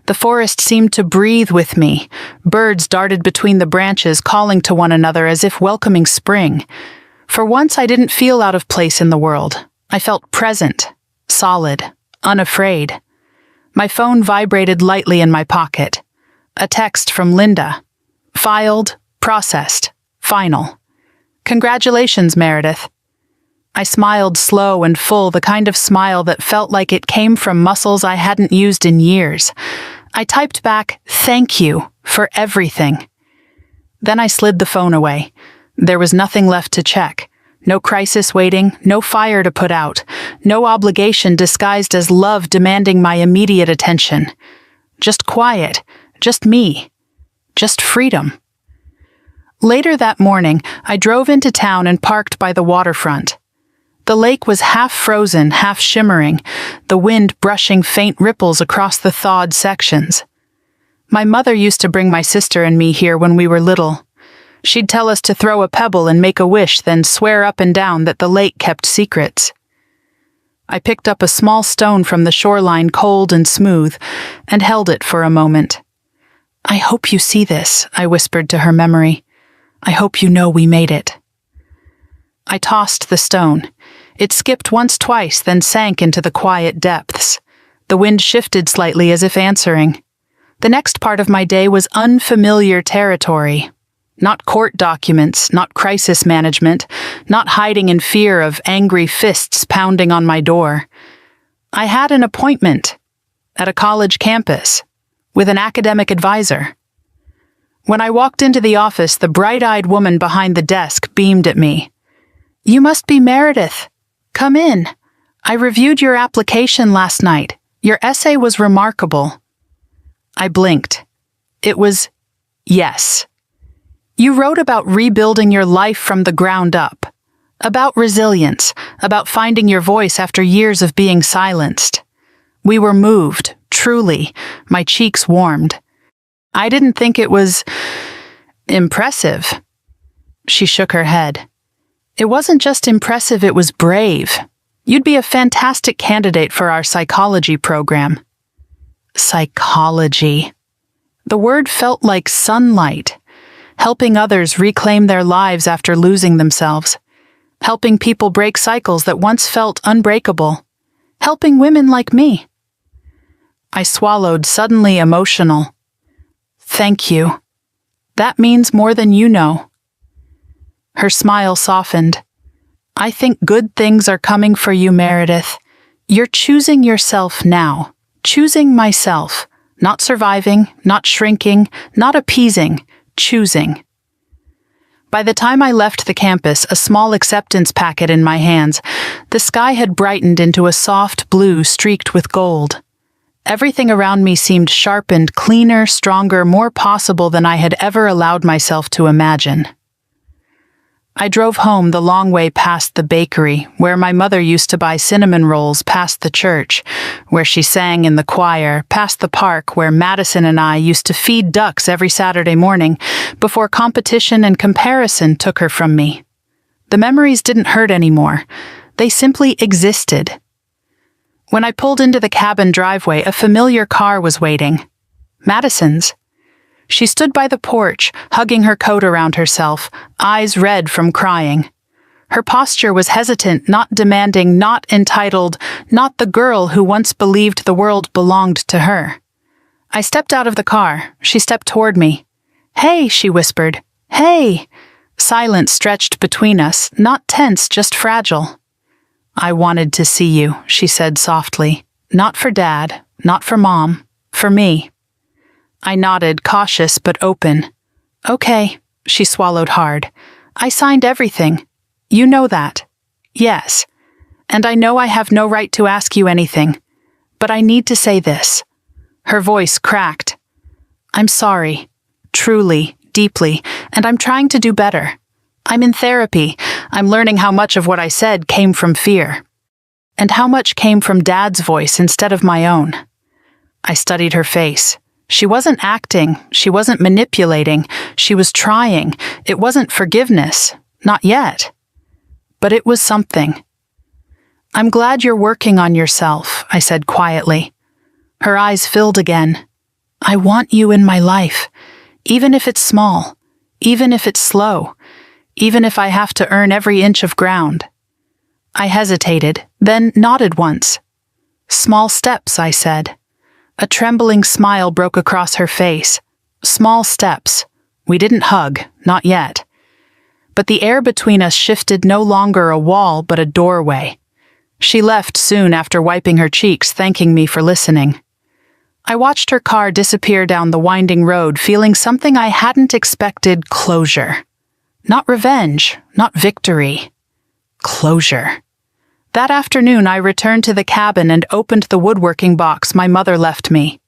The forest seemed to breathe with me. Birds darted between the branches, calling to one another as if welcoming spring. For once, I didn't feel out of place in the world. I felt present, solid, unafraid. My phone vibrated lightly in my pocket. A text from Linda. Filed, processed, final. "Congratulations, Meredith." I smiled slow and full, the kind of smile that felt like it came from muscles I hadn't used in years. I typed back, "Thank you for everything." Then I slid the phone away. There was nothing left to check. No crisis waiting, no fire to put out, no obligation disguised as love demanding my immediate attention. Just quiet, just me, just freedom. Later that morning, I drove into town and parked by the waterfront. The lake was half frozen, half shimmering, the wind brushing faint ripples across the thawed sections. My mother used to bring my sister and me here when we were little. She'd tell us to throw a pebble and make a wish, then swear up and down that the lake kept secrets. I picked up a small stone from the shoreline, cold and smooth, and held it for a moment. "I hope you see this," I whispered to her memory. "I hope you know we made it." I tossed the stone. It skipped once, twice, then sank into the quiet depths. The wind shifted slightly as if answering. The next part of my day was unfamiliar territory. Not court documents, not crisis management, not hiding in fear of angry fists pounding on my door. I had an appointment at a college campus with an academic advisor. When I walked into the office, the bright-eyed woman behind the desk beamed at me. "You must be Meredith. Come in. I reviewed your application last night. Your essay was remarkable." I blinked. It was Yes. You wrote about rebuilding your life from the ground up, about resilience, about finding your voice after years of being silenced. We were moved, truly. My cheeks warmed. I didn't think it was impressive. She shook her head. It wasn't just impressive, it was brave. You'd be a fantastic candidate for our psychology program. Psychology. The word felt like sunlight, helping others reclaim their lives after losing themselves, helping people break cycles that once felt unbreakable, helping women like me. I swallowed, suddenly emotional. Thank you. That means more than you know. Her smile softened. I think good things are coming for you, Meredith. You're choosing yourself now, choosing myself, not surviving, not shrinking, not appeasing, choosing. By the time I left the campus, a small acceptance packet in my hands, the sky had brightened into a soft blue streaked with gold. Everything around me seemed sharpened, cleaner, stronger, more possible than I had ever allowed myself to imagine. I drove home the long way past the bakery, where my mother used to buy cinnamon rolls, past the church, where she sang in the choir, past the park where Madison and I used to feed ducks every Saturday morning, before competition and comparison took her from me. The memories didn't hurt anymore. They simply existed. When I pulled into the cabin driveway, a familiar car was waiting. Madison's. She stood by the porch, hugging her coat around herself, eyes red from crying. Her posture was hesitant, not demanding, not entitled, not the girl who once believed the world belonged to her. I stepped out of the car. She stepped toward me. "Hey," she whispered. "Hey." Silence stretched between us, not tense, just fragile. "I wanted to see you," she said softly. "Not for Dad, not for Mom, for me." I nodded, cautious but open. "Okay," she swallowed hard. "I signed everything. You know that." "Yes. And I know I have no right to ask you anything. But I need to say this." Her voice cracked. "I'm sorry. Truly, deeply, and I'm trying to do better. I'm in therapy. I'm learning how much of what I said came from fear. And how much came from Dad's voice instead of my own." I studied her face. She wasn't acting, she wasn't manipulating, she was trying. It wasn't forgiveness, not yet. But it was something. "I'm glad you're working on yourself," I said quietly. Her eyes filled again. "I want you in my life, even if it's small, even if it's slow, even if I have to earn every inch of ground." I hesitated, then nodded once. "Small steps," I said. A trembling smile broke across her face. Small steps. We didn't hug, not yet. But the air between us shifted, no longer a wall, but a doorway. She left soon after wiping her cheeks, thanking me for listening. I watched her car disappear down the winding road, feeling something I hadn't expected: closure. Not revenge, not victory. Closure. That afternoon, I returned to the cabin and opened the woodworking box my mother left me.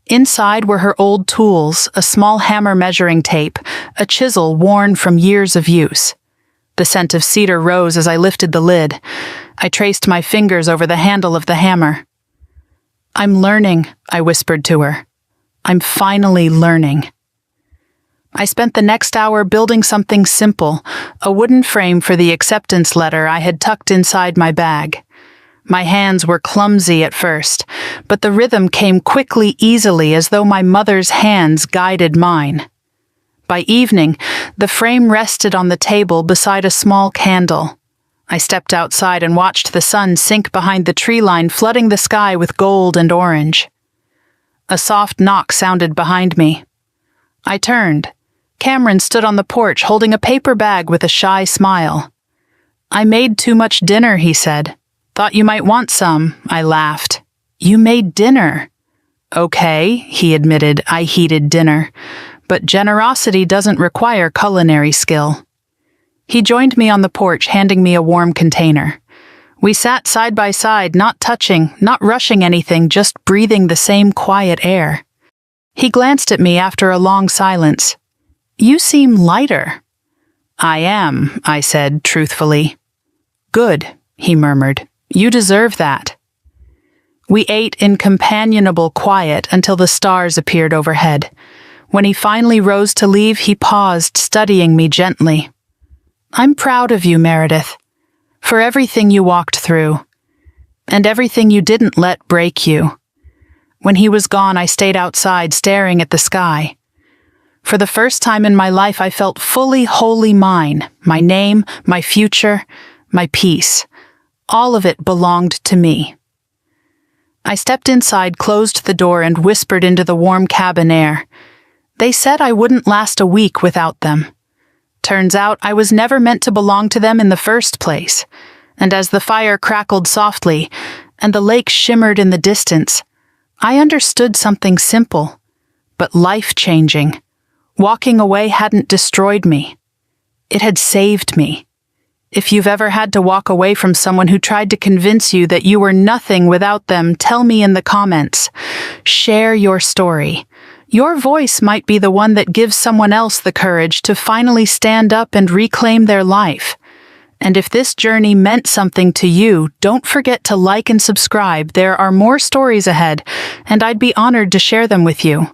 Inside were her old tools, a small hammer measuring tape, a chisel worn from years of use. The scent of cedar rose as I lifted the lid. I traced my fingers over the handle of the hammer. "I'm learning," I whispered to her. "I'm finally learning." I spent the next hour building something simple, a wooden frame for the acceptance letter I had tucked inside my bag. My hands were clumsy at first, but the rhythm came quickly, easily, as though my mother's hands guided mine. By evening, the frame rested on the table beside a small candle. I stepped outside and watched the sun sink behind the tree line, flooding the sky with gold and orange. A soft knock sounded behind me. I turned. Cameron stood on the porch holding a paper bag with a shy smile. "I made too much dinner," he said. "Thought you might want some," I laughed. "You made dinner?" "Okay," he admitted. "I heated dinner. But generosity doesn't require culinary skill." He joined me on the porch, handing me a warm container. We sat side by side, not touching, not rushing anything, just breathing the same quiet air. He glanced at me after a long silence. "You seem lighter." "I am," I said truthfully. "Good," he murmured. "You deserve that." We ate in companionable quiet until the stars appeared overhead. When he finally rose to leave, he paused, studying me gently. "I'm proud of you, Meredith, for everything you walked through, and everything you didn't let break you." When he was gone, I stayed outside, staring at the sky. For the first time in my life, I felt fully, wholly mine. My name, my future, my peace. All of it belonged to me. I stepped inside, closed the door, and whispered into the warm cabin air. They said I wouldn't last a week without them. Turns out I was never meant to belong to them in the first place. And as the fire crackled softly, and the lake shimmered in the distance, I understood something simple, but life-changing. Walking away hadn't destroyed me. It had saved me. If you've ever had to walk away from someone who tried to convince you that you were nothing without them, tell me in the comments. Share your story. Your voice might be the one that gives someone else the courage to finally stand up and reclaim their life. And if this journey meant something to you, don't forget to like and subscribe. There are more stories ahead, and I'd be honored to share them with you.